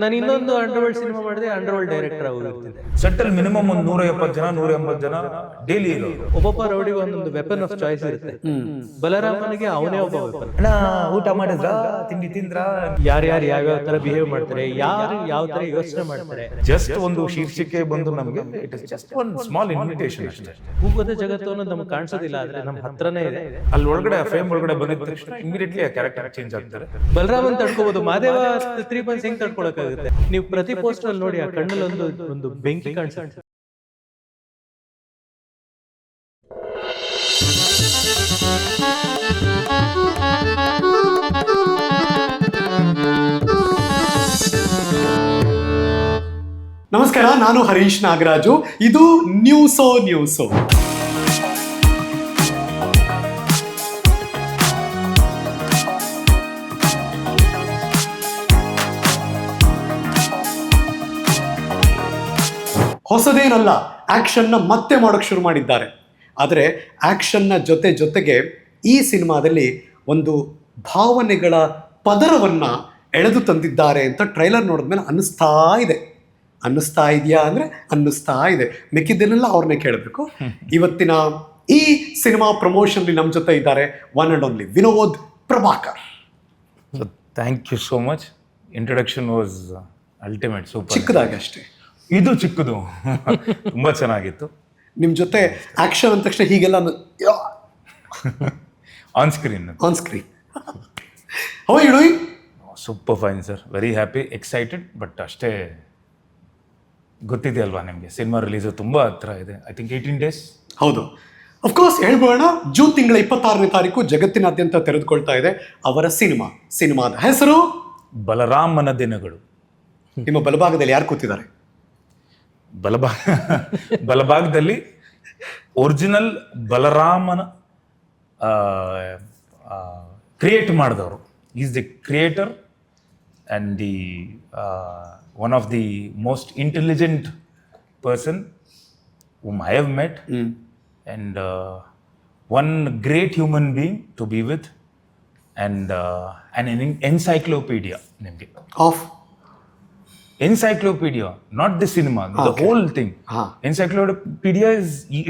ನಾನು ಇನ್ನೊಂದು underworld cinema ಮಾಡಿದೆ, ಅಂಡರ್ವರ್ಲ್ಡ್ ಡೈರೆಕ್ಟರ್ ಆಗಿರ್ತೀನಿ. ಸೆಟ್ಟಲ್ ಮಿನಿಮಮ್ ಒಂದು 170 ಜನ 180 ಜನ ಡೈಲಿ ಇರೋದು. ಒಬ್ಬೊಬ್ಬ ರೌಡಿಗೆ ಒಂದೊಂದು ವೆಪನ್ ಆಫ್ ಚಾಯ್ಸ್ ಇರುತ್ತೆ. ಬಲರಾಮನಿಗೆ ಅವನೇ ಒಬ್ಬ ವೆಪನ್. ಅಣ್ಣ ಊಟ ಮಾಡಿದ್ರ, ತಿಂಡಿ ತಿಂದ್ರ, ಯಾರ್ಯಾರು ಯಾವ್ಯಾವ ತರ ಬಿಹೇವ್ ಮಾಡ್ತಾರೆ, ಯಾರು ಯಾವ ತರ ಯೋಚನೆ ಮಾಡ್ತಾರೆ. ಜಸ್ಟ್ ಒಂದು ಶೀರ್ಷಿಕೆ ಬಂದು ನಮಗೆ it is just one small invitation ಅಷ್ಟೇ. ಭೂಗತ ಜಗತ್ತು ಅನ್ನೋದು ನಮ್ಗೆ ಕಾಣಿಸೋದಿಲ್ಲ, ಆದ್ರೆ ನಮ್ಮ ಹತ್ರನೇ ಇದೆ. ಅಲ್ಲಿ ಒಳಗಡೆ ಫ್ರೇಮ್ ಒಳಗಡೆ ಬಂದಿದ ತಕ್ಷಣ ಇಮಿಡಿಯೇಟ್ಲಿ ಆ ಕ್ಯಾರೆಕ್ಟರ್ ಚೇಂಜ್ ಆಗ್ತಾರೆ. ಬಲರಾಮನ್ ತಡ್ಕೋಬಹುದು, ಮಹಾದೇವ 3 ಪಾಯಿಂಟ್ಸ್ ಹೆಂಗ್ ತಡ್ಕೊಳಕ್ಕಾಗುತ್ತೆ? ನೀವು ಪ್ರತಿ ಪೋಸ್ಟ್ ಅಲ್ಲಿ ನೋಡಿ, ಆ ಕಣ್ಣಲ್ಲಿ ಒಂದು ಬೆಂಕಿ ಕಾಣಿಸುತ್ತೆ. ನಮಸ್ಕಾರ, ನಾನು ಹರೀಶ್ ನಾಗರಾಜು. ಇದು ನ್ಯೂಸೋ. ಹೊಸದೇನಲ್ಲ, ಆಕ್ಷನ್ನ ಮತ್ತೆ ಮಾಡೋಕ್ಕೆ ಶುರು ಮಾಡಿದ್ದಾರೆ. ಆದರೆ ಆಕ್ಷನ್ನ ಜೊತೆಗೆ ಈ ಸಿನಿಮಾದಲ್ಲಿ ಒಂದು ಭಾವನೆಗಳ ಪದರವನ್ನು ಎಳೆದು ತಂದಿದ್ದಾರೆ ಅಂತ ಟ್ರೈಲರ್ ನೋಡಿದ್ಮೇಲೆ ಅನ್ನಿಸ್ತಾ ಇದೆಯಾ ಅಂದರೆ ಅನ್ನಿಸ್ತಾ ಇದೆ. ಮಿಕ್ಕಿದ್ದನ್ನೆಲ್ಲ ಅವ್ರನ್ನೇ ಕೇಳಬೇಕು. ಇವತ್ತಿನ ಈ ಸಿನಿಮಾ ಪ್ರಮೋಷನ್ಲಿ ನಮ್ಮ ಜೊತೆ ಇದ್ದಾರೆ one and only Vinod Prabhakar. Thank you so much. Introduction was ultimate, super. ಚಿಕ್ಕದಾಗಿ ಅಷ್ಟೇ, ಇದು ಚಿಕ್ಕದು ತುಂಬಾ ಚೆನ್ನಾಗಿತ್ತು. ನಿಮ್ಮ ಜೊತೆ ಆಕ್ಷನ್ ಅಂದ ತಕ್ಷಣ ಹೀಗೆಲ್ಲ on screen. How you doing? Super fine sir, very happy, excited. But ಅಷ್ಟೇ ಗೊತ್ತಿದೆ ಅಲ್ವಾ ನಿಮಗೆ, ಸಿನಿಮಾ ರಿಲೀಸು ತುಂಬ ಹತ್ರ ಇದೆ. I think 18 days. ಹೌದು, ಅಫ್ಕೋರ್ಸ್ ಹೇಳ್ಬೋಣ. ಜೂನ್ ತಿಂಗಳ 26ನೇ ತಾರೀಕು ಜಗತ್ತಿನಾದ್ಯಂತ ತೆರೆದುಕೊಳ್ತಾ ಇದೆ ಅವರ ಸಿನಿಮಾದ ಹೆಸರು ಬಲರಾಮನ ದಿನಗಳು. ನಿಮ್ಮ ಬಲಭಾಗದಲ್ಲಿ ಯಾರು ಕೂತಿದ್ದಾರೆ? ಬಲಭಾಗದಲ್ಲಿ ಒರಿಜಿನಲ್ ಬಲರಾಮನ ಕ್ರಿಯೇಟ್ ಮಾಡಿದವರು. Is the creator and the one of the most intelligent person whom I have met, and one great human being to be with, and an encyclopedia. Of encyclopedia, not the cinema, the whole thing. Encyclopedia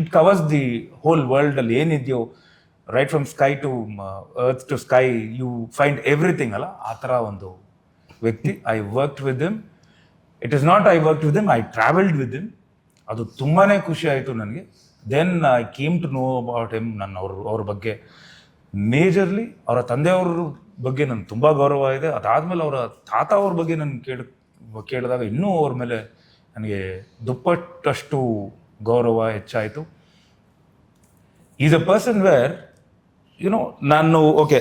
it covers the whole world. ಅಲ್ಲಿ ಏನಿದೆಯೋ, right from sky to earth to sky, you find everything ಅಲ್ಲ, ಆ ಥರ ಒಂದು ವ್ಯಕ್ತಿ. I worked with him. It is not I worked with him, I traveled with him. ಅದು ತುಂಬಾ ಖುಷಿ ಆಯಿತು ನನಗೆ. Then I came to know about him. ನನ್ನ ಅವ್ರ ಬಗ್ಗೆ ಮೇಜರ್ಲಿ ಅವರ ತಂದೆಯವ್ರ ಬಗ್ಗೆ ನನಗೆ ತುಂಬ ಗೌರವ ಇದೆ. ಅದಾದಮೇಲೆ ಅವರ ತಾತ ಅವ್ರ ಬಗ್ಗೆ ನಾನು ಕೇಳಿದಾಗ ಇನ್ನೂ ಅವ್ರ ಮೇಲೆ ನನಗೆ ದುಪ್ಪಟ್ಟಷ್ಟು ಗೌರವ ಹೆಚ್ಚಾಯಿತು. Is a person where you know ನಾನು okay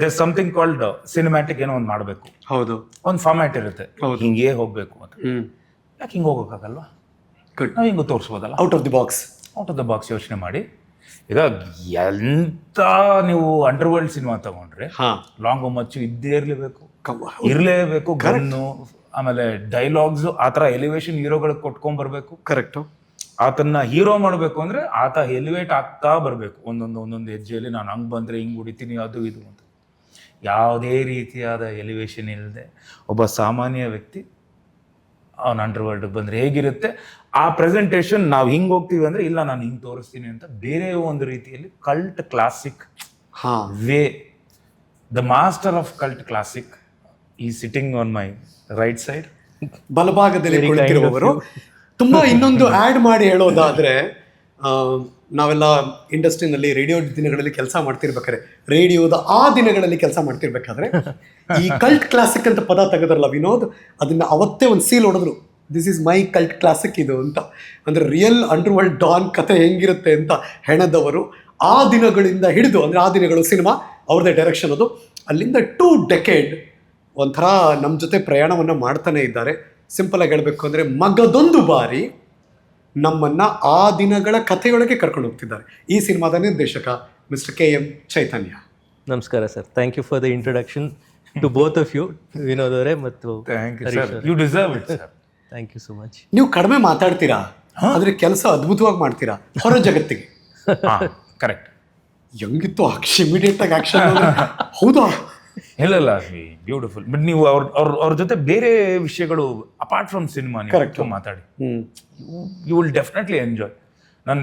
there something called cinematic, ಏನೋ ಒಂದು ಮಾಡಬೇಕು. ಹೌದು, ಒಂದು ಫಾರ್ಮ್ಯಾಟ್ ಇರುತ್ತೆ, ಹಿಂಗೇ ಹೋಗಬೇಕು ಅಂತ. ಯಾಕೆ ಹಿಂಗೆ ಹೋಗೋಕ್ಕಾಗಲ್ವಾ? ನಾವು ಹಿಂಗೆ ತೋರಿಸ್ಬೋದಲ್ಲ, ಔಟ್ ಆಫ್ ದ ಬಾಕ್ಸ್ ಯೋಚನೆ ಮಾಡಿ. ಈಗ ಎಂತ ನೀವು ಅಂಡರ್ವರ್ಲ್ಡ್ ಸಿನಿಮಾ ತಗೊಂಡ್ರೆ ಲಾಂಗ್ ಮಚ್ಚು ಇದ್ದೇ ಇರಲೇಬೇಕು, ಗನ್ನು, ಆಮೇಲೆ ಡೈಲಾಗ್ಸ್, ಆ ಥರ ಎಲಿವೇಶನ್ ಹೀರೋಗಳಿಗೆ ಕೊಟ್ಕೊಂಡ್ಬರ್ಬೇಕು. ಕರೆಕ್ಟು. ಆತನ್ನ ಹೀರೋ ಮಾಡಬೇಕು ಅಂದರೆ ಆತ ಎಲಿವೇಟ್ ಆಗ್ತಾ ಬರಬೇಕು ಒಂದೊಂದು ಹೆಜ್ಜೆಯಲ್ಲಿ. ನಾನು ಹಂಗೆ ಬಂದರೆ ಹಿಂಗೆ ಹೊಡಿತೀನಿ, ಅದು ಇದು ಅಂತ. ಯಾವುದೇ ರೀತಿಯಾದ ಎಲಿವೇಶನ್ ಇಲ್ಲದೆ ಒಬ್ಬ ಸಾಮಾನ್ಯ ವ್ಯಕ್ತಿ ಅವನ ಅಂಡರ್ವರ್ಲ್ಡ್ಗೆ ಬಂದರೆ ಹೇಗಿರುತ್ತೆ ಆ ಪ್ರೆಸೆಂಟೇಷನ್. ನಾವು ಹಿಂಗೆ ಹೋಗ್ತೀವಿ ಅಂದರೆ ಇಲ್ಲ ನಾನು ಹಿಂಗೆ ತೋರಿಸ್ತೀನಿ ಅಂತ ಬೇರೆ ಒಂದು ರೀತಿಯಲ್ಲಿ cult classic way. The master of cult classic ಈ sitting on my right side, ಬಲಭಾಗದಲ್ಲಿ ಕುಳಿತಿರುವವರು. ತುಂಬ ಇನ್ನೊಂದು ಆ್ಯಡ್ ಮಾಡಿ ಹೇಳೋದಾದರೆ, ನಾವೆಲ್ಲ ಇಂಡಸ್ಟ್ರಿನಲ್ಲಿ ರೇಡಿಯೋ ದಿನಗಳಲ್ಲಿ ಕೆಲಸ ಮಾಡ್ತಿರ್ಬೇಕಾದ್ರೆ, ರೇಡಿಯೋದ ಆ ದಿನಗಳಲ್ಲಿ ಕೆಲಸ ಮಾಡ್ತಿರ್ಬೇಕಾದ್ರೆ ಈ ಕಲ್ಟ್ ಕ್ಲಾಸಿಕ್ ಅಂತ ಪದ ತೆಗೆದ್ರಲ್ಲ ವಿನೋದ್, ಅದನ್ನ ಅವತ್ತೇ ಒಂದು ಸೀಲ್ ಹೊಡೆದ್ರು, this is my cult classic ಇದು ಅಂತ. ಅಂದರೆ ರಿಯಲ್ ಅಂಡರ್ವರ್ಲ್ಡ್ ಡಾನ್ ಕಥೆ ಹೆಂಗಿರುತ್ತೆ ಅಂತ ಹೆಣದವರು ಆ ದಿನಗಳಿಂದ ಹಿಡಿದು, ಅಂದರೆ ಆ ದಿನಗಳು ಸಿನಿಮಾ ಅವ್ರದ್ದೇ ಡೈರೆಕ್ಷನ್ ಅದು, ಅಲ್ಲಿಂದ 2 decades ಒಂಥರ ನಮ್ಮ ಜೊತೆ ಪ್ರಯಾಣವನ್ನು ಮಾಡ್ತಾನೆ ಇದ್ದಾರೆ. ಸಿಂಪಲಾಗಿ ಹೇಳಬೇಕು ಅಂದರೆ ಮಗದೊಂದು ಬಾರಿ ನಮ್ಮನ್ನು ಆ ದಿನಗಳ ಕಥೆಯೊಳಗೆ ಕರ್ಕೊಂಡು ಹೋಗ್ತಿದ್ದಾರೆ ಈ ಸಿನಿಮಾದ ನಿರ್ದೇಶಕ ಮಿಸ್ಟರ್ KM ಚೈತನ್ಯ. ನಮಸ್ಕಾರ sir, thank you for the introduction to both of you, Vinod ಅವರೇ ಮತ್ತು you deserve it sir. Thank you so much. ನೀವು ಕಡಿಮೆ ಮಾತಾಡ್ತೀರಾ, ಆದರೆ ಕೆಲಸ ಅದ್ಭುತವಾಗಿ ಮಾಡ್ತೀರಾ ಹೊರ ಜಗತ್ತಿಗೆ. ಕರೆಕ್ಟ್. ಹೆಂಗಿತ್ತು ಇಮಿಡಿಯೇಟ್ ಆಗಿ ಆಕ್ಷನ್? ಹೌದಾ? ಇಲ್ಲ ಬ್ಯೂಟಿಫುಲ್. ಬಟ್ ನೀವು ಅವ್ರ ಜೊತೆ ಬೇರೆ ವಿಷಯಗಳು ಅಪಾರ್ಟ್ ಫ್ರಮ್ ಸಿನಿಮಾ ನೀವು ಮಾತಾಡಿ, ಯು ವಿಲ್ ಡೆಫಿನೆಟ್ಲಿ ಎಂಜಾಯ್. ನನ್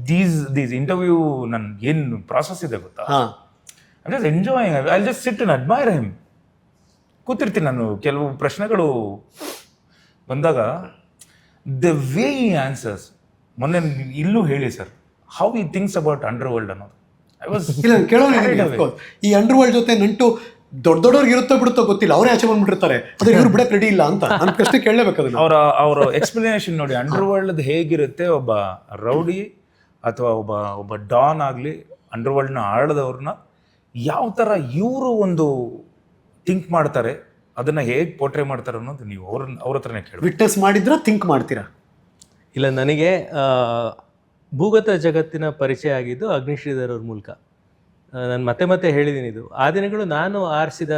ದೀಸ್ ಇಂಟರ್ವ್ಯೂ ನನ್ ಏನು ಪ್ರಾಸೆಸ್ ಇದೆ ಗೊತ್ತಾ, I just enjoying, I just sit and admire him. ಕೂತಿರ್ತೀನಿ ನಾನು, ಕೆಲವು ಪ್ರಶ್ನೆಗಳು ಬಂದಾಗ ದ ವೇ ಈ ಆನ್ಸರ್ಸ್. ಮೊನ್ನೆ ಇಲ್ಲೂ ಹೇಳಿ ಸರ್, ಹೌ ಈ ಥಿಂಕ್ಸ್ ಅಬೌಟ್ ಅಂಡರ್ ವರ್ಲ್ಡ್ ಅನ್ನೋದು. ಇಲ್ಲ ಕೇಳೋಣ, ಈ ಅಂಡರ್ ವರ್ಲ್ಡ್ ಜೊತೆ ನಂಟು ದೊಡ್ಡವ್ರಿಗೆ ಇರುತ್ತೋ ಬಿಡುತ್ತೋ ಗೊತ್ತಿಲ್ಲ, ಅವರೇ ಆಚೆ ಬಂದ್ಬಿಟ್ಟಿರ್ತಾರೆ, ಅದ್ರ ಇವ್ರು ಬಿಡಕ್ ರೆಡಿ ಇಲ್ಲ ಅಂತ ನನ್ನ ಪ್ರಶ್ನೆ ಕೇಳಲೇಬೇಕು. ಅದನ್ನ ಅವರ ಎಕ್ಸ್ಪ್ಲನೇಷನ್ ನೋಡಿ, ಅಂಡರ್ ವರ್ಲ್ಡ್ ಹೇಗಿರುತ್ತೆ, ಒಬ್ಬ ರೌಡಿ ಅಥವಾ ಒಬ್ಬ ಡಾನ್ ಆಗಲಿ ಅಂಡರ್ ವರ್ಲ್ಡ್ನ ಆಳದವ್ರನ್ನ ಯಾವ ಥರ ಇವರು ಒಂದು ಥಿಂಕ್ ಮಾಡ್ತಾರೆ, ಅದನ್ನ ಹೇಗೆ ಪೋರ್ಟ್ರೇ ಮಾಡ್ತಾರೆ ಅನ್ನೋದು ನೀವು ಅವ್ರ ಹತ್ರನೇ ಕೇಳಿ. ವಿಟ್ನೆಸ್ ಮಾಡಿದ್ರ ಥಿಂಕ್ ಮಾಡ್ತೀರಾ? ಇಲ್ಲ, ನನಗೆ ಭೂಗತ ಜಗತ್ತಿನ ಪರಿಚಯ ಆಗಿದ್ದು ಅಗ್ನಿಶ್ರೀಧರ್ ಅವ್ರ ಮೂಲಕ. ನಾನು ಮತ್ತೆ ಹೇಳಿದ್ದೀನಿ, ಇದು ಆ ದಿನಗಳು ನಾನು ಆರಿಸಿದ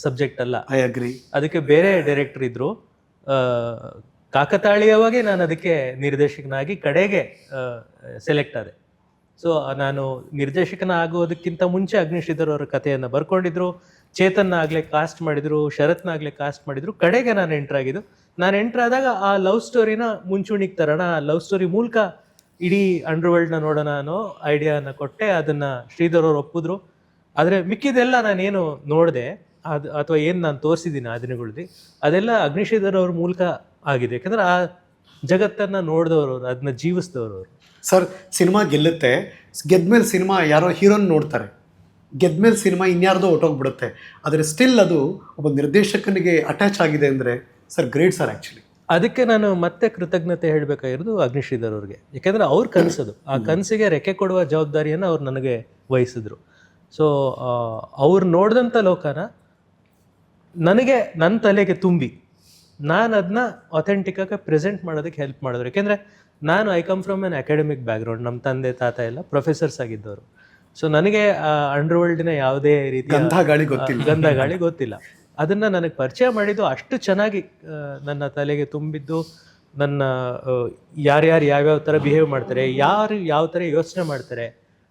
ಸಬ್ಜೆಕ್ಟ್ ಅಲ್ಲ. I agree. ಅದಕ್ಕೆ ಬೇರೆ ಡೈರೆಕ್ಟರ್ ಇದ್ರು. ಕಾಕತಾಳೀಯವಾಗಿ ನಾನು ಅದಕ್ಕೆ ನಿರ್ದೇಶಕನಾಗಿ ಕಡೆಗೆ ಸೆಲೆಕ್ಟ್ ಆದೆ. ಸೊ ನಾನು ನಿರ್ದೇಶಕನ ಆಗೋದಕ್ಕಿಂತ ಮುಂಚೆ ಅಗ್ನಿಶ್ರೀಧರ್ ಅವರ ಕಥೆಯನ್ನು ಬರ್ಕೊಂಡಿದ್ರು, ಚೇತನ್ನ ಆಗ್ಲೇ ಕಾಸ್ಟ್ ಮಾಡಿದ್ರು, ಶರತ್ನ ಆಗ್ಲೇ ಕಾಸ್ಟ್ ಮಾಡಿದ್ರು. ಕಡೆಗೆ ನಾನು ಎಂಟರ್ ಆಗಿದ್ದು. ನಾನು ಎಂಟರ್ ಆದಾಗ ಆ ಲವ್ ಸ್ಟೋರಿನ ಮುಂಚೂಣಿಗೆ ತರೋಣ, ಆ ಲವ್ ಸ್ಟೋರಿ ಮೂಲಕ ಇಡೀ ಅಂಡರ್ ವರ್ಲ್ಡ್ನ ನೋಡೋಣ ಅನ್ನೋ ಐಡಿಯಾನ ಕೊಟ್ಟೆ. ಅದನ್ನ ಶ್ರೀಧರ್ ಅವ್ರು ಒಪ್ಪಿದ್ರು. ಆದರೆ ಮಿಕ್ಕಿದೆಲ್ಲ ನಾನೇನು ನೋಡಿದೆ ಅಥವಾ ಏನು ನಾನು ತೋರಿಸಿದ್ದೀನಿ ಆ ದಿನಗಳಲ್ಲಿ, ಅದೆಲ್ಲ ಅಗ್ನಿಶ್ರೀಧರ್ ಅವ್ರ ಮೂಲಕ ಆಗಿದೆ. ಯಾಕಂದ್ರೆ ಆ ಜಗತ್ತನ್ನು ನೋಡಿದವರು, ಅದನ್ನ ಜೀವಿಸಿದವರು. ಸರ್, ಸಿನಿಮಾ ಗೆಲ್ಲುತ್ತೆ, ಗೆದ್ಮೇಲೆ ಸಿನಿಮಾ ಯಾರೋ ಹೀರೋನ್ ನೋಡ್ತಾರೆ, ಗೆದ್ಮೇಲೆ ಸಿನಿಮಾ ಇನ್ಯಾರ್ದೋ ಹೊಟ್ಟೋಗ್ಬಿಡುತ್ತೆ, ಆದರೆ ಸ್ಟಿಲ್ ಅದು ಒಬ್ಬ ನಿರ್ದೇಶಕನಿಗೆ ಅಟ್ಯಾಚ್ ಆಗಿದೆ ಅಂದರೆ ಸರ್ ಗ್ರೇಟ್ ಸರ್. ಆ್ಯಕ್ಚುಲಿ ಅದಕ್ಕೆ ನಾನು ಮತ್ತೆ ಕೃತಜ್ಞತೆ ಹೇಳಬೇಕಾಗಿರೋದು ಅಗ್ನಿಶ್ರೀಧರ್ ಅವ್ರಿಗೆ. ಯಾಕೆಂದರೆ ಅವ್ರು ಕನಸದು, ಆ ಕನಸಿಗೆ ರೆಕ್ಕೆ ಕೊಡುವ ಜವಾಬ್ದಾರಿಯನ್ನು ಅವ್ರು ನನಗೆ ವಹಿಸಿದ್ರು. ಸೊ ಅವ್ರು ನೋಡಿದಂಥ ಲೋಕನ ನನಗೆ ನನ್ನ ತಲೆಗೆ ತುಂಬಿ ನಾನು ಅದನ್ನ ಅಥೆಂಟಿಕ್ಕಾಗಿ ಪ್ರೆಸೆಂಟ್ ಮಾಡೋದಕ್ಕೆ ಹೆಲ್ಪ್ ಮಾಡಿದ್ರು. ಯಾಕೆಂದರೆ ನಾನು I come from N academic background. ನಮ್ಮ ತಂದೆ ತಾತ ಎಲ್ಲ ಪ್ರೊಫೆಸರ್ಸ್ ಆಗಿದ್ದವರು. ಸೊ ನನಗೆ ಅಂಡರ್ ವರ್ಲ್ಡಿನ ಯಾವುದೇ ರೀತಿ ಗಂಧ ಗಾಳಿ ಗೊತ್ತಿಲ್ಲ. ಅದನ್ನು ನನಗೆ ಪರಿಚಯ ಮಾಡಿದ್ದು ಅಷ್ಟು ಚೆನ್ನಾಗಿ ನನ್ನ ತಲೆಗೆ ತುಂಬಿದ್ದು. ನನ್ನ ಯಾರ್ಯಾರು ಯಾವ್ಯಾವ ಥರ ಬಿಹೇವ್ ಮಾಡ್ತಾರೆ, ಯಾರು ಯಾವ ಥರ ಯೋಚನೆ ಮಾಡ್ತಾರೆ,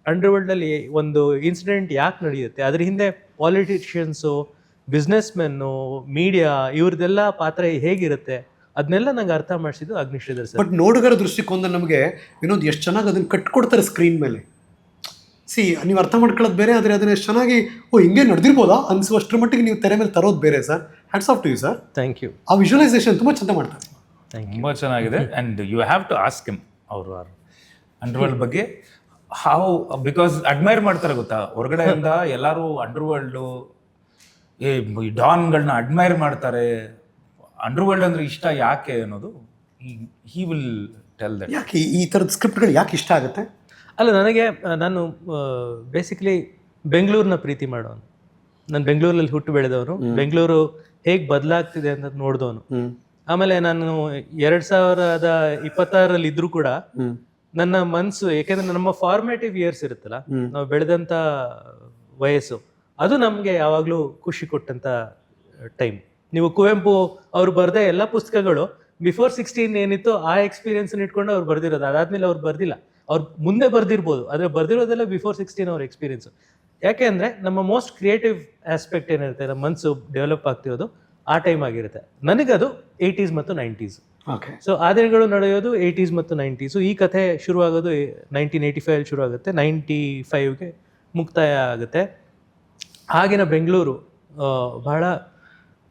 ಅಂಡರ್ ವರ್ಲ್ಡಲ್ಲಿ ಒಂದು ಇನ್ಸಿಡೆಂಟ್ ಯಾಕೆ ನಡೆಯುತ್ತೆ, ಅದ್ರ ಹಿಂದೆ ಪಾಲಿಟಿಷಿಯನ್ಸು, ಬಿಸ್ನೆಸ್ ಮೆನ್ನು, ಮೀಡಿಯಾ, ಇವ್ರದ್ದೆಲ್ಲ ಪಾತ್ರ ಹೇಗಿರುತ್ತೆ, ಅದನ್ನೆಲ್ಲ ನಂಗೆ ಅರ್ಥ ಮಾಡಿಸಿದ್ದು ಅಗ್ನಿಶ್ರೀಧರ್ ಸರ್. ಬಟ್ ನೋಡುಗರ ದೃಷ್ಟಿಕೋನ ನಮಗೆ ವಿನೋದ್ ಎಷ್ಟು ಚೆನ್ನಾಗಿ ಅದನ್ನು ಕಟ್ಕೊಡ್ತಾರೆ ಸ್ಕ್ರೀನ್ ಮೇಲೆ. ನೀವು ಅರ್ಥ ಮಾಡ್ಕೊಳ್ಳೋದು ಬೇರೆ, ಆದರೆ ಅದನ್ನ ಎಷ್ಟು ಚೆನ್ನಾಗಿ ಹಿಂಗೆ ನಡೆದಿರ್ಬೋದಾ ಅನ್ಸುವಷ್ಟರ ಮಟ್ಟಿಗೆ ನೀವು ತೆರೆ ಮೇಲೆ ತರೋದು ಬೇರೆ sir. Hats off to you sir. Thank you. ಆ ವಿಜುವಲೈಸೇಷನ್ ತುಂಬ ಚೆಂದ ಮಾಡ್ತಾರೆ. ತುಂಬ ಚೆನ್ನಾಗಿದೆ. And you have to ask him ಅವರು ಅಂಡರ್ ವರ್ಲ್ಡ್ ಬಗ್ಗೆ ಹೌ, ಬಿಕಾಸ್ ಅಡ್ಮೈರ್ ಮಾಡ್ತಾರೆ ಗೊತ್ತಾ, ಹೊರಗಡೆಯಿಂದ ಎಲ್ಲರೂ ಅಂಡರ್ ವರ್ಲ್ಡು ಈ ಡಾನ್ಗಳನ್ನ ಅಡ್ಮೈರ್ ಮಾಡ್ತಾರೆ. ಅಂಡರ್ ವರ್ಲ್ಡ್ ಅಂದ್ರೆ ಇಷ್ಟ ಯಾಕೆ ಅನ್ನೋದು ಹಿ ವಿಲ್ ಟೆಲ್ ದಟ್. ಯಾಕೆ ಈ ಥರದ ಸ್ಕ್ರಿಪ್ಟ್ಗಳು ಯಾಕೆ ಇಷ್ಟ ಆಗುತ್ತೆ? ಅಲ್ಲ, ನಾನು ಬೇಸಿಕಲಿ ಬೆಂಗಳೂರನ್ನ ಪ್ರೀತಿ ಮಾಡೋನು. ನಾನು ಬೆಂಗಳೂರಲ್ಲಿ ಹುಟ್ಟು ಬೆಳೆದವನು, ಬೆಂಗಳೂರು ಹೇಗೆ ಬದಲಾಗ್ತಿದೆ ಅಂತ ನೋಡಿದವನು. ಆಮೇಲೆ ನಾನು 2026 ಇದ್ರೂ ಕೂಡ ನನ್ನ ಮನಸ್ಸು, ಯಾಕೆಂದ್ರೆ ನಮ್ಮ ಫಾರ್ಮೇಟಿವ್ ಇಯರ್ಸ್ ಇರುತ್ತಲ್ಲ, ನಾವು ಬೆಳೆದಂಥ ವಯಸ್ಸು, ಅದು ನಮಗೆ ಯಾವಾಗಲೂ ಖುಷಿ ಕೊಟ್ಟಂಥ ಟೈಮ್. ನೀವು ಕುವೆಂಪು ಅವ್ರು ಬರೆದ ಎಲ್ಲ ಪುಸ್ತಕಗಳು ಬಿಫೋರ್ 16 ಏನಿತ್ತು ಆ ಎಕ್ಸ್ಪೀರಿಯನ್ಸ್ ಇಟ್ಕೊಂಡು ಅವ್ರು ಬರ್ದಿರೋದು. ಅದಾದ್ಮೇಲೆ ಅವ್ರು ಬರ್ದಿಲ್ಲ, ಅವ್ರು ಮುಂದೆ ಬರ್ದಿರ್ಬೋದು, ಆದರೆ ಬರ್ದಿರೋದೆಲ್ಲ ಬಿಫೋರ್ 16 ಅವ್ರ ಎಕ್ಸ್ಪೀರಿಯನ್ಸು. ಯಾಕೆ ಅಂದರೆ ನಮ್ಮ ಮೋಸ್ಟ್ ಕ್ರಿಯೇಟಿವ್ ಆಸ್ಪೆಕ್ಟ್ ಏನಿರುತ್ತೆ, ನಮ್ಮ ಮನಸ್ಸು ಡೆವಲಪ್ ಆಗ್ತಿರೋದು ಆ ಟೈಮ್ ಆಗಿರುತ್ತೆ. ನನಗದು 80s ಮತ್ತು 90s. ಸೊ ಆ ದಿನಗಳು ನಡೆಯೋದು 80s ಮತ್ತು 90s. ಈ ಕಥೆ ಶುರುವಾಗೋದು 1985 ಶುರು ಆಗುತ್ತೆ, 95ಗೆ ಮುಕ್ತಾಯ ಆಗುತ್ತೆ. ಆಗಿನ ಬೆಂಗಳೂರು ಬಹಳ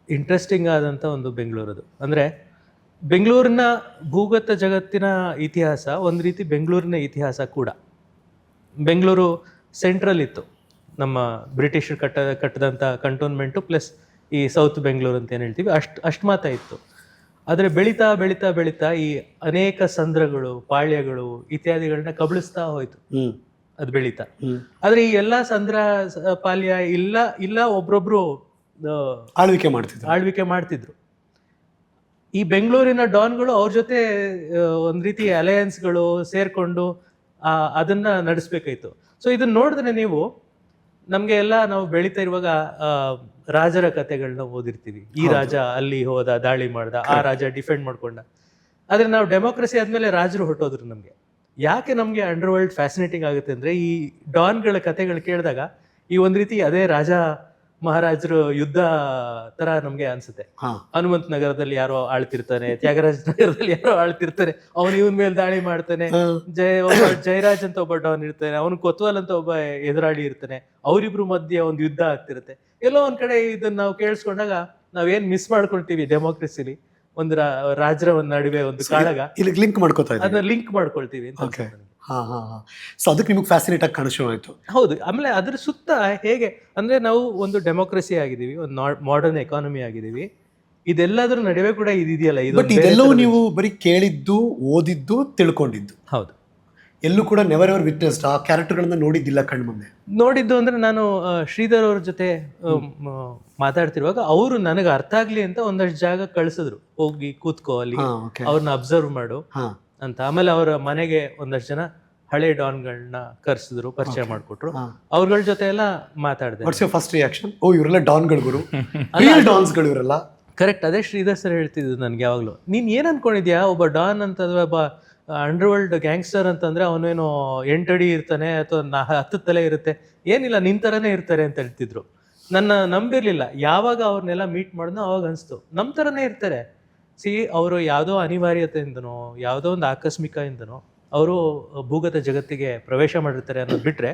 ಇಂಟ್ರೆಸ್ಟಿಂಗ್ ಆದಂಥ ಒಂದು ಬೆಂಗಳೂರದು. ಅಂದರೆ ಬೆಂಗಳೂರಿನ ಭೂಗತ ಜಗತ್ತಿನ ಇತಿಹಾಸ ಒಂದು ರೀತಿ ಬೆಂಗಳೂರಿನ ಇತಿಹಾಸ ಕೂಡ. ಬೆಂಗಳೂರು ಸೆಂಟ್ರಲ್ ಇತ್ತು, ನಮ್ಮ ಬ್ರಿಟಿಷರು ಕಟ್ಟಿದಂಥ ಕಂಟೋನ್ಮೆಂಟು ಪ್ಲಸ್ ಈ ಸೌತ್ ಬೆಂಗಳೂರು ಅಂತ ಏನು ಹೇಳ್ತೀವಿ, ಅಷ್ಟು ಮಾತ್ರ ಇತ್ತು. ಆದರೆ ಬೆಳೀತಾ ಬೆಳೀತಾ ಬೆಳೀತಾ ಈ ಅನೇಕ ಸಂದ್ರಗಳು, ಪಾಳ್ಯಗಳು ಇತ್ಯಾದಿಗಳನ್ನ ಕಬಳಿಸ್ತಾ ಹೋಯ್ತು ಅದು ಬೆಳೀತಾ. ಆದರೆ ಈ ಎಲ್ಲ ಸಂದ್ರ ಪಾಳ್ಯ ಇಲ್ಲ ಒಬ್ರೊಬ್ರು ಆಳ್ವಿಕೆ ಮಾಡ್ತಿದ್ರು. ಈ ಬೆಂಗಳೂರಿನ ಡಾನ್ಗಳು ಅವ್ರ ಜೊತೆ ಒಂದು ರೀತಿ ಅಲಯನ್ಸ್ಗಳು ಸೇರ್ಕೊಂಡು ಅದನ್ನ ನಡೆಸ್ಬೇಕಾಯ್ತು. ಸೊ ಇದನ್ನ ನೋಡಿದ್ರೆ ನೀವು, ನಮಗೆ ಎಲ್ಲ ನಾವು ಬೆಳೀತಾ ಇರುವಾಗ ರಾಜರ ಕಥೆಗಳನ್ನ ಓದಿರ್ತೀವಿ. ಈ ರಾಜ ಅಲ್ಲಿ ಹೋದ, ದಾಳಿ ಮಾಡ್ದ, ಆ ರಾಜ ಡಿಫೆಂಡ್ ಮಾಡ್ಕೊಂಡ. ಆದ್ರೆ ನಾವು ಡೆಮೋಕ್ರಸಿ ಆದ್ಮೇಲೆ ರಾಜರು ಹೊಟ್ಟೋದ್ರು. ನಮ್ಗೆ ಯಾಕೆ ನಮ್ಗೆ ಅಂಡರ್ ವರ್ಲ್ಡ್ ಫ್ಯಾಸಿನೇಟಿಂಗ್ ಆಗುತ್ತೆ ಅಂದ್ರೆ, ಈ ಡಾನ್ಗಳ ಕಥೆಗಳು ಕೇಳಿದಾಗ ಈ ಒಂದ್ ರೀತಿ ಅದೇ ರಾಜ ಮಹಾರಾಜರು ಯುದ್ಧ ತರ ನಮ್ಗೆ ಅನ್ಸುತ್ತೆ. ಹಾ ಹನುಮಂತ ನಗರದಲ್ಲಿ ಯಾರೋ ಆಳ್ತಿರ್ತಾನೆ, ತ್ಯಾಗರಾಜ ನಗರದಲ್ಲಿ ಯಾರೋ ಆಳ್ತಿರ್ತಾನೆ, ಅವನು ಇವನ್ ಮೇಲೆ ದಾಳಿ ಮಾಡ್ತಾನೆ. ಜಯರಾಜ್ ಅಂತ ಒಬ್ಬ ಡಾನ್ ಇರ್ತಾನೆ, ಅವನು ಕೊತ್ವಾಲ್ ಅಂತ ಒಬ್ಬ ಎದುರಾಳಿ ಇರ್ತಾನೆ, ಅವರಿಬ್ರು ಮಧ್ಯೆ ಒಂದು ಯುದ್ಧ ಆಗ್ತಿರುತ್ತೆ. ಎಲ್ಲೋ ಒಂದ್ ಕಡೆ ಇದನ್ನ ನಾವು ಕೇಳಿಸ್ಕೊಂಡಾಗ ನಾವೇನ್ ಮಿಸ್ ಮಾಡ್ಕೊಳ್ತೀವಿ ಡೆಮೋಕ್ರಸಿಲಿ, ಒಂದು ರಾಜರ ನಡುವೆ ಒಂದು ಕಾಳಗ, ಇಲ್ಲಿ ಲಿಂಕ್ ಮಾಡ್ಕೋತಾ ಇದ್ದೀವಿ. ಅದನ್ನ ಲಿಂಕ್ ಮಾಡ್ಕೊಳ್ತೀವಿ ಅಂತ ಓಕೆ. ಅನ್ಸುತ್ತೆ ನನಗೆ. ಹಾ ಹಾ ಹಾ. ಸೊ ಅದಕ್ಕೆ ನಿಮಗೆ ಫ್ಯಾಸಿನೇಟ್ ಆಗಿ ಕಾಣಿಸೋ ಆಯ್ತು. ಹೌದು. ಆಮೇಲೆ ಅದ್ರ ಸುತ್ತ ಹೇಗೆ ಅಂದ್ರೆ ನಾವು ಒಂದು ಡೆಮೋಕ್ರಸಿ ಆಗಿದೀವಿ, ಒಂದು ಮಾಡರ್ನ್ ಎಕಾನಮಿ ಆಗಿದೀವಿ, ಇದೆಲ್ಲದ್ರ ನಡುವೆ ಕೂಡ ಇದೆಯಲ್ಲ, ಇದು ಬಟ್ ಇದೆಲ್ಲವೂ ನೀವು ಬರೀ ಕೇಳಿದ್ದು, ಓದಿದ್ದು, ತಿಳ್ಕೊಂಡಿದ್ದು. ಹೌದು. ಎಲ್ಲೂ ಕೂಡ ನೆವರ್ ಎವರ್ ವಿಟ್ನೆಸ್ಡ್, ಆ ಕ್ಯಾರೆಕ್ಟರ್ಗಳನ್ನ ನೋಡಿದ್ದಿಲ್ಲ ಕಣ್ಣು ಮುಂದೆ. ನೋಡಿದ್ದು ಅಂದ್ರೆ ನಾನು ಶ್ರೀಧರ್ ಅವ್ರ ಜೊತೆ ಮಾತಾಡ್ತಿರುವಾಗ ಅವರು ನನಗೆ ಅರ್ಥ ಆಗ್ಲಿ ಅಂತ ಒಂದಷ್ಟು ಜಾಗ ಕಳ್ಸಿದ್ರು, ಹೋಗಿ ಕೂತ್ಕೋ ಅಲ್ಲಿ, ಹಾ ಓಕೆ. ಅವ್ರನ್ನ ಅಬ್ಸರ್ವ್ ಮಾಡು ಹಾ ಅಂತ. ಆಮೇಲೆ ಅವರ ಮನೆಗೆ ಒಂದಷ್ಟು ಜನ ಹಳೆ ಡಾನ್ಗಳನ್ನ ಕರ್ಸಿದ್ರು, ಪರಿಚಯ ಮಾಡ್ಕೊಟ್ರು, ಹಾ. ಅವ್ರಗಳ ಜೊತೆ ಎಲ್ಲ ಮಾತಾಡಿದೆ. What's your first reaction? ಓ ಇವರೆಲ್ಲ ಡಾನ್ಗಳು ಗುರು, ರಿಯಲ್ ಡಾನ್ಸ್ಗಳು ಇವರೆಲ್ಲ. ಕರೆಕ್ಟ್. ಅದೇ ಶ್ರೀಧರ್ ಸರ್ ಹೇಳ್ತಿದ್ದು ನನ್ಗೆ ಯಾವಾಗ್ಲೂ, ನೀನ್ ಏನ್ ಅನ್ಕೊಂಡಿದ್ಯಾ ಒಬ್ಬ ಡಾನ್ ಅಂತಂದ್ರೆ, ಒಬ್ಬ ಅಂಡರ್ ವರ್ಲ್ಡ್ ಗ್ಯಾಂಗ್ಸ್ಟರ್ ಅಂತಂದ್ರೆ ಅವನೇನೋ 8 ಅಡಿ ಇರ್ತಾನೆ ಅಥವಾ 10 ತಲೆ ಇರುತ್ತೆ, ಏನಿಲ್ಲ ನಿನ್ ತರನೇ ಇರ್ತಾರೆ ಅಂತ ಹೇಳ್ತಿದ್ರು. ನನ್ನ ನಂಬಿರ್ಲಿಲ್ಲ. ಯಾವಾಗ ಅವ್ರನ್ನೆಲ್ಲ ಮೀಟ್ ಮಾಡಿದ್ನೋ ಅವಾಗ ಅನ್ಸ್ತು ನಮ್ ತರನೇ ಇರ್ತಾರೆ. ಅವರು ಯಾವುದೋ ಅನಿವಾರ್ಯತೆಯಿಂದನೋ ಯಾವುದೋ ಒಂದು ಆಕಸ್ಮಿಕದಿಂದನೋ ಅವರು ಭೂಗತ ಜಗತ್ತಿಗೆ ಪ್ರವೇಶ ಮಾಡಿರ್ತಾರೆ ಅನ್ನೋದು ಬಿಟ್ರೆ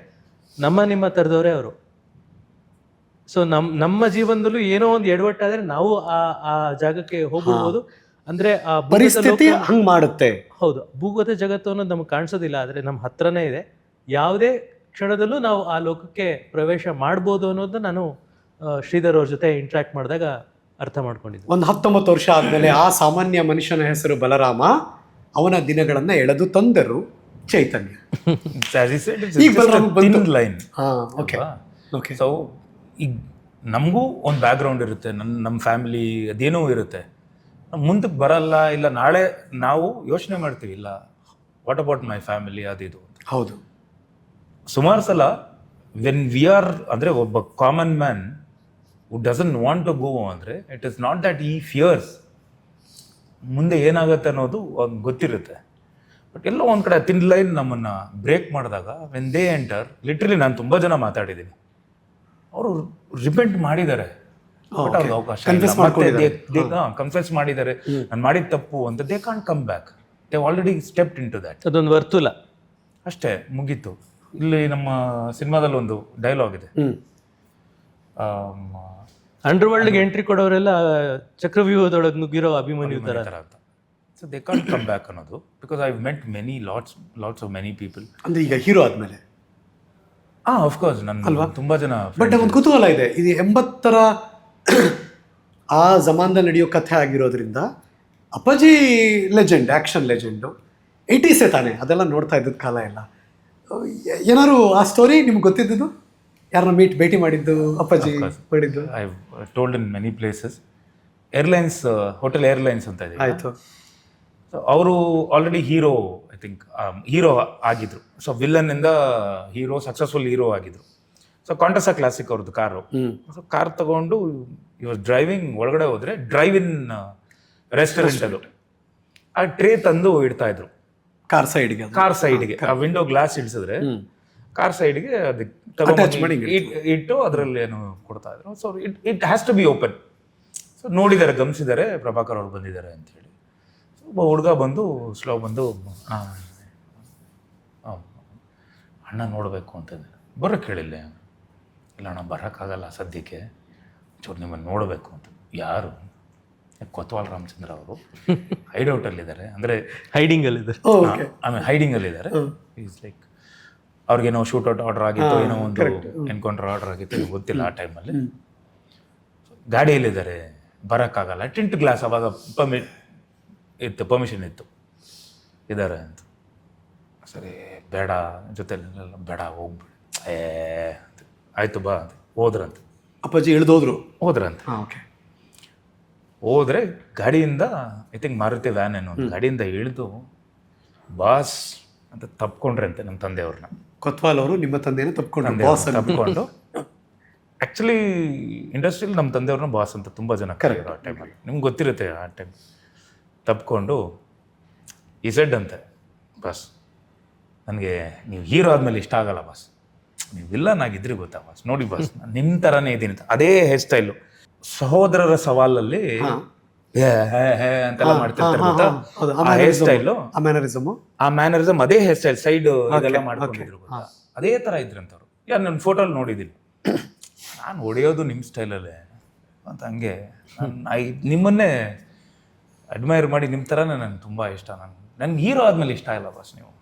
ನಿಮ್ಮ ತರದವರೇ ಅವರು. ಸೊ ನಮ್ಮ ಜೀವನದಲ್ಲೂ ಏನೋ ಒಂದು ಎಡವಟ್ಟಾದ್ರೆ ನಾವು ಆ ಜಾಗಕ್ಕೆ ಹೋಗ್ಬಿಡ್ಬೋದು. ಅಂದ್ರೆ ಆ ಪರಿಸ್ಥಿತಿ ಹಂಗ್ ಮಾಡುತ್ತೆ. ಹೌದು, ಭೂಗತ ಜಗತ್ತು ಅನ್ನೋದು ನಮ್ಗೆ ಕಾಣಿಸೋದಿಲ್ಲ, ಆದ್ರೆ ನಮ್ಮ ಹತ್ರನೇ ಇದೆ. ಯಾವುದೇ ಕ್ಷಣದಲ್ಲೂ ನಾವು ಆ ಲೋಕಕ್ಕೆ ಪ್ರವೇಶ ಮಾಡ್ಬೋದು ಅನ್ನೋದನ್ನ ನಾನು ಶ್ರೀಧರ್ ಅವ್ರ ಜೊತೆ ಇಂಟ್ರಾಕ್ಟ್ ಮಾಡಿದಾಗ ಅರ್ಥ ಮಾಡ್ಕೊಂಡಿದ್ದೆ. ಒಂದು 19 ವರ್ಷ ಆದ್ಮೇಲೆ ಆ ಸಾಮಾನ್ಯ ಮನುಷ್ಯನ ಹೆಸರು ಬಲರಾಮ, ಅವನ ದಿನಗಳನ್ನ ಎಳೆದು ತಂದರು ಚೈತನ್ಯ. ಈಗ ಬಲರಾಮ ಬಂತು. ಲೈನ್. ಹಾ ಓಕೆ ಓಕೆ. ಸೊ ಈಗ ನಮಗೂ ಒಂದು ಬ್ಯಾಕ್ ಗ್ರೌಂಡ್ ಇರುತ್ತೆ, ನಮ್ಮ ಫ್ಯಾಮಿಲಿ ಅದೇನೋ ಇರುತ್ತೆ, ಮುಂದಕ್ಕೆ ಬರಲ್ಲ, ಇಲ್ಲ ನಾಳೆ ನಾವು ಯೋಚನೆ ಮಾಡ್ತೀವಿ, ಇಲ್ಲ ವಾಟ್ ಅಬೌಟ್ ಮೈ ಫ್ಯಾಮಿಲಿ ಅದಿದು ಅಂತ. ಹೌದು. ಸುಮಾರು ಸಲ ವೆನ್ ವಿ ಆರ್ ಅಂದರೆ ಒಬ್ಬ common man who doesn't want to go ಅಂದರೆ ಇಟ್ ಇಸ್ ನಾಟ್ ದಟ್ ಈ ಫಿಯರ್ಸ್ ಮುಂದೆ ಏನಾಗುತ್ತೆ ಅನ್ನೋದು ಅವ್ನಿಗೆ ಗೊತ್ತಿರುತ್ತೆ. ಬಟ್ ಎಲ್ಲೋ ಒಂದು ಕಡೆ ತಿನ್ ಲೈನ್ ನಮ್ಮನ್ನು ಬ್ರೇಕ್ ಮಾಡಿದಾಗ ವೆನ್ ದೇ ಎಂಟರ್, ಲಿಟ್ರಲಿ ನಾನು ತುಂಬ ಜನ ಮಾತಾಡಿದ್ದೀನಿ, ಅವರು ರಿಪೆಂಟ್ ಮಾಡಿದ್ದಾರೆ, ಬಟ್ ಅವ್ರಿಗೆ ಅವಕಾಶ ಕನ್ಫೆಸ್ ಮಾಡಿದ್ದಾರೆ, ನಾನು ಮಾಡಿದ ತಪ್ಪು ಅಂತ. They can't come back, they already stepped into that. ಅದೊಂದು ವರ್ತುಲ ಅಷ್ಟೇ, ಮುಗೀತು. ಇಲ್ಲಿ ನಮ್ಮ ಸಿನಿಮಾದಲ್ಲಿ ಒಂದು ಡೈಲಾಗ್ ಇದೆ, ಅಂಡರ್ ವರ್ಲ್ಡ್ಗೆ ಎಂಟ್ರಿ ಕೊಡೋರೆಲ್ಲ ಚಕ್ರವ್ಯೂಹದೊಳಗೆ ನುಗ್ಗಿರೋ ಅಭಿಮನ್ಯು ತರ ಅಂತ. So they can't come back ಅನ್ನೋದು, because I met many lots of many people. ಅಂದ್ರೆ ಈಗ ಹೀರೋ ಆದ್ಮೇಲೆ ಅಫ್ಕೋರ್ಸ್ ನನ್ನ ತುಂಬಾ ಜನ. ಬಟ್ ಒಂದು ಕುತೂಹಲ ಇದೆ, ಇದು 80ರ ಆ ಜಮಾನದಲ್ಲಿ ನಡೆಯೋ ಕಥೆ ಆಗಿರೋದ್ರಿಂದ ಅಪ್ಪಾಜಿ ಲೆಜೆಂಡ್, ಆಕ್ಷನ್ ಲೆಜೆಂಡು, 80ಸೇ ತಾನೆ ಅದೆಲ್ಲ ನೋಡ್ತಾ ಇದ್ದದ ಕಾಲ ಎಲ್ಲ. ಏನಾದ್ರು ಆ ಸ್ಟೋರಿ ನಿಮ್ಗೆ ಗೊತ್ತಿದ್ದು, ಯಾರನ್ನ ಭೇಟಿ ಮಾಡಿದ್ದು, ಅಪ್ಪಾಜಿ ಮಾಡಿದ್ದು? I told in many places. Airlines, hotel airlines ಅಂತ ಇದೆ. ಆಯ್ತು. ಸೊ ಅವರು already hero, I think hero ಆಗಿದ್ರು. ಸೊ ವಿಲ್ಲನ್ ಇಂದ ಹೀರೋ, ಸಕ್ಸಸ್ಫುಲ್ ಹೀರೋ ಆಗಿದ್ರು. ಸೊ ಕಾಂಟಸಾ ಕ್ಲಾಸಿಕ್ ಅವ್ರದ್ದು ಕಾರು. ಸೊ ಕಾರ್ ತಗೊಂಡು ಇವ್ರು ಡ್ರೈವಿಂಗ್ ಒಳಗಡೆ ಹೋದ್ರೆ ಡ್ರೈವ್ ಇನ್ ರೆಸ್ಟೋರೆಂಟ್ ಅದು ಆ ಟ್ರೇ ತಂದು ಇಡ್ತಾ ಇದ್ರು ಕಾರ್ ಸೈಡ್ಗೆ. ಆ ವಿಂಡೋ ಗ್ಲಾಸ್ ಇಡ್ಸಿದ್ರೆ ಕಾರ್ ಸೈಡ್ಗೆ ಅದಕ್ಕೆ ಇಟ್ಟು ಅದರಲ್ಲಿ ಏನು ಕೊಡ್ತಾ ಇದ್ರು. So it has to be open. So ನೋಡಿದ್ದಾರೆ, ಗಮನಿಸಿದ್ದಾರೆ, ಪ್ರಭಾಕರ್ ಅವ್ರು ಬಂದಿದ್ದಾರೆ ಅಂತ ಹೇಳಿ. ಸೊ ಒಬ್ಬ ಹುಡುಗ ಬಂದು ಸ್ಲೋ ಬಂದು ಅಣ್ಣ ನೋಡಬೇಕು ಅಂತಂದ್ರೆ, ಬರೋಕ್ಕೆ ಹೇಳಿಲ್ಲ. ಇಲ್ಲ ಅಣ್ಣ ಬರೋಕ್ಕಾಗಲ್ಲ ಸದ್ಯಕ್ಕೆ, ಚೂರು ನಿಮ್ಮನ್ನು ನೋಡಬೇಕು ಅಂತ. ಯಾರು? ಕೊತ್ವಾಲ್ ರಾಮಚಂದ್ರ ಅವರು ಹೈಡೌಟಲ್ಲಿದ್ದಾರೆ, ಅಂದರೆ ಹೈಡಿಂಗಲ್ಲಿದ್ದಾರೆ. ಆಮೇಲೆ ಹೈಡಿಂಗಲ್ಲಿದ್ದಾರೆ. ಈಸ್ ಲೈಕ್ ಅವ್ರಿಗೇನೋ ಶೂಟ್ಔಟ್ ಆರ್ಡರ್ ಆಗಿತ್ತು, ಏನೋ ಒಂದು ಎನ್ಕೌಂಟರ್ ಆರ್ಡರ್ ಆಗಿತ್ತು, ಗೊತ್ತಿಲ್ಲ ಆ ಟೈಮಲ್ಲಿ. ಗಾಡಿಯಲ್ಲಿದ್ದಾರೆ, ಬರೋಕ್ಕಾಗಲ್ಲ. ಟಿಂಟ್ ಗ್ಲಾಸ್ ಅವಾಗ ಪರ್ಮಿಷನ್ ಇತ್ತು, ಇದ್ದಾರೆ ಅಂತ. ಸರಿ ಬೇಡ, ಜೊತೆಲೆಲ್ಲ ಬೇಡ, ಹೋಗ್ಬಿಡಿ. ಆಯಿತು ಬಾ ಅಂತ ಹೋದ್ರಂತ. ಅಪ್ಪಾಜಿ ಇಳಿದೋದ್ರು? ಹೋದ್ರಂತ. ಓಕೆ. ಹೋದ್ರೆ ಗಾಡಿಯಿಂದ, ಐ ಥಿಂಕ್ ಮಾರುತಿ ವ್ಯಾನ್ ಏನೋ ಗಾಡಿಯಿಂದ ಇಳಿದು ಬಾಸ್ ಅಂತ ತಪ್ಕೊಂಡ್ರೆ ಅಂತೆ ನಮ್ಮ ತಂದೆಯವ್ರನ್ನ. ಕೊತ್ವಾಲ್ ಅವರು ನಿಮ್ಮ ತಂದೆಯನ್ನು ತಪ್ಕೊಂಡು ತಪ್ಕೊಂಡು ಆ್ಯಕ್ಚುಲಿ ಇಂಡಸ್ಟ್ರಿಯಲ್ಲಿ ನಮ್ಮ ತಂದೆಯವ್ರನ್ನ ಬಾಸ್ ಅಂತ ತುಂಬ ಜನ ಕರೆಯೋರು ಆ ಟೈಮಲ್ಲಿ. ನಿಮ್ಗೆ ಗೊತ್ತಿರುತ್ತೆ ಆ ಟೈಮ್. ತಪ್ಕೊಂಡು ಈ ಸೆಡ್ ಅಂತೆ, ಬಾಸ್ ನನಗೆ ನೀವು ಹೀರೋ ಆದಮೇಲೆ ಇಷ್ಟ ಆಗಲ್ಲ ಬಾಸ್, ನೀವು ವಿಲ್ಲನ್ ಆಗಿದ್ರಿ ಗೊತ್ತಾ ಬಾಸ್, ನೋಡಿ ಬಾಸ್ ನಿಮ್ ತರಾನೇ ಇದೀನಿ ಅಂತ. ಅದೇ ಹೇರ್ ಸ್ಟೈಲು. ಸಹೋದರರ ಸವಾಲಲ್ಲಿ ಅಂತೆಲ್ಲ ಮಾಡ್ತಿರ್ತಾರೆ ಗೊತ್ತಾ, ಆ ಹೇರ್ ಸ್ಟೈಲು, ಆ ಮ್ಯಾನರಿಸಮ್, ಆ ಮ್ಯಾನರಿಸಮ್, ಅದೇ ಹೇರ್ ಸ್ಟೈಲ್, ಸೈಡ್ ಇದೆಲ್ಲ ಮಾಡ್ಕೊಂಡಿದ್ರು ಗೊತ್ತಾ, ಅದೇ ತರ ಇದ್ರಂತವ್ರು. ಯಾರು ನನ್ನ ಫೋಟೋಲ್ಲಿ ನೋಡಿದ್ದೀನಿ, ನಾನು ಹೊಡೆಯೋದು ನಿಮ್ಮ ಸ್ಟೈಲಲ್ಲೇ ಅಂತ. ಹಂಗೆ ನಿಮ್ಮನ್ನೇ ಅಡ್ಮೈರ್ ಮಾಡಿ ನಿಮ್ಮ ಥರನೇ ನನಗೆ ತುಂಬ ಇಷ್ಟ. ನನ್ಗೆ ಹೀರೋ ಆದಮೇಲೆ ಇಷ್ಟ ಇಲ್ಲ ಬಾಸ್ ನೀವು,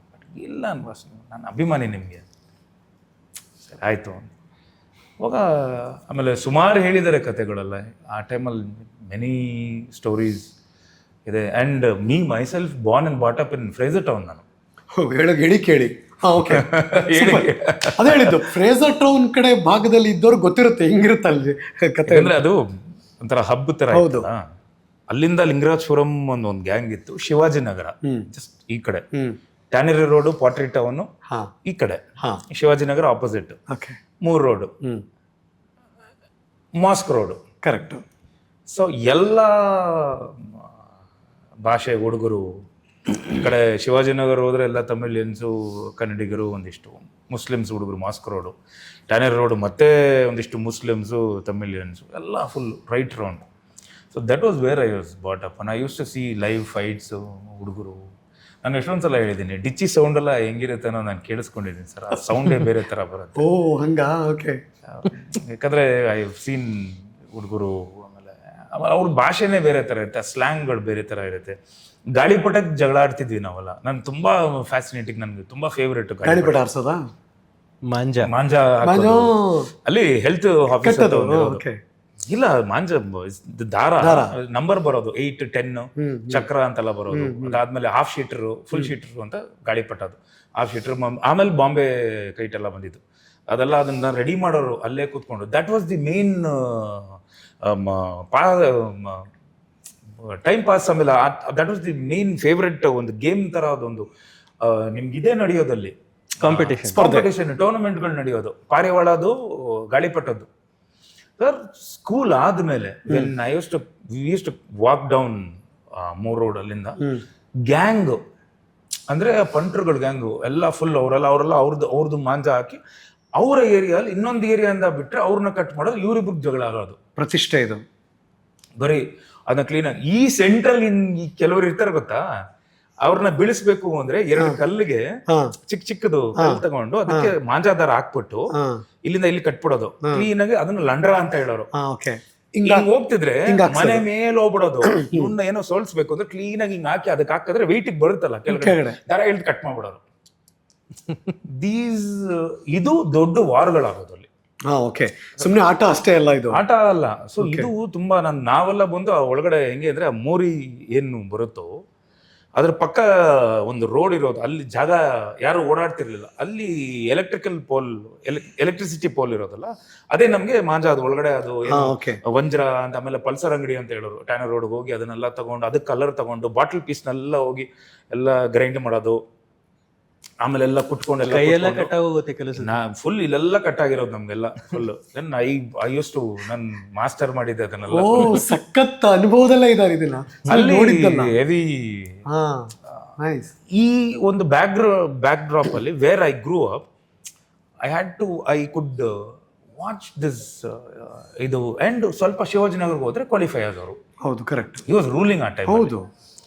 ಇಲ್ಲ ಬಾಸ್ ನೀವು, ನಾನು ಅಭಿಮಾನಿ ನಿಮಗೆ. ಸರಿ ಆಯಿತು ಅವಾಗ. ಆಮೇಲೆ ಸುಮಾರು ಹೇಳಿದ್ದಾರೆ ಕತೆಗಳೆಲ್ಲ ಆ ಟೈಮಲ್ಲಿ, ಮೆನಿ ಸ್ಟೋರೀಸ್ ಇದೆ. And me myself born and bought up in Fraser Town. ನಾನು ಹೇಳಿ ಕೇಳಿ. ಓಕೆ, ಅದೇ ಹೇಳಿದ್ದು ಫ್ರೇಸರ್ ಟೌನ್ ಕಡೆ ಭಾಗದಲ್ಲಿ ಇದ್ದವ್ರು ಗೊತ್ತಿರುತ್ತೆ ಹಿಂಗಿರುತ್ತೆ ಅಲ್ಲಿ ಕತೆ. ಅಂದರೆ ಅದು ಒಂಥರ ಹಬ್ಬ ಥರ ಇತ್ತಲ್ಲ. ಅಲ್ಲಿಂದ ಲಿಂಗರಾಜಪುರಂ ಒಂದು ಗ್ಯಾಂಗ್ ಇತ್ತು, ಶಿವಾಜಿನಗರ ಜಸ್ಟ್ ಈ ಕಡೆ, ಟ್ಯಾನರಿ ರೋಡು, ಪಾಟ್ರಿ ಟೌನು ಈ ಕಡೆ, Shivajinagar opposite 3 road, mask road. Correct. So ಎಲ್ಲ ಭಾಷೆ ಹುಡುಗರು ಈ ಕಡೆ ಶಿವಾಜಿನಗರ ಹೋದ್ರೆ ಎಲ್ಲ ತಮಿಳಿಯನ್ಸು, ಕನ್ನಡಿಗರು, ಒಂದಿಷ್ಟು ಮುಸ್ಲಿಮ್ಸ್ ಹುಡುಗರು ಮಾಸ್ಕ್ ರೋಡು, ಟ್ಯಾನರಿ ರೋಡು ಮತ್ತೆ ಒಂದಿಷ್ಟು ಮುಸ್ಲಿಮ್ಸು, ತಮಿಳಿಯನ್ಸು, ಎಲ್ಲ full right round. So that was where I was bought up. I use to see live fights ಹುಡುಗರು. ನಾನು ಎಷ್ಟೊಂದು ಸಲ ಹೇಳಿದ್ದೀನಿ, ಡಿಚ್ಚಿ ಸೌಂಡ್ ಎಲ್ಲ ಹೆಂಗಿರುತ್ತೆ ಅನ್ನೋ ನಾನು ಕೇಳಿಸ್ಕೊಂಡಿದ್ದೀನಿ ಸರ್. ಆ ಸೌಂಡೇ ಬೇರೆ ಥರ ಬರುತ್ತೆ. ಓ ಹಂಗಾ? ಓಕೆ. ಯಾಕಂದರೆ ಐ ಹವ್ ಸೀನ್ ಹುಡುಗರು, ಆಮೇಲೆ ಅವ್ರ ಭಾಷೆನೇ ಬೇರೆ ಥರ ಇರುತ್ತೆ, ಸ್ಲ್ಯಾಂಗ್ಗಳು ಬೇರೆ ಥರ ಇರುತ್ತೆ. ಗಾಳಿಪಟಕ್ಕೆ ಜಗಳ ಆಡ್ತಿದ್ವಿ ನಾವೆಲ್ಲ. ನಾನು ತುಂಬಾ ಫ್ಯಾಸಿನೇಟಿಂಗ್, ನನಗೆ ತುಂಬಾ ಫೇವ್ರೇಟ್ ಗಾಳಿಪಟ ಆಡ್ಸೋದಾ? ಮಾಂಜಾ ಅಲ್ಲಿ ಹೆಲ್ತ್ ಆಫೀಸರ್ ಇಲ್ಲ, ಮಾಂಜ ದಾರ ನಂಬರ್ ಬರೋದು 8, 10 ಚಕ್ರ ಅಂತೆಲ್ಲ ಬರೋದು. ಅದಾದ್ಮೇಲೆ ಹಾಫ್ ಶೀಟರು, ಫುಲ್ ಶೀಟರು ಅಂತ ಗಾಳಿಪಟ. ಅದು ಹಾಫ್ ಶೀಟರ್. ಆಮೇಲೆ ಬಾಂಬೆ ಕೈಟ್ ಎಲ್ಲ ಬಂದಿದ್ದು. ಅದೆಲ್ಲ ಅದನ್ನ ರೆಡಿ ಮಾಡೋರು ಅಲ್ಲೇ ಕೂತ್ಕೊಂಡು. That was the main time pass. ಆಮೇಲೆ that was the main favourite ಒಂದು ಗೇಮ್ ತರ. ಅದೊಂದು ನಿಮ್ಗೆ ಇದೇ ನಡೆಯೋದಲ್ಲಿ ಕಾಂಪಿಟೇಷನ್, ಟೂರ್ನಮೆಂಟ್ಗಳು ನಡೆಯೋದು, ಪಾರಿವಾಳದು, ಗಾಳಿಪಟದ್ದು. ಸರ್ ಸ್ಕೂಲ್ ಆದ್ಮೇಲೆ I use to walk down 3 road ಅಲ್ಲಿಂದ. ಗ್ಯಾಂಗ್ ಅಂದ್ರೆ ಪಂಟ್ರುಗಳ ಗ್ಯಾಂಗು ಎಲ್ಲ ಫುಲ್ ಅವರೆಲ್ಲ ಅವ್ರದ್ದು ಮಾಂಜ ಹಾಕಿ ಅವರ ಏರಿಯಲ್ಲಿ ಇನ್ನೊಂದು ಏರಿಯಾದಿಂದ ಬಿಟ್ರೆ ಅವ್ರನ್ನ ಕಟ್ ಮಾಡೋದು, ಇವ್ರಿಬ್ರಿಗೆ ಜಗಳ ಆಗೋದು. ಪ್ರತಿಷ್ಠೆ ಇದು ಬರೀ ಅದನ್ನ ಕ್ಲೀನಾಗಿ. ಈ ಸೆಂಟ್ರಲ್ ಕೆಲವರು ಇರ್ತಾರೆ ಗೊತ್ತಾ, ಅವ್ರನ್ನ ಬೀಳಿಸ್ಬೇಕು ಅಂದ್ರೆ 2 ಕಲ್ಲಿಗೆ ಚಿಕ್ಕದು ಕಲ್ಲು ತಗೊಂಡು ಅದಕ್ಕೆ ಮಾಂಜಾದಾರ ಹಾಕ್ಬಿಟ್ಟು ಇಲ್ಲಿಂದ ಇಲ್ಲಿ ಕಟ್ಬಿಡೋದು ಕ್ಲೀನ್ ಆಗಿ. ಅದನ್ನ ಲಂಡ್ರ ಅಂತ ಹೇಳೋರು. ಹಿಂಗ ಹೋಗ್ತಿದ್ರೆ ಮನೆ ಮೇಲೆ ಹೋಗ್ಬಿಡೋದು. ಇವನ್ನ ಏನೋ ಸೋಲ್ಸ್ಬೇಕು ಅಂದ್ರೆ ಕ್ಲೀನ್ ಆಗಿ ಹಿಂಗ್ ಹಾಕಿ ಅದಕ್ಕೆ ಹಾಕಿದ್ರೆ ವೆಯ್ಟ್ ಬರುತ್ತಲ್ಲ ಕೆಳಗಡೆ, ದಾರ ಎಳ್ದು ಕಟ್ ಮಾಡ್ಬಿಡೋರು. ಇದು ದೊಡ್ಡ ವಾರ್ಗಳಾಗೋದು ಅಲ್ಲಿ. ಸುಮ್ನೆ ಆಟ ಅಷ್ಟೇ ಅಲ್ಲ, ಇದು ಆಟ ಅಲ್ಲ. ಸೊ ಇದು ತುಂಬಾ ನಾವೆಲ್ಲ ಬಂದು ಒಳಗಡೆ ಹೆಂಗೆ ಅಂದ್ರೆ, ಆ ಮೋರಿ ಏನು ಬರುತ್ತೋ ಅದ್ರ ಪಕ್ಕ ಒಂದು ರೋಡ್ ಇರೋದು, ಅಲ್ಲಿ ಜಾಗ ಯಾರು ಓಡಾಡ್ತಿರ್ಲಿಲ್ಲ. ಅಲ್ಲಿ ಎಲೆಕ್ಟ್ರಿಸಿಟಿ ಪೋಲ್ ಇರೋದಲ್ಲ, ಅದೇ ನಮ್ಗೆ ಮಾಂಜಾ. ಅದು ಒಳಗಡೆ ಅದು ವಂಜ್ರ ಅಂತ, ಆಮೇಲೆ ಪಲ್ಸರ್ ಅಂಗಡಿ ಅಂತ ಹೇಳೋರು. ಟ್ಯಾನರ್ ರೋಡ್ಗೆ ಹೋಗಿ ಅದನ್ನೆಲ್ಲ ತಗೊಂಡು, ಅದಕ್ಕೆ ಕಲರ್ ತಗೊಂಡು, ಬಾಟಲ್ ಪೀಸ್ನೆಲ್ಲ ಹೋಗಿ ಎಲ್ಲ ಗ್ರೈಂಡ್ ಮಾಡೋದು. ಆಮೇಲೆ ಎಲ್ಲ ಕುಟ್ಕೊಂಡೆಲ್ಲ ಕೈಯೆಲ್ಲ ಕಟ್ಟಾಗೋಗುತ್ತೆ ಕೆಲಸ. ಫುಲ್ ಇಲ್ಲೆಲ್ಲ ಕಟ್ಟಾಗಿರೋದು ನಮ್ಗೆಲ್ಲ full. Then I use to ನನ್ ಮಾಸ್ಟರ್ ಮಾಡಿದ್ದೆ ಅದನ್ನೆಲ್ಲ. ಸಖತ್ ಅನುಭವದಲ್ಲ ಇದಾರೆ ಇದನ್ನ ಅಲ್ಲಿ ಹೆವಿ. ಈ ಒಂದು ಬ್ಯಾಕ್ ಡ್ರಾಪ್ ಅಲ್ಲಿ where I ಗ್ರೂ up, I could watch this ಇದು. ಅಂಡ್ ಸ್ವಲ್ಪ ಶಿವಾಜಿನಗರ್ಗೆ ಹೋದ್ರೆ ಕ್ವಾಲಿಫೈಯರ್ಸ್ ಅವರು. ಹೌದು, ಕರೆಕ್ಟ್. ಹಿ ವಾಸ್ ರೂಲಿಂಗ್ ಆ ಟೈಮ್. ಹೌದು.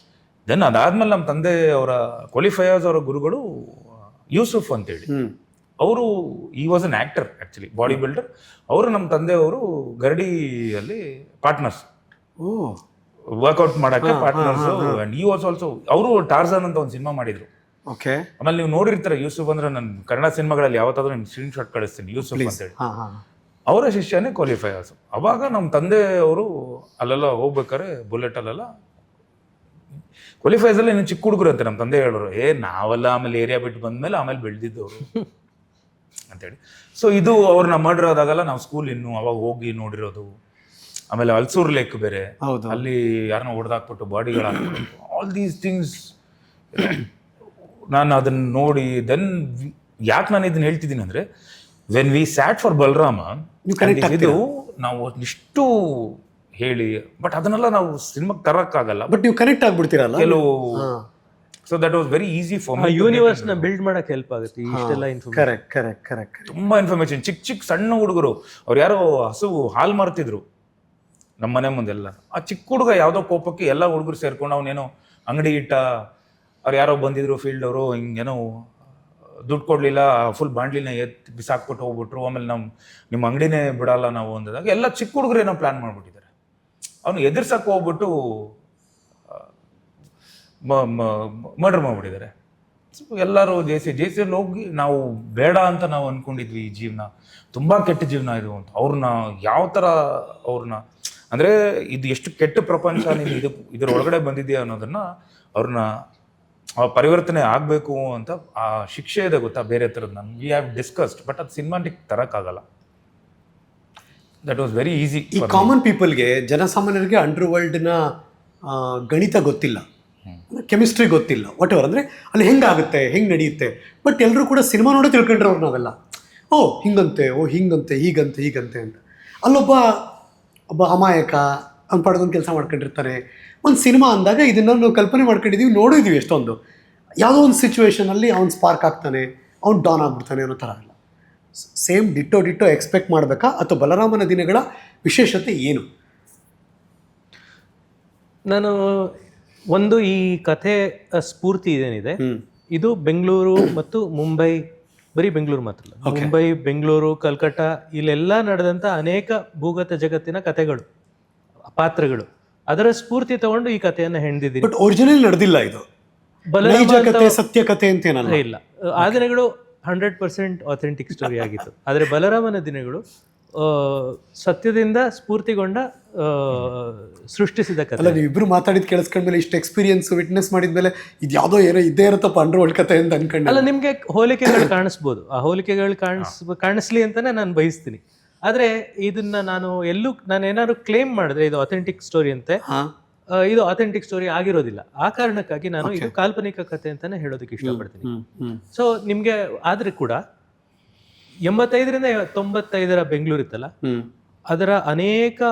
ದೆನ್ ಅದಾದ್ಮೇಲೆ ನಮ್ಮ ತಂದೆ ಅವರ ಕ್ವಾಲಿಫೈಯರ್ಸ್ ಅವರ ಗುರುಗಳು ಯೂಸುಫ್ ಅಂತೇಳಿ, ಅವರು ಈ was an actor actually, body builder. ಅವರು ನಮ್ಮ ತಂದೆಯವರು ಗರಡಿಯಲ್ಲಿ ಪಾರ್ಟ್ನರ್ಸ್, ವರ್ಕೌಟ್ ಮಾಡಕ್ಕೆ ಪಾರ್ಟ್ನರ್ಸ್. ಅಂಡ್ ಈ ವಾಸ್ ಆಲ್ಸೋ, ಅವರು ಟಾರ್ಜನ್ ಅಂತ ಒಂದು ಸಿನಿಮಾ ಮಾಡಿದ್ರು. ಆಮೇಲೆ ನೀವು ನೋಡಿರ್ತಾರೆ ಯೂಸುಫ್ ಅಂದ್ರೆ, ನನ್ನ ಕನ್ನಡ ಸಿನಿಮಾಗಳಲ್ಲಿ ಯಾವತ್ತಾದ್ರೂ ನಿಮ್ಗೆ ಸ್ಕ್ರೀನ್ ಶಾಟ್ ಕಳಿಸ್ತೀನಿ, ಯೂಸುಫ್ ಅಂತೇಳಿ. ಅವರ ಶಿಷ್ಯನೇ ಕ್ವಾಲಿಫೈಯರ್ಸ್. ಅವಾಗ ನಮ್ಮ ತಂದೆಯವರು ಅಲ್ಲೆಲ್ಲ ಹೋಗ್ಬೇಕಾರೆ ಬುಲೆಟ್ ಅಲ್ಲೆಲ್ಲ ಕ್ವಾಲಿಫೈಸ್ ಅಲ್ಲಿ ಇನ್ನು ಚಿಕ್ಕ ಹುಡುಗರು ಅಂತ ನಮ್ಮ ತಂದೆ ಹೇಳೋರು. ನಾವೆಲ್ಲ ಆಮೇಲೆ ಏರಿಯಾ ಬಿಟ್ಟು ಬಂದ್ಮೇಲೆ ಆಮೇಲೆ ಬೆಳೆದಿದ್ದವರು ಅಂತೇಳಿ. ಸೊ ಇದು ಅವ್ರನ್ನ ಮರ್ಡರ್ ಆದಾಗಲ್ಲ ನಾವು ಸ್ಕೂಲ್ ಇನ್ನು ಅವಾಗ ಹೋಗಿ ನೋಡಿರೋದು. ಆಮೇಲೆ ಅಲ್ಸೂರ್ ಲೇಕ್ ಬೇರೆ, ಅಲ್ಲಿ ಯಾರನ್ನ ಹೊಡೆದಾಕ್ಬಿಟ್ಟು ಬಾಡಿಗಳು ಹಾಕ್ಬಿಟ್ಟು, ಆಲ್ ದೀಸ್ ಥಿಂಗ್ಸ್ ನಾನು ಅದನ್ನ ನೋಡಿ. ದೆನ್ ಯಾಕೆ ನಾನು ಇದನ್ನ ಹೇಳ್ತಿದ್ದೀನಿ ಅಂದ್ರೆ, when we sat for Balarama, ಇದು ನಾವು ಇಷ್ಟು ಹೇಳಿ, ಬಟ್ ಅದನ್ನೆಲ್ಲ ನಾವು ಸಿನಿಮಾಗೆ ತರಕ್ಕಾಗಲ್ಲ. ಬಟ್ ನೀವು ಕನೆಕ್ಟ್ ಆಗ್ಬಿಡ್ತೀರಲ್ಲ. ಕೆಲವು so that was very easy for ಆ ಯೂನಿವರ್ಸ್ ನ ಬಿಲ್ಡ್ ಮಾಡಕ್ ಹೆಲ್ಪ್ ಆಗುತ್ತೆ ಇಷ್ಟೆಲ್ಲ ಇನ್ಫಾರ್ಮೇಶನ್. Correct correct correct. ತುಂಬಾ ಇನ್ಫಾರ್ಮೇಶನ್. ಚಿಕ್ಕ ಚಿಕ್ಕ ಸಣ್ಣ ಹುಡುಗರು, ಅವ್ರು ಯಾರೋ ಹಸು ಹಾಲು ಮಾರ್ತಿದ್ರು ನಮ್ಮ ಮನೆ ಮುಂದೆಲ್ಲ. ಆ ಚಿಕ್ಕ ಹುಡುಗ ಯಾವ್ದೋ ಕೋಪಕ್ಕೆ ಎಲ್ಲ ಹುಡುಗರು ಸೇರ್ಕೊಂಡು ಅವನೇನೋ ಅಂಗಡಿ ಇಟ್ಟ. ಅವ್ರು ಯಾರೋ ಬಂದಿದ್ರು ಫೀಲ್ಡ್ ಅವರು, ಹಿಂಗೇನೋ ದುಡ್ಡು ಕೊಡ್ಲಿಲ್ಲ, ಫುಲ್ ಬಾಂಡ್ಲಿನ ಬಿಸಾಕ್ಬಿಟ್ಟು ಹೋಗ್ಬಿಟ್ರು. ಆಮೇಲೆ ನಿಮ್ಮ ಅಂಗಡಿನೇ ಬಿಡಲ್ಲ ನಾವು ಅಂದಾಗ ಎಲ್ಲ ಚಿಕ್ಕ ಹುಡುಗರು ಏನೋ ಪ್ಲಾನ್ ಮಾಡ್ಬಿಟ್ಟಿದ್ದಾರೆ. ಅವನು ಎದುರ್ಸಕ್ಕೆ ಹೋಗ್ಬಿಟ್ಟು ಮರ್ಡರ್ ಮಾಡ್ಬಿಟ್ಟಿದ್ದಾರೆ. ಸೊ ಎಲ್ಲರೂ ಜೇಸಿಯಲ್ಲಿ ಹೋಗಿ ನಾವು ಬೇಡ ಅಂತ ನಾವು ಅನ್ಕೊಂಡಿದ್ವಿ, ಈ ಜೀವನ ತುಂಬಾ ಕೆಟ್ಟ ಜೀವನ ಇದು ಅಂತ. ಅವ್ರನ್ನ ಯಾವ ಥರ ಅವ್ರನ್ನ ಅಂದರೆ ಇದು ಎಷ್ಟು ಕೆಟ್ಟ ಪ್ರಪಂಚ ನೀನು ಇದ್ರ ಒಳಗಡೆ ಬಂದಿದೆಯಾ ಅನ್ನೋದನ್ನ ಅವ್ರನ್ನ ಪರಿವರ್ತನೆ ಆಗಬೇಕು ಅಂತ ಆ ಶಿಕ್ಷೆ ಇದೆ ಗೊತ್ತಾ, ಬೇರೆ ಥರದ್ದು. ನಾನು ವಿ ಹ್ಯಾವ್ ಡಿಸ್ಕಸ್ಡ್, ಬಟ್ ಅದು ಸಿನಿಮಾಟಿಕ್ ತರಕ್ಕಾಗಲ್ಲ. That was very easy. ಈ ಕಾಮನ್ ಪೀಪಲ್ಗೆ, ಜನಸಾಮಾನ್ಯರಿಗೆ ಅಂಡರ್ ವರ್ಲ್ಡ್ನ ಗಣಿತ ಗೊತ್ತಿಲ್ಲ, ಕೆಮಿಸ್ಟ್ರಿ ಗೊತ್ತಿಲ್ಲ, ವಾಟ್ ಎವರ್. ಅಂದರೆ ಅಲ್ಲಿ ಹೆಂಗಾಗುತ್ತೆ, ಹೆಂಗೆ ನಡೆಯುತ್ತೆ. ಬಟ್ ಎಲ್ಲರೂ ಕೂಡ ಸಿನಿಮಾ ನೋಡೇ ತಿಳ್ಕೊಂಡ್ರವ್ರು ನಾವೆಲ್ಲ. ಓ ಹಿಂಗಂತೆ, ಓ ಹಿಂಗಂತೆ, ಹೀಗಂತೆ ಅಂತ. ಅಲ್ಲೊಬ್ಬ ಅಮಾಯಕ ಅವ್ನು ಪಡೆದೊಂದು ಕೆಲಸ ಮಾಡ್ಕೊಂಡಿರ್ತಾನೆ. ಒಂದು ಸಿನಿಮಾ ಅಂದಾಗ ಇದನ್ನು ನಾವು ಕಲ್ಪನೆ ಮಾಡ್ಕೊಂಡಿದ್ದೀವಿ, ನೋಡಿದ್ದೀವಿ ಎಷ್ಟೊಂದು. ಯಾವುದೋ ಒಂದು ಸಿಚುವೇಶನಲ್ಲಿ ಅವ್ನು ಸ್ಪಾರ್ಕ್ ಆಗ್ತಾನೆ, ಅವ್ನು ಡಾನ್ ಆಗ್ಬಿಡ್ತಾನೆ ಅನ್ನೋ ಥರ ಇಲ್ಲ. ಸೇಮ್ ಡಿಟ್ಟೋ ಎಕ್ಸ್ಪೆಕ್ಟ್ ಮಾಡಬೇಕಾ, ಅಥವಾ ಬಲರಾಮನ ದಿನಗಳ ವಿಶೇಷತೆ ಏನು? ನಾನು ಒಂದು ಈ ಕಥೆ ಸ್ಫೂರ್ತಿ ಇದೇನಿದೆ, ಇದು ಬೆಂಗಳೂರು ಮತ್ತು ಮುಂಬೈ, ಬರೀ ಬೆಂಗಳೂರು ಮಾತ್ರ ಅಲ್ಲ, ಮುಂಬೈ, ಬೆಂಗಳೂರು, ಕಲ್ಕಟ್ಟ ಇಲ್ಲೆಲ್ಲ ನಡೆದಂಥ ಅನೇಕ ಭೂಗತ ಜಗತ್ತಿನ ಕಥೆಗಳು, ಪಾತ್ರಗಳು, ಅದರ ಸ್ಫೂರ್ತಿ ತಗೊಂಡು ಈ ಕಥೆಯನ್ನು ಹೆಣೆದಿದ್ದೀನಿ. ಬಟ್ ಒರಿಜಿನಲ್ ನಡೆದಿಲ್ಲ ಇದು, ನೈಜ ಕಥೆ, ಸತ್ಯ ಕಥೆ ಅಂತ ಏನಲ್ಲ. ಇಲ್ಲ, ಆ ದಿನಗಳು 100% ಅಥೆಂಟಿಕ್ ಸ್ಟೋರಿ ಆಗಿತ್ತು. ಆದರೆ ಬಲರಾಮನ ದಿನಗಳು ಸತ್ಯದಿಂದ ಸ್ಫೂರ್ತಿಗೊಂಡ ಸೃಷ್ಟಿಸಿದ ಕಥೆ. ಅಲ್ಲ, ನೀವಿಬ್ರು ಮಾತಾಡಿದ್ ಕೇಳಿಸ್ಕೊಂಡ್ಮೇಲೆ, ಇಷ್ಟು ಎಕ್ಸ್ಪೀರಿಯನ್ಸ್ ವಿಟ್ನೆಸ್ ಮಾಡಿದ್ಮೇಲೆ ಇದು ಯಾವುದೋ ಏನೋ ಇದ್ದೇ ಇರುತ್ತಪ್ಪ ಅಂಡರ್ ವರ್ಲ್ಡ್ ಕಥೆ ಅಂತ ಅನ್ಕೊಂಡೆ. ಅಲ್ಲ, ನಿಮ್ಗೆ ಹೋಲಿಕೆಗಳು ಕಾಣಿಸ್ಬೋದು, ಆ ಹೋಲಿಕೆಗಳು ಕಾಣಿಸ್ಲಿ ಅಂತಾನೆ ನಾನು ಬಯಸ್ತೀನಿ. ಆದ್ರೆ ಇದನ್ನ ನಾನು ಏನಾದ್ರು ಕ್ಲೇಮ್ ಮಾಡಿದ್ರೆ ಇದು ಅಥೆಂಟಿಕ್ ಸ್ಟೋರಿ ಅಂತೆ, ಇದು ಅಥೆಂಟಿಕ್ ಸ್ಟೋರಿ ಆಗಿರೋದಿಲ್ಲ. ಆ ಕಾರಣಕ್ಕಾಗಿ ನಾನು ಇದು ಕಾಲ್ಪನಿಕ ಕಥೆ ಅಂತಾನೆ ಹೇಳೋದಕ್ಕೆ ಇಷ್ಟಪಡ್ತೀನಿ. ಸೊ ನಿಮ್ಗೆ ಆದ್ರೆ ಕೂಡ 85ರಿಂದ 95ರ ಬೆಂಗಳೂರು ಇತ್ತಲ್ಲ, ಅದರ ಅನೇಕ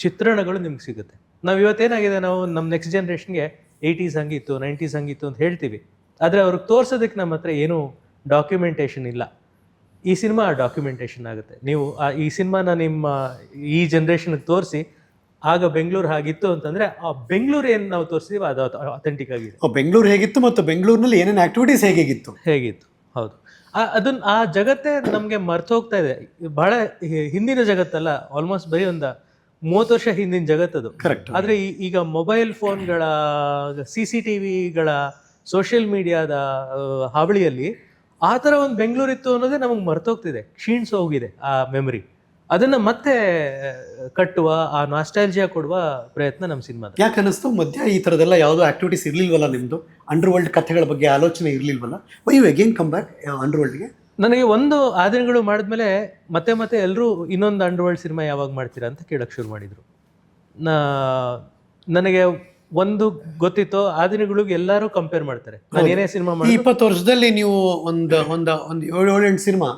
ಚಿತ್ರಣಗಳು ನಿಮ್ಗೆ ಸಿಗುತ್ತೆ. ನಾವು ಇವತ್ತೇನಾಗಿದೆ, ನಾವು ನಮ್ಮ ನೆಕ್ಸ್ಟ್ ಜನ್ರೇಷನ್ಗೆ 80s ಹಂಗಿತ್ತು, 90s ಹಂಗಿತ್ತು ಅಂತ ಹೇಳ್ತೀವಿ. ಆದ್ರೆ ಅವ್ರಿಗೆ ತೋರ್ಸೋದಕ್ಕೆ ನಮ್ಮ ಹತ್ರ ಏನು ಡಾಕ್ಯುಮೆಂಟೇಶನ್ ಇಲ್ಲ. ಈ ಸಿನಿಮಾ ಡಾಕ್ಯುಮೆಂಟೇಶನ್ ಆಗುತ್ತೆ. ನೀವು ಈ ಸಿನಿಮಾನ ನಿಮ್ಮ ಈ ಜನ್ರೇಷನ್ಗೆ ತೋರಿಸಿ, ಆಗ ಬೆಂಗಳೂರು ಹಾಗಿತ್ತು ಅಂತಂದ್ರೆ ಆ ಬೆಂಗಳೂರು ಏನು ನಾವು ತೋರಿಸಿದೀವಿ ಅದು ಅಥೆಂಟಿಕ್ ಆಗಿದೆ. ಬೆಂಗಳೂರು ಹೇಗಿತ್ತು ಮತ್ತು ಬೆಂಗಳೂರಿನಲ್ಲಿ ಏನೇನು ಆಕ್ಟಿವಿಟೀಸ್ ಹೇಗಿತ್ತು. ಹೌದು. ಅದನ್ನ ಆ ಜಗತ್ತೇ ನಮ್ಗೆ ಮರ್ತು ಹೋಗ್ತಾ ಇದೆ. ಬಹಳ ಹಿಂದಿನ ಜಗತ್ತಲ್ಲ, ಆಲ್ಮೋಸ್ಟ್ ಬರೀ ಒಂದು 30 ವರ್ಷ ಹಿಂದಿನ ಜಗತ್ತದು. ಕರೆಕ್ಟ್. ಆದ್ರೆ ಈಗ ಮೊಬೈಲ್ ಫೋನ್ಗಳ, CCTVಗಳ, ಸೋಷಿಯಲ್ ಮೀಡಿಯಾದ ಹಾವಳಿಯಲ್ಲಿ ಆ ಥರ ಒಂದು ಬೆಂಗಳೂರು ಇತ್ತು ಅನ್ನೋದೇ ನಮಗೆ ಮರ್ತೋಗ್ತಿದೆ, ಕ್ಷೀಣಿಸಿ ಹೋಗಿದೆ ಆ ಮೆಮರಿ. ಅದನ್ನ ಮತ್ತೆ ಕಟ್ಟುವ, ಆ ನಾಸ್ಟಾಲ್ಜಿಯಾ ಕೊಡುವ ಪ್ರಯತ್ನ ನಮ್ಮ ಸಿನಿಮಾ. ಯಾಕೆ ಅನ್ನಿಸ್ತು ಮಧ್ಯ ಈ ಥರದೆಲ್ಲ ಯಾವುದೋ ಆಕ್ಟಿವಿಟೀಸ್ ಇರಲಿಲ್ವಲ್ಲ ನಿಮ್ಮದು, ಅಂಡರ್ ವರ್ಲ್ಡ್ ಕಥೆಗಳ ಬಗ್ಗೆ ಆಲೋಚನೆ ಇರಲಿಲ್ವಲ್ಲ? Why you again come back ಅಂಡರ್ ವರ್ಲ್ಡ್ಗೆ? ನನಗೆ ಒಂದು ಆ ದಿನಗಳು ಮಾಡಿದ್ಮೇಲೆ ಮತ್ತೆ ಎಲ್ಲರೂ ಇನ್ನೊಂದು ಅಂಡರ್ ವರ್ಲ್ಡ್ ಸಿನಿಮಾ ಯಾವಾಗ ಮಾಡ್ತೀರಾ ಅಂತ ಕೇಳಕ್ಕೆ ಶುರು ಮಾಡಿದರು. ನನಗೆ ಒಂದು ಗೊತ್ತಿತ್ತು, ಆ ದಿನಗಳಿಗೆ ಎಲ್ಲರೂ ಕಂಪೇರ್ ಮಾಡ್ತಾರೆ. ನಾನು ಏನೇ ಸಿನಿಮಾ ಮಾಡಿ 20 ವರ್ಷದಲ್ಲಿ ನೀವು ಒಂದು 7-8 ಸಿನಿಮಾ,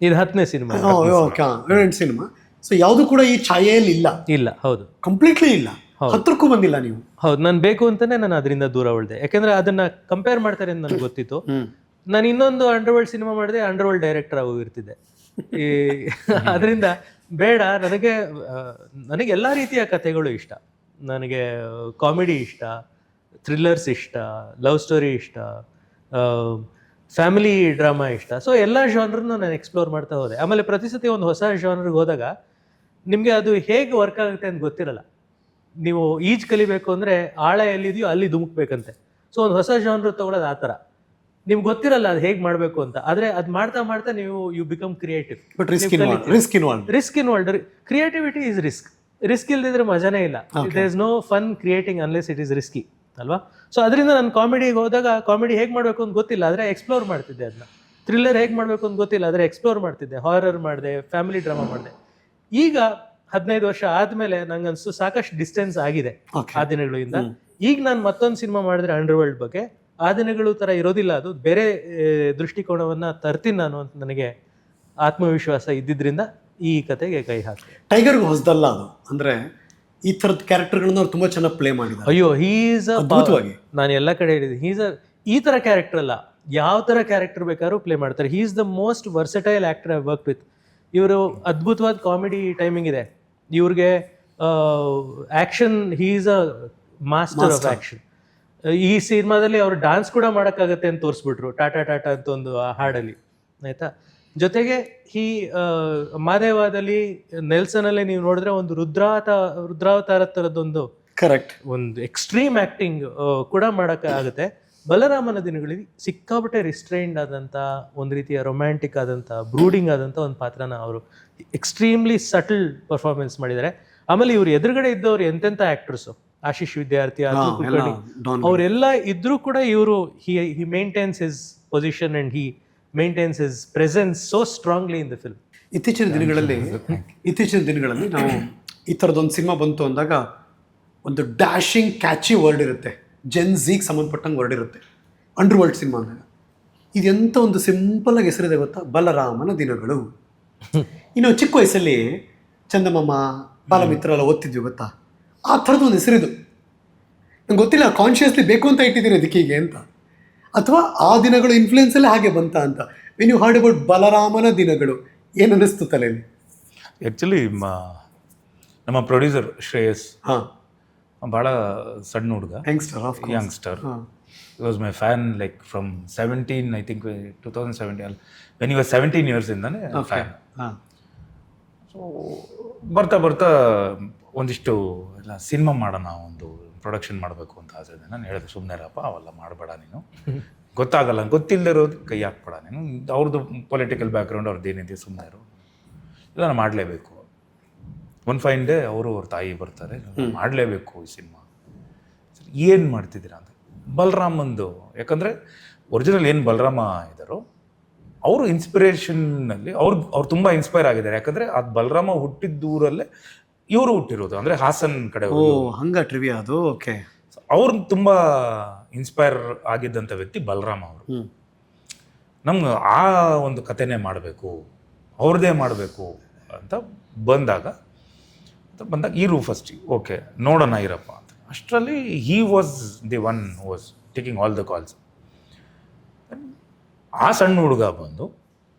ಇದು 10ನೇ ಸಿನಿಮಾ, 7-8 ಸಿನಿಮಾ. ಸೊ ಯಾವುದು ಕೂಡ ಈ ಛಾಯೆಯಲ್ಲಿ ಇಲ್ಲ. ಹೌದು, ಕಂಪ್ಲೀಟ್ಲಿ ಇಲ್ಲ, ಹತ್ರಕ್ಕೂ ಬಂದಿಲ್ಲ ನೀವು. ಹೌದು, ನಾನು ಬೇಕು ಅಂತಾನೆ ನಾನು ಅದರಿಂದ ದೂರ ಉಳಿದೆ. ಯಾಕಂದ್ರೆ ಅದನ್ನ ಕಂಪೇರ್ ಮಾಡ್ತಾರೆ ಅಂತ ನನಗೆ ಗೊತ್ತಿತ್ತು. ನಾನು ಇನ್ನೊಂದು ಅಂಡರ್ ವರ್ಲ್ಡ್ ಸಿನಿಮಾ ಮಾಡಿದೆ, ಅಂಡರ್ ವರ್ಲ್ಡ್ ಡೈರೆಕ್ಟರ್ ಆಗೋಗಿರ್ತಿದ್ದೆ. ಅದರಿಂದ ಬೇಡ, ನನಗೆ ಎಲ್ಲ ರೀತಿಯ ಕಥೆಗಳು ಇಷ್ಟ. ನನಗೆ ಕಾಮಿಡಿ ಇಷ್ಟ, ಥ್ರಿಲ್ಲರ್ಸ್ ಇಷ್ಟ, ಲವ್ ಸ್ಟೋರಿ ಇಷ್ಟ, ಫ್ಯಾಮಿಲಿ ಡ್ರಾಮಾ ಇಷ್ಟ. ಸೊ ಎಲ್ಲ ಜಾನರ್ನು ನಾನು ಎಕ್ಸ್ಪ್ಲೋರ್ ಮಾಡ್ತಾ ಹೋದೆ. ಆಮೇಲೆ ಪ್ರತಿ ಸತಿ ಒಂದು ಹೊಸ ಜಾನರ್ಗೆ ಹೋದಾಗ ನಿಮಗೆ ಅದು ಹೇಗೆ ವರ್ಕ್ ಆಗುತ್ತೆ ಅಂತ ಗೊತ್ತಿರಲ್ಲ. ನೀವು ಈಜ್ ಕಲಿಬೇಕು ಅಂದರೆ ಆಳ ಎಲ್ಲಿದೆಯೋ ಅಲ್ಲಿ ಧುಮುಕ್ಬೇಕಂತೆ. ಸೊ ಒಂದು ಹೊಸ ಜಾನರ್ ತಗೊಳ್ಳೋದು ಆ ಥರ, ನಿಮ್ಗೆ ಗೊತ್ತಿರಲ್ಲ ಅದು ಹೇಗೆ ಮಾಡಬೇಕು ಅಂತ. ಆದರೆ ಅದು ಮಾಡ್ತಾ ನೀವು you become creative. But risk involved. Creativity is risk ಇಲ್ದಿದ್ರೆ ಮಜಾನೇ ಇಲ್ಲ. There is no fun creating unless it is risky ಅಲ್ವಾ? ಸೊ ಅದರಿಂದ ನಾನು ಕಾಮಿಡಿಗೆ ಹೋದಾಗ ಕಾಮಿಡಿ ಹೇಗೆ ಮಾಡಬೇಕು ಅಂತ ಗೊತ್ತಿಲ್ಲ, ಆದರೆ ಎಕ್ಸ್ಪ್ಲೋರ್ ಮಾಡ್ತಿದ್ದೆ. ಅದನ್ನ ಥ್ರಿಲ್ಲರ್ ಹೇಗೆ ಮಾಡಬೇಕು ಅಂತ ಗೊತ್ತಿಲ್ಲ, ಆದರೆ ಎಕ್ಸ್ಪ್ಲೋರ್ ಮಾಡ್ತಿದ್ದೆ. ಹಾರರ್ ಮಾಡಿದೆ, ಫ್ಯಾಮಿಲಿ ಡ್ರಾಮಾ ಮಾಡಿದೆ. ಈಗ 15 ವರ್ಷ ಆದಮೇಲೆ ನಂಗನ್ಸು ಸಾಕಷ್ಟು ಡಿಸ್ಟೆನ್ಸ್ ಆಗಿದೆ ಆ ದಿನಗಳಿಂದ. ಈಗ ನಾನು ಮತ್ತೊಂದು ಸಿನಿಮಾ ಮಾಡಿದ್ರೆ ಅಂಡರ್ ವರ್ಲ್ಡ್ ಬಗ್ಗೆ, ಆ ದಿನಗಳು ಥರ ಇರೋದಿಲ್ಲ, ಅದು ಬೇರೆ ದೃಷ್ಟಿಕೋನವನ್ನು ತರ್ತೀನಿ ನಾನು ಅಂತ ನನಗೆ ಆತ್ಮವಿಶ್ವಾಸ ಇದ್ದಿದ್ದರಿಂದ ಈ ಕತೆಗೆ ಕೈ ಹಾಕಿ. ಟೈಗರ್ಗೆ ಹೊಸದಲ್ಲ ಅದು. ಅಂದರೆ ಈ ಥರದ ಕ್ಯಾರೆಕ್ಟರ್ಗಳನ್ನ ಅವ್ರು ತುಂಬಾ ಚೆನ್ನಾಗಿ ಪ್ಲೇ ಮಾಡಿದ್ದಾರೆ. ಅಯ್ಯೋ ಹೀಸ್ ಅದ್ಭುತವಾಗಿ. ನಾನು ಎಲ್ಲ ಕಡೆ ಹೇಳಿದ್ದೀನಿ ಹೀಸ್ ಈ ತರ ಕ್ಯಾರೆಕ್ಟರ್ ಅಲ್ಲ, ಯಾವ ತರ ಕ್ಯಾರೆಕ್ಟರ್ ಬೇಕಾದ್ರೂ ಪ್ಲೇ ಮಾಡ್ತಾರೆ. He's the most versatile actor I work with. ಇವರು ಅದ್ಭುತವಾದ ಕಾಮಿಡಿ ಟೈಮಿಂಗ್ ಇದೆ ಇವ್ರಿಗೆ. Action he's a master of action. ಈ ಸಿನಿಮಾದಲ್ಲಿ ಅವ್ರು ಡಾನ್ಸ್ ಕೂಡ ಮಾಡೋಕ್ಕಾಗತ್ತೆ ಅಂತ ತೋರಿಸ್ಬಿಟ್ರು, ಟಾಟಾ ಟಾಟಾ ಅಂತ ಒಂದು ಆ ಹಾಡಲ್ಲಿ, ಆಯ್ತಾ. ಜೊತೆಗೆ ಈ ಮಾದೇವಾದಲ್ಲಿ ನೆಲ್ಸನಲ್ಲಿ ನೀವು ನೋಡಿದ್ರೆ ಒಂದು ರುದ್ರಾವತಾರ ಥರದ್ದೊಂದು ಕರೆಕ್ಟ್ ಒಂದು ಎಕ್ಸ್ಟ್ರೀಮ್ ಆಕ್ಟಿಂಗ್ ಕೂಡ ಮಾಡೋಕ್ಕಾಗುತ್ತೆ. ಬಲರಾಮನ ದಿನಗಳಲ್ಲಿ ಸಿಕ್ಕಾಪಟ್ಟೆ ರಿಸ್ಟ್ರೈನ್ಡ್ ಆದಂಥ ಒಂದು ರೀತಿಯ ರೊಮ್ಯಾಂಟಿಕ್ ಆದಂಥ ಬ್ರೂಡಿಂಗ್ ಆದಂಥ ಒಂದು ಪಾತ್ರನ ಅವರು ಎಕ್ಸ್ಟ್ರೀಮ್ಲಿ ಸಟಲ್ ಪರ್ಫಾರ್ಮೆನ್ಸ್ ಮಾಡಿದ್ದಾರೆ. ಆಮೇಲೆ ಇವ್ರು ಎದುರುಗಡೆ ಇದ್ದವ್ರು ಎಂತೆಂಥ ಆ್ಯಕ್ಟರ್ಸು, ಆಶೀಶ್ ವಿದ್ಯಾರ್ಥಿ, ಅತುಲ್ ಕುಲಕರ್ಣಿ, ಅವರೆಲ್ಲ ಇದ್ರೂ ಕೂಡ ಇವರು he maintains his position and he maintains his presence so strongly in the film. ಇತ್ತೀಚಿನ ದಿನಗಳಲ್ಲಿ ನಾವು ಈ ಥರದೊಂದು ಸಿನಿಮಾ ಬಂತು ಅಂದಾಗ ಒಂದು ಡ್ಯಾಶಿಂಗ್ ಕ್ಯಾಚಿ ವರ್ಡ್ ಇರುತ್ತೆ, ಜೆನ್ ಝೀಗೆ ಸಂಬಂಧಪಟ್ಟಂಗೆ ವರ್ಡ್ ಇರುತ್ತೆ ಅಂಡರ್ ವರ್ಲ್ಡ್ ಸಿನಿಮಾ ಅಂದಾಗ. ಇದೆಂಥ ಒಂದು ಸಿಂಪಲ್ ಆಗಿ ಹೆಸರಿದೆ ಗೊತ್ತಾ, ಬಲರಾಮನ ದಿನಗಳು. ಇನ್ನು ಚಿಕ್ಕ ವಯಸ್ಸಲ್ಲಿ ಚಂದಮಾಮ, ಬಾಲಮಿತ್ರ ಎಲ್ಲ ಓದ್ತಿದ್ವಿ ಗೊತ್ತಾ, ಆ ಥರದ್ದು ಒಂದು ಹೆಸರಿದು. ನಂಗೆ ಗೊತ್ತಿಲ್ಲ ಕಾನ್ಷಿಯಸ್ಲಿ ಬೇಕು ಅಂತ ಇಟ್ಟಿದ್ದೀರಿ ಅದಕ್ಕೀಗೆ ಅಂತ, ಅಥವಾ ಆ ದಿನಗಳು ಇನ್ಫ್ಲೂಯೆನ್ಸಲ್ಲೇ ಹಾಗೆ ಬಂತ ಅಂತ. ವೆನ್ ಯು ಹರ್ಡ್ ಅಬೌಟ್ ಬಲರಾಮನ ದಿನಗಳು ಏನು ಅನ್ನಿಸ್ತು ತಲೆಯಲ್ಲಿ? ಆ್ಯಕ್ಚುಲಿ ನಮ್ಮ ಪ್ರೊಡ್ಯೂಸರ್ ಶ್ರೇಯಸ್ ಭಾಳ ಸಣ್ಣ ಹುಡುಗ, youngster. He was my fan like from 17, I think 2017. When he was 17 years ಇಂದಾನೆ ಫ್ಯಾನ್. ಸೊ ಬರ್ತಾ ಒಂದಿಷ್ಟು ಎಲ್ಲ ಸಿನಿಮಾ ಮಾಡೋಣ, ಒಂದು ಪ್ರೊಡಕ್ಷನ್ ಮಾಡಬೇಕು ಅಂತ ಆಸೆ ಇದೆ. ನಾನು ಹೇಳಿದೆ ಸುಮ್ಮನೆ ರಪ್ಪ ಅವೆಲ್ಲ ಮಾಡಬೇಡ ನೀನು, ಗೊತ್ತಾಗಲ್ಲ, ಗೊತ್ತಿಲ್ಲದೆ ಇರೋದು ಕೈ ಹಾಕ್ಬೇಡ ನೀನು, ಅವ್ರದ್ದು ಪೊಲಿಟಿಕಲ್ ಬ್ಯಾಕ್ಗ್ರೌಂಡ್ ಅವ್ರದ್ದು ಏನಿದೆ, ಸುಮ್ಮನೆ ಇರು, ಇಲ್ಲ ನಾನು ಮಾಡಲೇಬೇಕು. ಒನ್ ಫೈನ್ ಡೇ ಅವರು ಅವ್ರ ತಾಯಿ ಬರ್ತಾರೆ, ಮಾಡಲೇಬೇಕು ಈ ಸಿನಿಮಾ. ಏನು ಮಾಡ್ತಿದ್ದೀರಾ ಅಂತ. ಬಲರಾಮಂದು, ಯಾಕಂದರೆ ಒರಿಜಿನಲ್ ಏನು ಬಲರಾಮ ಇದ್ದಾರೋ ಅವರು ಇನ್ಸ್ಪಿರೇಷನ್ನಲ್ಲಿ ಅವ್ರು ತುಂಬ ಇನ್ಸ್ಪೈರ್ ಆಗಿದ್ದಾರೆ. ಯಾಕಂದರೆ ಅದು ಬಲರಾಮ ಹುಟ್ಟಿದ್ದೂರಲ್ಲೇ ಇವರು ಹುಟ್ಟಿರೋದು, ಅಂದರೆ ಹಾಸನ್ ಕಡೆ. ಹಂಗ ಟ್ರಿವಿಯಾ ಅದು. ಓಕೆ. ಅವ್ರು ತುಂಬ ಇನ್ಸ್ಪೈರ್ ಆಗಿದ್ದಂಥ ವ್ಯಕ್ತಿ ಬಲರಾಮ ಅವರು. ನಮ್ಗೆ ಆ ಒಂದು ಕಥೆನೇ ಮಾಡಬೇಕು, ಅವ್ರದ್ದೇ ಮಾಡಬೇಕು ಅಂತ ಬಂದಾಗ ಇರು ಫಸ್ಟ್, ಓಕೆ ನೋಡೋಣ ಇರಪ್ಪ ಅಂತ. ಅಷ್ಟರಲ್ಲಿ he was the one who was taking all the calls. ಆ ಸಣ್ಣ ಹುಡುಗ ಬಂದು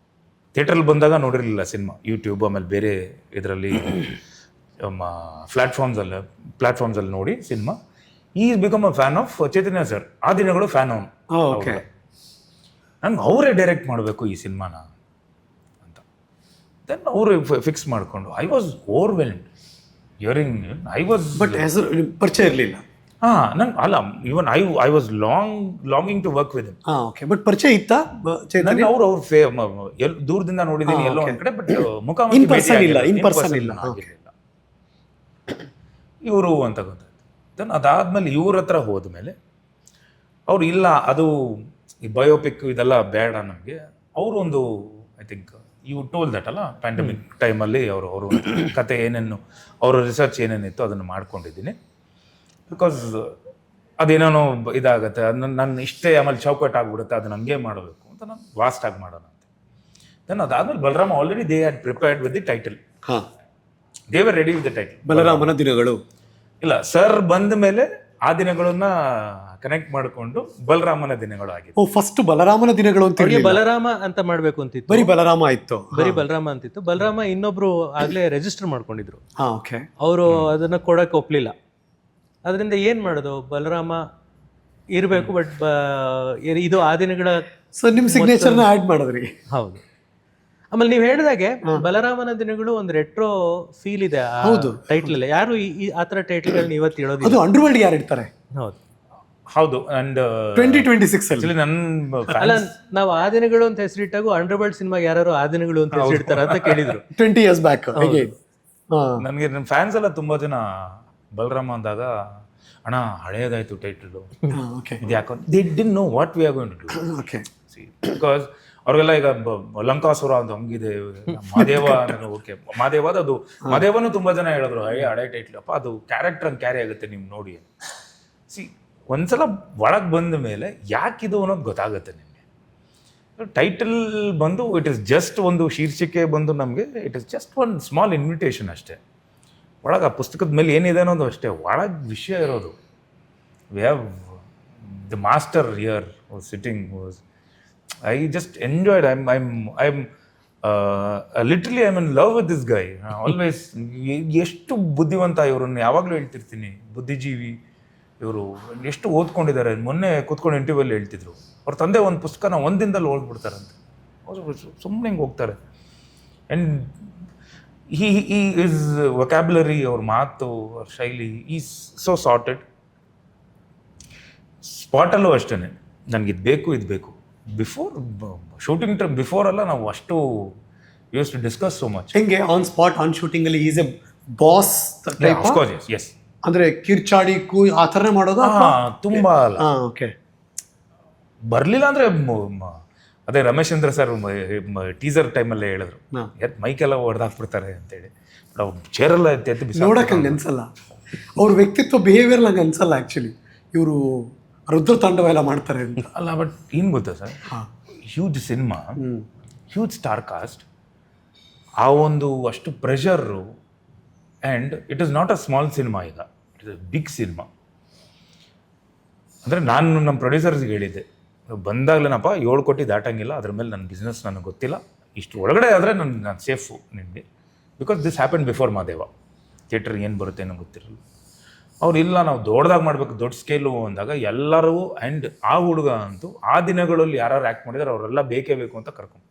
ಥಿಯೇಟ್ರಲ್ಲಿ ಬಂದಾಗ ನೋಡಿರಲಿಲ್ಲ ಸಿನಿಮಾ, ಯೂಟ್ಯೂಬ್ ಆಮೇಲೆ ಬೇರೆ ಇದರಲ್ಲಿ ಪ್ಲಾಟ್ಫಾರ್ಮ್ಸಲ್ಲಿ ನೋಡಿ cinema. Is become a fan of Chaitanya sir. ಆ ದಿನಗಳು ಫ್ಯಾನ್ ಅವನು. ನಂಗೆ ಅವರೇ ಡೈರೆಕ್ಟ್ ಮಾಡಬೇಕು ಈ ಸಿನಿಮಾನ ಅಂತ. ದೆನ್ ಅವರು ಫಿಕ್ಸ್ ಮಾಡಿಕೊಂಡು I was overwhelmed hearing. I was but ಹೆಸರು ಪರಿಚಯ ಇರಲಿಲ್ಲ. ನಂಗೆ ಅಲ್ಲ, even I was longing to work with him. Okay. But ಪರಿಚಯ ಇತ್ತಾ ಚೈತನ್ಯ? ಅವ್ರು ದೂರದಿಂದ ನೋಡಿದ್ದೀನಿ ಎಲ್ಲೋ ಒಂದ್ ಕಡೆ, ಬಟ್ ಮುಖಾಮುಖಿ ಇಲ್ಲ. ಇವರು ಅಂತ ಗೊತ್ತಾಯ್ತು. ದೆನ್ ಅದಾದ್ಮೇಲೆ ಇವ್ರ ಹತ್ರ ಹೋದ್ಮೇಲೆ ಅವ್ರು ಇಲ್ಲ, ಅದು ಈ ಬಯೋಪಿಕ್ ಇದೆಲ್ಲ ಬೇಡ ನಮಗೆ. ಅವರು ಒಂದು I think you told that ಅಲ್ಲ, ಪ್ಯಾಂಡಮಿಕ್ ಟೈಮಲ್ಲಿ ಅವರು ಕತೆ ಏನೇನು, ಅವರ ರಿಸರ್ಚ್ ಏನೇನಿತ್ತು ಅದನ್ನು ಮಾಡ್ಕೊಂಡಿದ್ದೀನಿ. ಬಿಕಾಸ್ ಅದೇನೇನೋ ಇದಾಗತ್ತೆ, ನನ್ನ ಇಷ್ಟೇ ಆಮೇಲೆ ಚೌಕಟ್ ಆಗಿಬಿಡುತ್ತೆ, ಅದನ್ನ ಹಂಗೆ ಮಾಡಬೇಕು ಅಂತ ನಾನು ವಾಸ್ಟಾಗಿ ಮಾಡೋಣ ಅಂತ. ದೆನ್ ಅದಾದ್ಮೇಲೆ Balarama already they had prepared with the title. They were ready with the title, ಬಲರಾಮನ ದಿನಗಳು. ಇಲ್ಲ, ಸರ್ ಬಂದ ಮೇಲೆ ಆ ದಿನಗಳನ್ನ ಕನೆಕ್ಟ್ ಮಾಡಿಕೊಂಡು ಬಲರಾಮನ ದಿನಗಳು ಆಗಿದೆ. ಫಸ್ಟ್ ಬಲರಾಮನ ದಿನಗಳು ಅಂತ ಬಲರಾಮ ಅಂತ ಮಾಡ್ಬೇಕು ಅಂತಿತ್ತು, ಬರೀ ಬಲರಾಮ ಇತ್ತು, ಬರೀ ಬಲರಾಮ ಅಂತಿತ್ತು. ಬಲರಾಮ ಇನ್ನೊಬ್ರು ಆಗ್ಲೇ ರಿಜಿಸ್ಟರ್ ಮಾಡ್ಕೊಂಡಿದ್ರು, ಓಕೆ. ಅವರು ಅದನ್ನ ಕೊಡಕ್ಕೆ ಒಪ್ಲಿಲ್ಲ. ಅದರಿಂದ ಏನ್ ಮಾಡೋದು, ಬಲರಾಮ ಇರಬೇಕು, ಬಟ್ ಇದು ಆ ದಿನಗಳ. ಸೊ ನಿಮ್ ಸಿಗ್ನೇಚರ್ನ ಆಡ್ ಮಾಡಿದ್ರಿ. ಹೌದು. ಆಮೇಲೆ ನೀವು ಹೇಳಿದಾಗೆ ಬಲರಾಮನ ದಿನಗಳು ಒಂದು ರೆಟ್ರೋ ಫೀಲ್ ಇದೆ ಟೈಟ್ಲ್ ಅಲ್ಲಿ. ಯಾರು ಆ ತರ ಟೈಟ್ಲ್ಗಳನ್ನ ಇವತ್ತು ಹೇಳೋದು, ಅದು ಅಂಡರ್ವರ್ಲ್ಡ್ ಯಾರು ಇಡ್ತಾರೆ. ಹೌದು. ಅಂಡ್ 2026 ಅಲ್ಲಿ ಅಲ್ಲ, ನಾವು ಆ ದಿನಗಳು ಅಂತ ಹೆಸರಿಟ್ಟಾಗ ಅಂಡರ್ವರ್ಲ್ಡ್ ಸಿನಿಮಾಗೆ ಯಾರು ಆ ದಿನಗಳು ಅಂತ ಹೆಸರಿಡ್ತಾರ ಅಂತ ಕೇಳಿದ್ರು 20 years ಬ್ಯಾಕ್. ನನಗೆ ನನ್ನ ಫ್ಯಾನ್ಸ್ ಎಲ್ಲ ತುಂಬಾ ಜನ ಬಲರಾಮ ಅಂದಾಗ ಅಣ್ಣ ಹಳೇದಾಯ್ತು ಟೈಟಲ್, ಇದು ಯಾಕೋ they didn't know what we are going to do. Because ಅವ್ರಿಗೆಲ್ಲ ಈಗ ಲಂಕಾಸುರ ಅಂತ ಹಂಗಿದೆ, ಮಾದೇವ. ಓಕೆ, ಮಾದೇವದ ಅದು ಮಾದೇವನು ತುಂಬಾ ಜನ ಹೇಳಿದ್ರು ಹಳೆ ಟೈಟ್ಲ್ ಅಪ್ಪ, ಅದು ಕ್ಯಾರೆಕ್ಟರ್ ಹಂಗೆ ಕ್ಯಾರಿ ಆಗುತ್ತೆ ನೀವು ನೋಡಿ. ಸಿ, ಒಂದ್ಸಲ ಒಳಗೆ ಬಂದ ಮೇಲೆ ಯಾಕಿದು ಅನ್ನೋದು ಗೊತ್ತಾಗುತ್ತೆ ನಿಮಗೆ. ಟೈಟಲ್ ಬಂದು ಇಟ್ ಇಸ್ ಜಸ್ಟ್ ಒಂದು ಶೀರ್ಷಿಕೆ ಬಂದು ನಮಗೆ it is just one small invitation ಅಷ್ಟೇ. ಒಳಗೆ ಆ ಪುಸ್ತಕದ ಮೇಲೆ ಏನಿದೆ ಅನ್ನೋದು ಅಷ್ಟೇ, ಒಳಗೆ ವಿಷಯ ಇರೋದು. We have the master here sitting was, I just enjoyed. I'm literally I in love with this guy always. ಎಷ್ಟು ಬುದ್ಧಿವಂತ ಇವ್ರನ್ನ ಯಾವಾಗಲೂ ಹೇಳ್ತಿರ್ತೀನಿ, ಬುದ್ಧಿಜೀವಿ ಇವರು, ಎಷ್ಟು ಓದ್ಕೊಂಡಿದ್ದಾರೆ. ಮೊನ್ನೆ ಕೂತ್ಕೊಂಡು ಇಂಟರ್ವ್ಯೂಲ್ಲಿ ಹೇಳ್ತಿದ್ರು, ಅವ್ರ ತಂದೆ ಒಂದು ಪುಸ್ತಕನ ಒಂದಿನದಲ್ಲಿ ಓದ್ಬಿಡ್ತಾರಂತೆ, ಸುಮ್ಮನೆ ಹಿಂಗೆ ಹೋಗ್ತಾರೆ. ಆ್ಯಂಡ್ ಈ ಇಸ್ ವೊಕ್ಯಾಬ್ಯುಲರಿ, ಅವ್ರ ಮಾತು, ಅವ್ರ ಶೈಲಿ ಈಸ್ ಸೋ ಸಾರ್ಟೆಡ್. ಸ್ಪಾಟಲ್ಲೂ ಅಷ್ಟೇ, ನನಗೆ ಇದು ಬೇಕು ಇದು ಬೇಕು. ಬಿಫೋರ್ ಶೂಟಿಂಗ್ ಟ್ರಿಪ್ ಬಿಫೋರ್ ಎಲ್ಲ ನಾವು ಅಷ್ಟು use to discuss so much. ಹೆಂಗೆ ಆನ್ ಸ್ಪಾಟ್ ಆನ್ ಶೂಟಿಂಗ್ ಅಲ್ಲಿ is a boss type, yes. ಅಂದ್ರೆ ಕಿರ್ಚಾಡಿ ಆ ಥರನೇ ಮಾಡೋದು? ತುಂಬಾ ಅಲ್ಲ, ಓಕೆ. ಬರ್ಲಿಲ್ಲ ಅಂದ್ರೆ ಅದೇ ರಮೇಶ್ ಚಂದ್ರ ಸರ್ ಟೀಸರ್ ಟೈಮಲ್ಲೇ ಹೇಳಿದ್ರು, ಮೈಕೆಲ್ಲ ಹೊಡೆದಾಕ್ಬಿಡ್ತಾರೆ ಅಂತೇಳಿ. ಬಟ್ ಅವ್ರು ಚೇರೆಲ್ಲ ಎತ್ತಿ ನೋಡಕ್ ಹಂಗೆ ಅನ್ಸಲ್ಲ, ಅವ್ರ ವ್ಯಕ್ತಿತ್ವ ಬಿಹೇವಿಯರ್ ನಂಗೆ ಅನ್ಸಲ್ಲ ಆ್ಯಕ್ಚುಲಿ. ಇವರು ರುದ್ರ ತಾಂಡವ ಎಲ್ಲ ಮಾಡ್ತಾರೆ ಅಂತ ಅಲ್ಲ. ಬಟ್ ಏನು ಗೊತ್ತಾ sir, huge cinema, huge star cast, ಆ ಒಂದು ಅಷ್ಟು pressure. And it is not a small cinema, ಈಗ it is a big cinema. ಅಂದರೆ ನಾನು ನಮ್ಮ ಪ್ರೊಡ್ಯೂಸರ್ಸ್ಗೆ ಹೇಳಿದ್ದೆ, ಬಂದಾಗ್ಲೇನಪ್ಪ 7 ಕೋಟಿ ದಾಟಂಗಿಲ್ಲ, ಅದ್ರ ಮೇಲೆ ನನ್ನ ಬಿಸ್ನೆಸ್ ನನಗೆ ಗೊತ್ತಿಲ್ಲ, ಇಷ್ಟು ಒಳಗಡೆ ಆದರೆ ನಾನು ಸೇಫು ನಿಮಗೆ, because this happen before Madeva. Theatre ಏನು ಬರುತ್ತೆ ಅನ್ನೋ ಗೊತ್ತಿರಲ್ಲ. ಅವ್ರು ಇಲ್ಲ, ನಾವು ದೊಡ್ಡದಾಗಿ ಮಾಡಬೇಕು, ದೊಡ್ಡ ಸ್ಕೇಲು ಅಂದಾಗ ಎಲ್ಲರೂ. ಆ್ಯಂಡ್ ಆ ಹುಡುಗ ಅಂತೂ ಆ ದಿನಗಳಲ್ಲಿ ಯಾರು ಆ್ಯಕ್ಟ್ ಮಾಡಿದಾರೆ ಅವರೆಲ್ಲ ಬೇಕೇ ಬೇಕು ಅಂತ ಕರ್ಕೊಂಡು,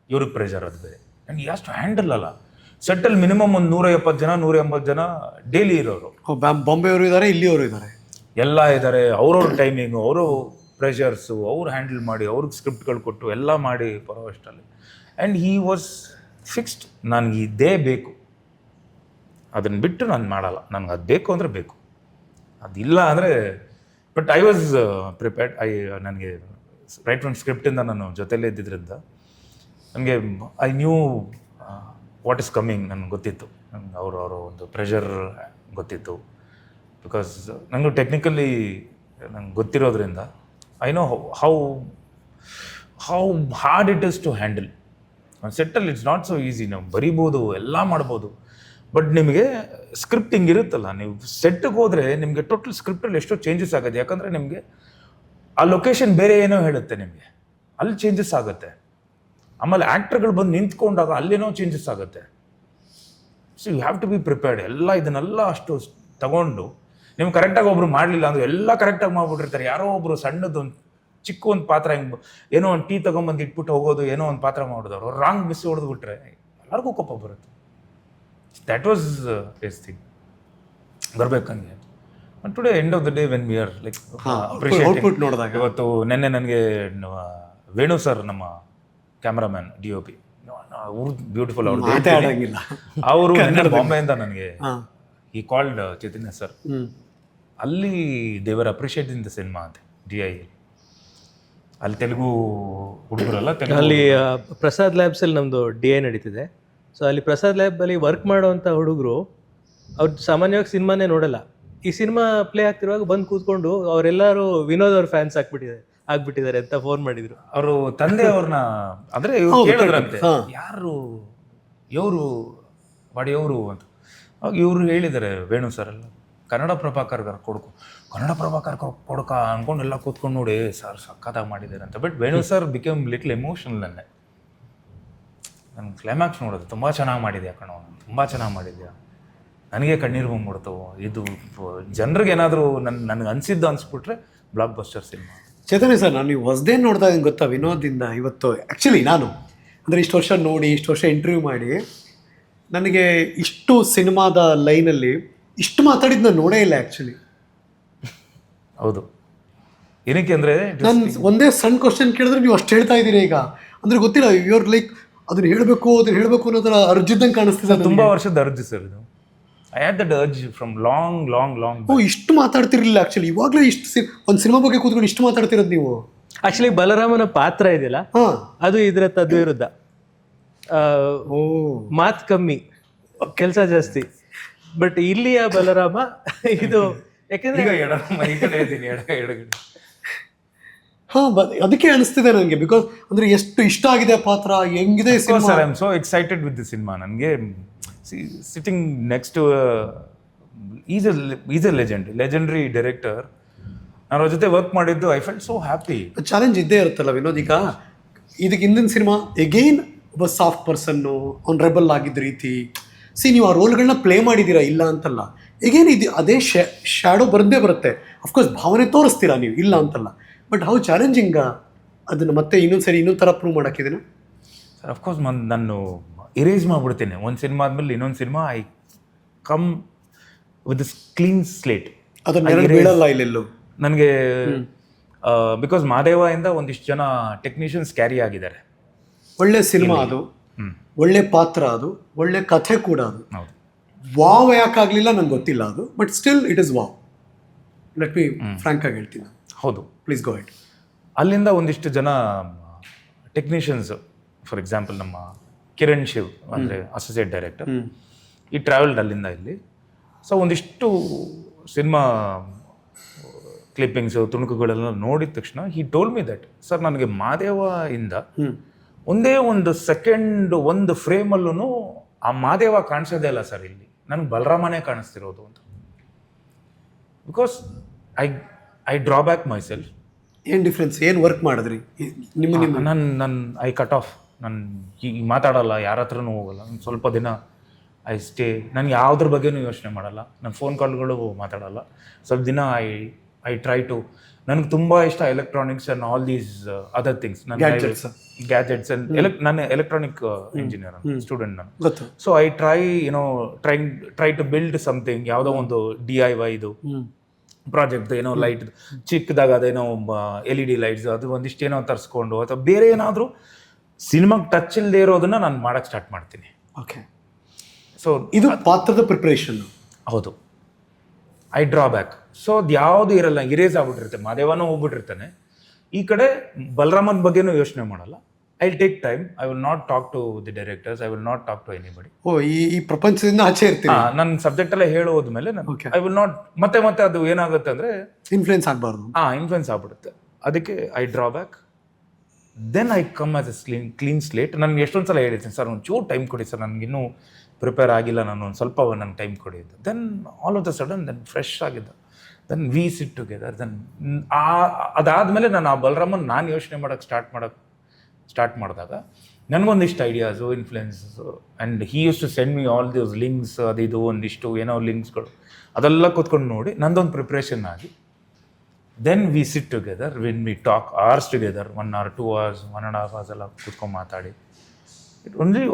ಇವ್ರಿಗೆ ಪ್ರೆಷರ್ ಅದು ಬೇರೆ. ಆ್ಯಂಡ್ ಎಷ್ಟು ಹ್ಯಾಂಡಲ್ ಅಲ್ಲ. ಸೆಟ್ಟಲ್ಲಿ ಮಿನಿಮಮ್ ಒಂದು 170 ಜನ 180 ಜನ ಡೈಲಿ ಇರೋರು. ಬಾಂಬೆಯವರು ಇದ್ದಾರೆ, ಇಲ್ಲಿಯವರು ಇದ್ದಾರೆ, ಎಲ್ಲ ಇದ್ದಾರೆ. ಅವ್ರವ್ರ ಟೈಮಿಂಗು, ಅವರು ಪ್ರೆಷರ್ಸು, ಅವ್ರು ಹ್ಯಾಂಡಲ್ ಮಾಡಿ, ಅವ್ರಿಗೆ ಸ್ಕ್ರಿಪ್ಟ್ಗಳು ಕೊಟ್ಟು ಎಲ್ಲ ಮಾಡಿ ಬರೋ ಅಷ್ಟರಲ್ಲಿ. ಆ್ಯಂಡ್ ಹೀ ವಾಸ್ ಫಿಕ್ಸ್ಡ್, ನನಗೆ ಇದೇ ಬೇಕು, ಅದನ್ನು ಬಿಟ್ಟು ನಾನು ಮಾಡಲ್ಲ, ನನಗೆ ಅದು ಬೇಕು ಅಂದರೆ ಬೇಕು, ಅದಿಲ್ಲ ಅಂದರೆ. But I was prepared. ನನಗೆ ರೈಟ್ ಫ್ರಮ್ ಸ್ಕ್ರಿಪ್ಟಿಂದ ನಾನು ಜೊತೆಲೇ ಇದ್ದಿದ್ದರಿಂದ ನನಗೆ I knew what is coming, ನನಗೆ ಗೊತ್ತಿತ್ತು. ನನಗೆ ಅವರ ಒಂದು ಪ್ರೆಷರ್ ಗೊತ್ತಿತ್ತು. ಬಿಕಾಸ್ ನನಗೂ ಟೆಕ್ನಿಕಲಿ ನಂಗೆ ಗೊತ್ತಿರೋದ್ರಿಂದ I know how hard it is to handle. ಒಂದು ಸೆಟ್ಟಲ್ಲಿ ಇಟ್ಸ್ ನಾಟ್ ಸೊ ಈಸಿ. ನಾವು ಬರಿಬೋದು, ಎಲ್ಲ ಮಾಡ್ಬೋದು, ಬಟ್ ನಿಮಗೆ ಸ್ಕ್ರಿಪ್ಟ್ ಹಿಂಗಿರುತ್ತಲ್ಲ, ನೀವು ಸೆಟ್ಟಿಗೆ ಹೋದರೆ ನಿಮಗೆ ಟೋಟಲ್ ಸ್ಕ್ರಿಪ್ಟಲ್ಲಿ ಎಷ್ಟೋ ಚೇಂಜಸ್ ಆಗುತ್ತೆ. ಯಾಕಂದರೆ ನಿಮಗೆ ಆ ಲೊಕೇಶನ್ ಬೇರೆ ಏನೋ ಹೇಳುತ್ತೆ, ನಿಮಗೆ ಅಲ್ಲಿ ಚೇಂಜಸ್ ಆಗುತ್ತೆ. ಆಮೇಲೆ ಆ್ಯಕ್ಟರ್ಗಳು ಬಂದು ನಿಂತ್ಕೊಂಡಾಗ ಅಲ್ಲೇನೋ ಚೇಂಜಸ್ ಆಗುತ್ತೆ. So you have to be prepared. ಇದನ್ನೆಲ್ಲ ಅಷ್ಟು ತಗೊಂಡು ನೀವು ಕರೆಕ್ಟಾಗಿ ಒಬ್ರು ಮಾಡಲಿಲ್ಲ ಅಂದರೆ ಎಲ್ಲ ಕರೆಕ್ಟಾಗಿ ಮಾಡ್ಬಿಟ್ಟಿರ್ತಾರೆ. ಯಾರೋ ಒಬ್ರು ಸಣ್ಣದು ಒಂದು ಚಿಕ್ಕ ಒಂದು ಪಾತ್ರ ಹಿಂಗೆ ಏನೋ ಒಂದು ಟೀ ತೊಗೊಂಬಂದು ಇಟ್ಬಿಟ್ಟು ಹೋಗೋದು, ಏನೋ ಒಂದು ಪಾತ್ರ ಮಾಡೋದು, ಅವ್ರು ರಾಂಗ್ ಮಿಸ್ ಹೊಡೆದ್ಬಿಟ್ರೆ ಎಲ್ಲರಿಗೂ ಕೋಪ ಬರುತ್ತೆ. ದ್ಯಾಟ್ ವಾಸ್ ಎಸ್ ಥಿಂಗ್ ಬರಬೇಕಂಗೆ. But today end of the day when we are like output ನೋಡಿದಾಗ, ಇವತ್ತು ನೆನ್ನೆ ನನಗೆ ವೇಣು ಸರ್, ನಮ್ಮ ಕ್ಯಾಮ್ರಾಮ್ಯಾನ್ DOP, ಅವ್ರು ಬ್ಯೂಟಿಫುಲ್, ಅವರು ಬಾಂಬೆಯಿಂದ ನನಗೆ ಈ ಕಾಲ್ಡ್ ಚೈತನ್ಯ ಸರ್, ಅಲ್ಲಿ ದೇವರ್ ಅಪ್ರಿಷಿಯೇಟ್ ದ ಸಿನಿಮಾ ಅಂತ DI ಅಲ್ಲಿ ತೆಲುಗು ಹುಡುಗರಲ್ಲ, ಅಲ್ಲಿ ಪ್ರಸಾದ್ ಲ್ಯಾಬ್ಸಲ್ಲಿ ನಮ್ಮದು DI ನಡೀತಿದೆ. ಸೊ ಅಲ್ಲಿ ಪ್ರಸಾದ್ ಲ್ಯಾಬಲ್ಲಿ ವರ್ಕ್ ಮಾಡೋವಂಥ ಹುಡುಗರು ಅವ್ರು ಸಾಮಾನ್ಯವಾಗಿ ಸಿನಿಮಾನೇ ನೋಡಲ್ಲ. ಈ ಸಿನಿಮಾ ಪ್ಲೇ ಆಗ್ತಿರುವಾಗ ಬಂದು ಕೂತ್ಕೊಂಡು ಅವರೆಲ್ಲರೂ ವಿನೋದ್ ಅವ್ರ ಫ್ಯಾನ್ಸ್ ಆಗ್ಬಿಟ್ಟಿದ್ದಾರೆ ಅಂತ ಫೋನ್ ಮಾಡಿದ್ರು. ಅವರು ತಂದೆ ಅವ್ರನ್ನ ಅಂದರೆ ಇವ್ರು ಕೇಳಿದ್ರಂತೆ, ಯಾರು ಇವರು ಬಾಡಿಯವರು ಅಂತ. ಅವಾಗ ಇವರು ಹೇಳಿದ್ದಾರೆ, ವೇಣು ಸರ್ ಎಲ್ಲ ಕನ್ನಡ ಪ್ರಭಾಕರ್ ಕೊಡಕ ಅನ್ಕೊಂಡು ಎಲ್ಲ ಕೂತ್ಕೊಂಡು ನೋಡಿ ಸರ್ ಸಕ್ಕತ್ತಾಗಿ ಮಾಡಿದ್ದಾರೆ ಅಂತ. But Venu sir become little emotional. ನನ್ನ ಕ್ಲೈಮ್ಯಾಕ್ಸ್ ನೋಡೋದು ತುಂಬ ಚೆನ್ನಾಗಿ ಮಾಡಿದ್ಯಾ ಕಣೋ, ತುಂಬ ಚೆನ್ನಾಗಿ ಮಾಡಿದ್ಯಾ, ನನಗೆ ಕಣ್ಣೀರು ಬಂದ್ಬಿಡ್ತು. ಇದು ಜನರಿಗೆ ಏನಾದರೂ ನನಗೆ ಅನಿಸ್ಬಿಟ್ರೆ ಬ್ಲಾಕ್ ಬಸ್ಟರ್ ಸಿನಿಮಾ. ಚೇತನ್ಯ ಸರ್, ನಾನು ನೀವು ಹೊಸದೇನು ನೋಡಿದಾಗ ಗೊತ್ತಾ, ವಿನೋದಿಂದ ಇವತ್ತು ಆ್ಯಕ್ಚುಲಿ ನಾನು ಅಂದರೆ ಇಷ್ಟು ವರ್ಷ ನೋಡಿ, ಇಷ್ಟು ವರ್ಷ ಇಂಟರ್ವ್ಯೂ ಮಾಡಿ, ನನಗೆ ಇಷ್ಟು ಸಿನಿಮಾದ ಲೈನಲ್ಲಿ ಇಷ್ಟು ಮಾತಾಡಿದ್ದು ನಾನು ನೋಡೇ ಇಲ್ಲ ಆ್ಯಕ್ಚುಲಿ. ಹೌದು, ಏನಕ್ಕೆ ಅಂದರೆ ನಾನು ಒಂದೇ ಸಣ್ಣ ಕ್ವಶನ್ ಕೇಳಿದ್ರೆ ನೀವು ಅಷ್ಟು ಹೇಳ್ತಾ ಇದ್ದೀರಿ ಈಗ. ಅಂದರೆ ಗೊತ್ತಿಲ್ಲ, ಯುವರ್ ಲೈಕ್ ಅದನ್ನ ಹೇಳಬೇಕು ಅನ್ನೋ ಥರ ಅರ್ಜಿದ್ದಂಗೆ ಕಾಣಿಸ್ತಿದೆ. ತುಂಬ ವರ್ಷದ ಅರ್ಜಿ ಸರ್ ಇದು. I had that urge from long. ಇಷ್ಟು ಮಾತಾಡ್ತಿರ್ಲಿಲ್ಲ ಆ್ಯಕ್ಚುಲಿ. ಇವಾಗಲೇ ಇಷ್ಟು ಒಂದು ಸಿನಿಮಾ ಬಗ್ಗೆ ಕೂತ್ಕೊಂಡು ಇಷ್ಟು ಮಾತಾಡ್ತಿರೋದು ನೀವು. ಆಕ್ಚುಲಿ ಬಲರಾಮನ ಪಾತ್ರ ಇದೆಯಲ್ಲ, ಅದು ಇದರ ತದ್ವಿರುದ್ಧ. ಮಾತು ಕಮ್ಮಿ, ಕೆಲಸ ಜಾಸ್ತಿ. ಬಟ್ ಇಲ್ಲಿಯ ಬಲರಾಮ ಇದು ಯಾಕಂದ್ರೆ ಅದಕ್ಕೆ ಅನಿಸ್ತಿದೆ ನನಗೆ. ಬಿಕಾಸ್ ಅಂದ್ರೆ ಎಷ್ಟು ಇಷ್ಟ ಆಗಿದೆ ಪಾತ್ರ, ಹೆಂಗಿದೆ cinema. I am so excited with the cinema. ನನಗೆ sitting next to is a legendary director. ನಾನು ಅವ್ರ ಜೊತೆ ವರ್ಕ್ ಮಾಡಿದ್ದು I felt so happy. Challenge ಇದ್ದೇ ಇರುತ್ತಲ್ಲ ವಿನೋದ್. ಈಗ ಇದಕ್ಕೆ ಹಿಂದಿನ ಸಿನಿಮಾ ಎಗೈನ್ ಒಬ್ಬ ಸಾಫ್ಟ್ ಪರ್ಸನ್ನು, ಅವ್ನು ರೆಬಲ್ ಆಗಿದ್ದ ರೀತಿ. ನೀವು ಆ ರೋಲ್ಗಳನ್ನ ಪ್ಲೇ ಮಾಡಿದ್ದೀರಾ, ಇಲ್ಲ ಅಂತಲ್ಲ. ಎಗೇನ್ ಇದು ಅದೇ ಶ್ಯಾಡೋ ಬರದೇ ಬರುತ್ತೆ. ಅಫ್ಕೋರ್ಸ್ ಭಾವನೆ ತೋರಿಸ್ತೀರಾ ನೀವು, ಇಲ್ಲ ಅಂತಲ್ಲ. ಬಟ್ ಹೌ ಚಾಲೆಂಜಿಂಗ ಅದನ್ನು ಮತ್ತೆ ಇನ್ನೊಂದು ಥರ ಪ್ರೂವ್ ಮಾಡೋಕ್ಕಿದ್ದೀನ? ಸರ್ ಅಫ್ಕೋರ್ಸ್ ನಾನು ಇರೇಸ್ ಮಾಡಿಬಿಡ್ತೇನೆ ಒಂದು ಸಿನಿಮಾ ಆದಮೇಲೆ ಇನ್ನೊಂದು cinema. I come with this clean slate. ಅದನ್ನ ಬೀಳಲ್ಲ ಇಲ್ಲೆಲ್ಲೂ ನನಗೆ. ಬಿಕಾಸ್ ಮಾದೇವ ಒಂದಿಷ್ಟು ಜನ ಟೆಕ್ನಿಷಿಯನ್ಸ್ ಕ್ಯಾರಿ ಆಗಿದ್ದಾರೆ. ಒಳ್ಳೆ ಸಿನಿಮಾ ಅದು, ಒಳ್ಳೆ ಪಾತ್ರ ಅದು, ಒಳ್ಳೆ ಕಥೆ ಕೂಡ ಅದು. ಹೌದು. ವಾವ್ ಯಾಕಾಗಲಿಲ್ಲ ನಂಗೆ ಗೊತ್ತಿಲ್ಲ ಅದು, but still it is wow. Let me Frank ಆಗಿ ಹೇಳ್ತೀನಿ. ಹೌದು, ಪ್ಲೀಸ್ ಗೋ ಹೆಡ್. ಅಲ್ಲಿಂದ ಒಂದಿಷ್ಟು ಜನ ಟೆಕ್ನಿಷಿಯನ್ಸ್, ಫಾರ್ ಎಕ್ಸಾಂಪಲ್ ನಮ್ಮ ಕಿರಣ್ ಶಿವ್ ಅಂದರೆ ಅಸೋಸಿಯೇಟ್ ಡೈರೆಕ್ಟರ್, ಈ ಟ್ರಾವೆಲ್ಡ್ ಅಲ್ಲಿಂದ ಇಲ್ಲಿ. ಸೊ ಒಂದಿಷ್ಟು ಸಿನಿಮಾ ಕ್ಲಿಪ್ಪಿಂಗ್ಸು ತುಣುಕುಗಳೆಲ್ಲ ನೋಡಿದ ತಕ್ಷಣ ಹಿ ಟೋಲ್ ಮಿ ದಟ್ ಸರ್, ನನಗೆ ಮಾದೇವ ಇಂದ ಒಂದೇ ಒಂದು ಸೆಕೆಂಡ್ ಒಂದು ಫ್ರೇಮಲ್ಲೂ ಆ ಮಾದೇವ ಕಾಣಿಸೋದೇ ಇಲ್ಲ ಸರ್, ಇಲ್ಲಿ ನನಗೆ ಬಲರಾಮನೇ ಕಾಣಿಸ್ತಿರೋದು ಅಂತ. Because I draw back my self. ಏನು ಡಿಫ್ರೆನ್ಸ್, ಏನು ವರ್ಕ್ ಮಾಡಿದ್ರಿ? ನನ್ನ ಐ ಕಟ್ ಆಫ್. ನಾನು ಈಗ ಮಾತಾಡಲ್ಲ, ಯಾರ ಹತ್ರನೂ ಹೋಗಲ್ಲ. ನಾನು ಸ್ವಲ್ಪ ದಿನ ಐ ಸ್ಟೇ. ನನಗೆ ಯಾವುದ್ರ ಬಗ್ಗೆನೂ ಯೋಚನೆ ಮಾಡಲ್ಲ. ನನ್ನ ಫೋನ್ ಕಾಲ್ಗಳು ಮಾತಾಡಲ್ಲ. ಸ್ವಲ್ಪ ದಿನ ಐ ಟ್ರೈ ಟು. ನನಗೆ ತುಂಬ ಇಷ್ಟ electronics and all these other things. Gadgets and ನಾನು ಎಲೆಕ್ಟ್ರಾನಿಕ್ ಇಂಜಿನಿಯರ್ ಸ್ಟೂಡೆಂಟ್ ನಾನು. So I try to build something, ಯಾವುದೋ ಒಂದು DIY ಇದು ಪ್ರಾಜೆಕ್ಟ್, ಏನೋ ಲೈಟ್ ಚಿಕ್ಕದಾಗ ಅದೇನೋ LED ಲೈಟ್ಸ್ ಅದು ಒಂದಿಷ್ಟು ಏನೋ ತರಿಸ್ಕೊಂಡು ಅಥವಾ ಬೇರೆ ಏನಾದರೂ ಸಿನಿಮಾಗೆ ಟಚ್ ಇಲ್ಲದೆ ಇರೋದನ್ನ ನಾನು ಮಾಡೋಕ್ಕೆ ಸ್ಟಾರ್ಟ್ ಮಾಡ್ತೀನಿ. ಓಕೆ. ಸೊ ಇದು ಪಾತ್ರದ ಪ್ರಿಪ್ರೇಷನ್. ಹೌದು. I draw back. ಸೊ ಅದು ಯಾವುದು ಇರಲ್ಲ, ಇರೇಸ್ ಆಗ್ಬಿಟ್ಟಿರುತ್ತೆ. ಮಾದೇವನೂ ಹೋಗ್ಬಿಟ್ಟಿರ್ತಾನೆ. ಈ ಕಡೆ ಬಲರಾಮನ್ ಬಗ್ಗೆನೂ ಯೋಚನೆ ಮಾಡಲ್ಲ. I take time. I will not talk to the directors. I will not talk to anybody. ಈ ಪ್ರಪಂಚದಿಂದ ಆಚೆ ಇರ್ತೀನಿ. ನನ್ನ ಸಬ್ಜೆಕ್ಟ್ ಎಲ್ಲ ಹೇಳೋದ್ಮೇಲೆ ಐ ವಿಲ್ ನಾಟ್ ಮತ್ತೆ ಅದು ಏನಾಗುತ್ತೆ ಅಂದರೆ ಇನ್ಫ್ಲುಯೆನ್ಸ್ ಆಗಬಾರ್ದು. ಇನ್ಫ್ಲುಯೆನ್ಸ್ ಆಗ್ಬಿಡುತ್ತೆ. ಅದಕ್ಕೆ I draw back. Then I come as a clean slate. ನನಗೆ ಎಷ್ಟೊಂದು ಸಲ ಹೇಳಿದ್ದೀನಿ ಸರ್, ಒಂಚೂರು ಟೈಮ್ ಕೊಡಿ ಸರ್, ನನಗಿನ್ನೂ ಪ್ರಿಪೇರ್ ಆಗಿಲ್ಲ, ನಾನು ಒಂದು ಸ್ವಲ್ಪ ನನಗೆ ಟೈಮ್ ಕೊಡಿ ಅಂತ. Then all of the sudden then fresh ಆಗಿದ್ದ. Then we sit together. Then ಅದಾದಮೇಲೆ ನಾನು ಆ ಬಲರಾಮನ್ ನಾನು ಯೋಚನೆ ಮಾಡೋಕ್ಕೆ ಸ್ಟಾರ್ಟ್ ಮಾಡಿದಾಗ ನನಗೊಂದಿಷ್ಟು ideas, influence, and he used to send me all those links, ಅದಿದು ಒಂದಿಷ್ಟು ಏನೋ ಲಿಂಕ್ಸ್ಗಳು ಅದೆಲ್ಲ ಕೂತ್ಕೊಂಡು ನೋಡಿ ನಂದೊಂದು ಪ್ರಿಪ್ರೇಷನ್ ಆಗಿ. Then we sit together, when we talk hours together, 1 hour 2 hours 1.5 hours ಎಲ್ಲ ಕೂತ್ಕೊಂಡು ಮಾತಾಡಿ.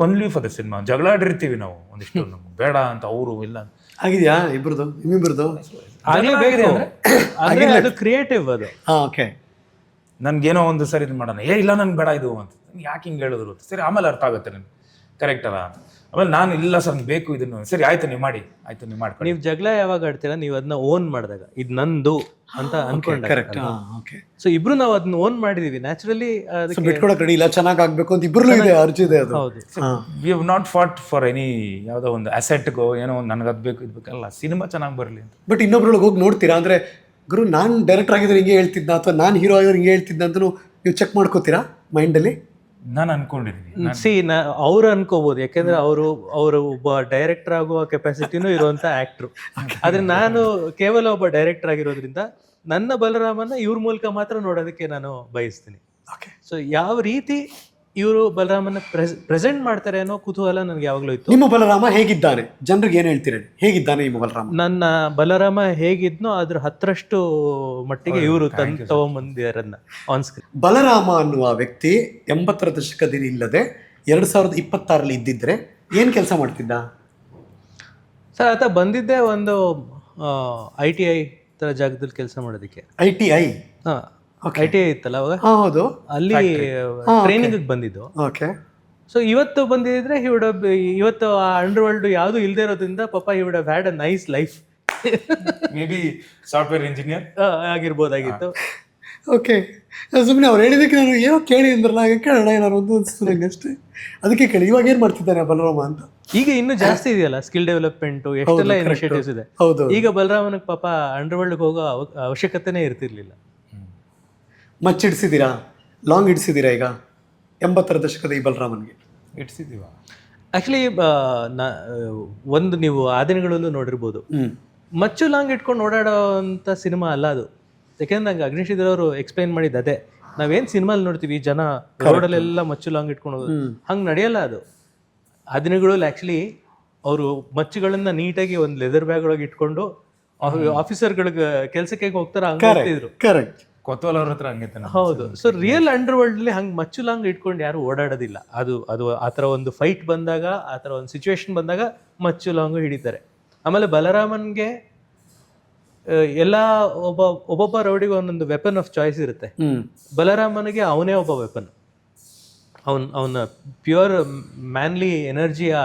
Only for the cinema. ಜಗಳ ಆಡಿರ್ತೀವಿ ನಾವು ಒಂದಿಷ್ಟು, ನಮ್ಗೆ ಬೇಡ ಅಂತ, ಅವರು ಇಲ್ಲ. ಆಗಿದೆಯಾ ಇಬ್ಬರದು, ನಿಮ್ಮಿಬ್ಬರದು? ಅದು ಕ್ರಿಯೇಟಿವ್ ಅದು. ಓಕೆ. ನನ್ಗೇನೋ ಒಂದು ಸರಿ ಇದು ಮಾಡೋಣ, ಇಲ್ಲ ನನ್ಗೆ ಬೇಡ ಇದು ಅಂತ. ಯಾಕೆ ಹಿಂಗೆ ಹೇಳಿದ್ರು ಸರಿ, ಆಮೇಲೆ ಅರ್ಥ ಆಗುತ್ತೆ ನನಗೆ, ಕರೆಕ್ಟ್ ಅಲ್ಲ. ಆಮೇಲೆ ನಾನು ಇಲ್ಲ ಸರ್ ಬೇಕು ಇದನ್ನು, ಸರಿ ಆಯ್ತು ನೀವು ಮಾಡಿ, ಆಯ್ತು ನೀವು ಮಾಡ್ಕೊಂಡು. ನೀವು ಜಗಳ ಯಾವಾಗ ಆಡ್ತೀರಾ, ನೀವು ಅದನ್ನ ಓನ್ ಮಾಡಿದಾಗ ಇದು ನಂದು ಅಂತ ಅನ್ಕೊಂಡ. ಕರೆಕ್ಟ್. ಓಕೆ. ಸೊ ಇಬ್ರು ನಾವು ಅದನ್ನ ಓನ್ ಮಾಡಿದೀವಿ ನ್ಯಾಚುರಲಿ. ಬಿಟ್ಕೊಡಕ್ ರೆಡಿ ಇಲ್ಲ, ಚೆನ್ನಾಗಿ ಆಗ್ಬೇಕು ಅಂತ ಇಬ್ರು ಇದೆ, ಅರ್ಜಿದೆ ಅದು. ಹೌದು. We have not fought for any ಯಾವುದೋ ಒಂದು ಅಸೆಟ್ಗೋ ಏನೋ ಒಂದು ನನಗೆ ಅದು ಬೇಕು ಇದು ಬೇಕಲ್ಲ, ಸಿನಿಮಾ ಚೆನ್ನಾಗಿ ಬರಲಿ ಅಂತ. ಬಟ್ ಇನ್ನೊಬ್ರೊಳಗೆ ಹೋಗಿ ನೋಡ್ತೀರಾ ಅಂದ್ರೆ, ಗುರು ನಾನು ಡೈರೆಕ್ಟರ್ ಆಗಿದ್ರೆ ಹಿಂಗೆ ಹೇಳ್ತಿದ್ದ, ಅಥವಾ ನಾನು ಹೀರೋ ಆಗಿದ್ರೆ ಹಿಂಗೆ ಹೇಳ್ತಿದ್ದ ಅಂತ ನೀವು ಚೆಕ್ ಮಾಡ್ಕೋತೀರಾ ಮೈಂಡಲ್ಲಿ? ನಾನು ಅನ್ಕೊಂಡಿದ್ದೀನಿ. ಅವ್ರು ಅನ್ಕೋಬಹುದು, ಯಾಕೆಂದ್ರೆ ಅವರು ಒಬ್ಬ ಡೈರೆಕ್ಟರ್ ಆಗುವ ಕೆಪಾಸಿಟಿನೂ ಇರುವಂತ ಆಕ್ಟ್ರು. ಆದ್ರೆ ನಾನು ಕೇವಲ ಒಬ್ಬ ಡೈರೆಕ್ಟರ್ ಆಗಿರೋದ್ರಿಂದ ನನ್ನ ಬಲರಾಮನ ಇವ್ರ ಮೂಲಕ ಮಾತ್ರ ನೋಡೋದಕ್ಕೆ ನಾನು ಬಯಸ್ತೀನಿ. ಸೊ ಯಾವ ರೀತಿ ಇವರು ಬಲರಾಮನ ಪ್ರೆಸೆಂಟ್ ಮಾಡ್ತಾರೆ ಅನ್ನೋ ಕುತೂಹಲ ನನಗೆ ಯಾವಾಗಲೂ ಇತ್ತು. ನಿಮ್ಮ ಬಲರಾಮ ಹೇಗಿದ್ದಾನೆ, ಜನರಿಗೆ ಏನು ಹೇಳ್ತೀರಿ, ಹೇಗಿದ್ದಾನೆ ನಿಮ್ಮ ಬಲರಾಮ? ನನ್ನ ಬಲರಾಮ ಹೇಗಿದ್ನೋ ಅದ್ರ 10ರಷ್ಟು ಮಟ್ಟಿಗೆ ಇವರು ತಗೊಂಬಂದಿರನ್ನ ಆನ್ ಸ್ಕ್ರೀನ್. ಬಲರಾಮ ಅನ್ನುವ ವ್ಯಕ್ತಿ 80ರ ದಶಕದಲ್ಲಿ ಇಲ್ಲದೆ 2026ರಲ್ಲಿ ಇದ್ದಿದ್ರೆ ಏನು ಕೆಲಸ ಮಾಡ್ತಿದ್ದ ಸರ್? ಆತ ಬಂದಿದ್ದೆ ಒಂದು ITI ತರ ಜಾಗದಲ್ಲಿ ಕೆಲಸ ಮಾಡೋದಕ್ಕೆ. ITI ಇತ್ತಲ್ಲ ಅವಾಗ. ಹೌದು, ಅಲ್ಲಿ ಟ್ರೈನಿಂಗ್ ಬಂದಿದ್ದು. ಓಕೆ. ಸೊ ಇವತ್ತು ಬಂದಿದ್ರೆ ಇವತ್ತು ಆ ಅಂಡರ್ ವರ್ಲ್ಡ್ ಯಾವುದು ಇಲ್ಲದೆ ಇರೋದ್ರಿಂದ ಪಾಪ he would have had a nice life. Maybe software engineer ಆಗಿರ್ಬೋದಾಗಿತ್ತು. ಓಕೆ. ಸುಮ್ಮನೆ ಅವ್ರು ಹೇಳಿದಕ್ಕೆ ನಾನು ಏನೋ ಕೇಳಿ ಅಂದ್ರಲ್ಲ, ಹಾಗೆ ಕೇಳೋಣ ಏನಾರು ಒಂದು ಅನಿಸ್ತು ನಂಗೆ ಅಷ್ಟೇ, ಅದಕ್ಕೆ ಕೇಳಿ. ಇವಾಗ ಏನು ಮಾಡ್ತಿದ್ದಾನೆ ಬಲರಾಮ ಅಂತ? ಈಗ ಇನ್ನೂ ಜಾಸ್ತಿ ಇದೆಯಲ್ಲ ಸ್ಕಿಲ್ ಡೆವಲಪ್ಮೆಂಟ್, ಎಷ್ಟೆಲ್ಲ ಇನಿಷಿಯೇಟಿವ್ಸ್ ಇದೆ. ಈಗ ಬಲರಾಮನಿಗೆ ಪಾಪ ಅಂಡರ್ ವರ್ಲ್ಡ್ ಹೋಗೋ ಅವಶ್ಯಕತೆನೇ ಇರ್ತಿರ್ಲಿಲ್ಲ. ಮಚ್ಚಿಡ್ಸಿದ್ದೀರಾ, ಲಾಂಗ್ ಇಡ್ಸಿದ್ದೀರಾ ಈಗ 80ರ ದಶಕದ ಈ ಬಲರಾಮನ್ಗೆ? ಇಡ್ಸಿದ್ದೀವ. ಆಕ್ಚುಲಿ ಒಂದು ನೀವು ಆ ದಿನಗಳಲ್ಲೂ ನೋಡಿರ್ಬೋದು, ಮಚ್ಚು ಲಾಂಗ್ ಇಟ್ಕೊಂಡು ಓಡಾಡೋ ಅಂತ ಸಿನಿಮಾ ಅಲ್ಲ ಅದು. ಯಾಕೆಂದ್ರೆ ನಂಗೆ ಅಗ್ನಿಶಿಧರ್ ಅವರು ಎಕ್ಸ್ಪ್ಲೈನ್ ಮಾಡಿದ್ದು ಅದೇ, ನಾವೇನ್ ಸಿನಿಮಾಲ್ ನೋಡ್ತೀವಿ ಜನ ರೋಡಲ್ಲೆಲ್ಲ ಮಚ್ಚು ಲಾಂಗ್ ಇಟ್ಕೊಂಡು ಹೋಗೋದು, ಹಂಗೆ ನಡೆಯಲ್ಲ ಅದು. ಆ ದಿನಗಳಲ್ಲಿ ಆಕ್ಚುಲಿ ಅವರು ಮಚ್ಚುಗಳನ್ನ ನೀಟಾಗಿ ಒಂದು ಲೆದರ್ ಬ್ಯಾಗ್ ಒಳಗೆ ಇಟ್ಕೊಂಡು ಆಫೀಸರ್ಗಳಿಗೆ ಕೆಲ್ಸಕ್ಕೆ ಹೋಗ್ತಾರ ಹಂಗೆ ಹೋಗ್ತಿದ್ರು. ಕರೆಕ್ಟ್. ಕೊತ್ವಾಲ್ ಅವ್ರ ಹತ್ರ ಹಂಗೆ ತಾನೆ. ಹೌದು. ಸೊ ರಿಯಲ್ ಅಂಡರ್ ವರ್ಲ್ಡ್ ಅಲ್ಲಿ ಹಂಗೆ ಮಚ್ಚು ಲಾಂಗ್ ಇಟ್ಕೊಂಡು ಯಾರು ಓಡಾಡೋದಿಲ್ಲ. ಅದು ಆ ಥರ ಒಂದು ಫೈಟ್ ಬಂದಾಗ, ಆ ಥರ ಒಂದು ಸಿಚುವೇಶನ್ ಬಂದಾಗ ಮಚ್ಚು ಲಾಂಗು ಹಿಡಿತಾರೆ. ಆಮೇಲೆ ಬಲರಾಮನ್ಗೆ ಎಲ್ಲ ಒಬ್ಬೊಬ್ಬ ರೌಡಿಗೂ ಒಂದೊಂದು ವೆಪನ್ ಆಫ್ ಚಾಯ್ಸ್ ಇರುತ್ತೆ. ಬಲರಾಮನಿಗೆ ಅವನೇ ಒಬ್ಬ ವೆಪನ್. ಅವನ ಪ್ಯೂರ್ ಮ್ಯಾನ್ಲಿ ಎನರ್ಜಿಯ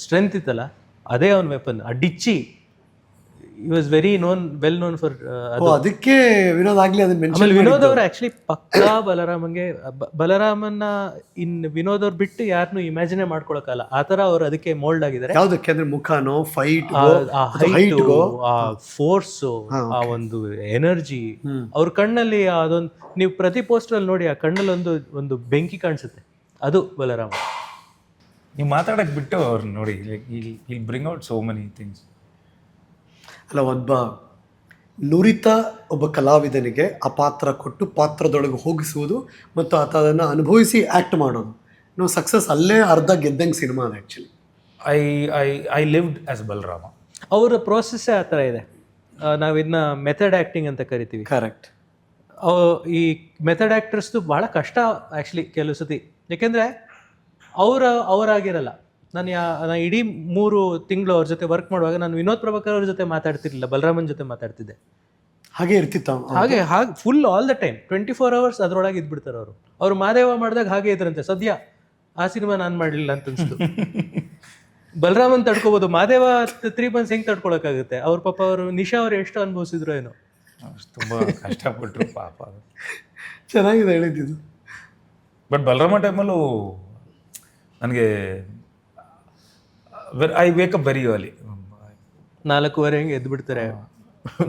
ಸ್ಟ್ರೆಂತ್ ಇತ್ತಲ್ಲ, ಅದೇ ಅವನ ವೆಪನ್. ಆ ಡಿಚ್ಚಿ he was very well known for ಅದಕ್ಕೆ ವಿನೋದ್ ಆಗ್ಲಿ ಅದನ್ನ ಮೆನ್ಷನ್. ಆಮೇಲೆ ವಿನೋದ್ ಅವರು ಆಕ್ಚುಲಿ ಪಕ್ಕಾ ಬಲರಾಮನ್ನ ವಿನೋದ್ ಅವ್ರು ಬಿಟ್ಟು ಯಾರನ್ನು ಇಮ್ಯಾಜಿನೇ ಮಾಡ್ಕೊಳಕಲ್ಲ, ಆ ತರ ಅವ್ರು ಅದಕ್ಕೆ ಮೋಲ್ಡ್ ಆಗಿದ್ದಾರೆ. ಯಾವ್ದಕ್ಕೆ ಅಂದ್ರೆ ಮುಖನೋ, ಫೈಟ್, ಆ ಹೈಟ್, ಆ ಫೋರ್ಸ್, ಆ ಒಂದು ಎನರ್ಜಿ ಅವ್ರ ಕಣ್ಣಲ್ಲಿ. ಅದೊಂದು ನೀವು ಪ್ರತಿ ಪೋಸ್ಟರ್ ಅಲ್ಲಿ ನೋಡಿ, ಆ ಕಣ್ಣಲ್ಲಿ ಒಂದು ಬೆಂಕಿ ಕಾಣಿಸುತ್ತೆ, ಅದು ಬಲರಾಮ. ನೀವು ಮಾತಾಡಕ್ ಬಿಟ್ಟು ಅವ್ರು ನೋಡಿ, will bring out so many things. ಅಲ್ಲ, ನುರಿತ ಒಬ್ಬ ಕಲಾವಿದನಿಗೆ ಆ ಪಾತ್ರ ಕೊಟ್ಟು ಪಾತ್ರದೊಳಗೆ ಹೋಗಿಸುವುದು ಮತ್ತು ಆತ ಅದನ್ನು ಅನುಭವಿಸಿ ಆ್ಯಕ್ಟ್ ಮಾಡೋದು, ನಾವು ಸಕ್ಸಸ್ ಅಲ್ಲೇ ಅರ್ಧ ಗೆದ್ದಂಗೆ ಸಿನಿಮಾ ಅದು actually. I lived as Balarama. ಅವರ ಪ್ರೋಸೆಸ್ಸೇ ಆ ಥರ ಇದೆ. ನಾವಿದನ್ನ ಮೆಥಡ್ ಆ್ಯಕ್ಟಿಂಗ್ ಅಂತ ಕರಿತೀವಿ. ಕರೆಕ್ಟ್. ಈ ಮೆಥಡ್ ಆ್ಯಕ್ಟರ್ಸ್ದು ಭಾಳ ಕಷ್ಟ ಆ್ಯಕ್ಚುಲಿ ಕೆಲವು ಸತಿ. ಯಾಕೆಂದರೆ ಅವರಾಗಿರಲ್ಲ. ನಾನು ಇಡೀ 3 ತಿಂಗಳು ಅವ್ರ ಜೊತೆ ವರ್ಕ್ ಮಾಡುವಾಗ ನಾನು ವಿನೋದ್ ಪ್ರಭಾಕರ್ ಅವ್ರ ಜೊತೆ ಮಾತಾಡ್ತಿರ್ಲಿಲ್ಲ, ಬಲರಾಮನ್ ಜೊತೆ ಮಾತಾಡ್ತಿದ್ದೆ. ಹಾಗೆ ಇರ್ತಿತ್ತ ಹಾಗೆ full all the time 24 hours ಅದರೊಳಗೆ ಇದ್ಬಿಡ್ತಾರೆ ಅವರು. ಅವ್ರು ಮಾದೇವ ಮಾಡಿದಾಗ ಹಾಗೆ ಇದ್ರಂತೆ. ಸದ್ಯ ಆ ಸಿನಿಮಾ ನಾನು ಮಾಡಲಿಲ್ಲ ಅಂತ ಅನ್ಸ್ತು. ಬಲರಾಮನ್ ತಡ್ಕೋಬೋದು, ಮಾದೇವ 3 months ಹೆಂಗೆ ತಡ್ಕೊಳಕ್ಕಾಗುತ್ತೆ? ಅವ್ರ ಪಾಪ ಅವರು ನಿಶಾ ಅವ್ರು ಎಷ್ಟು ಅನುಭವಿಸಿದ್ರು ಏನೋ, ತುಂಬ ಕಷ್ಟಪಟ್ಟರು ಪಾಪ. ಚೆನ್ನಾಗಿದೆ ಹೇಳಿದ್ದು. ಬಟ್ ಬಲರಾಮ ಟೈಮಲ್ಲೂ ನನಗೆ I wake up very early. 4:15 ಹೆಂಗೆ ಎದ್ದು ಬಿಡ್ತಾರೆ.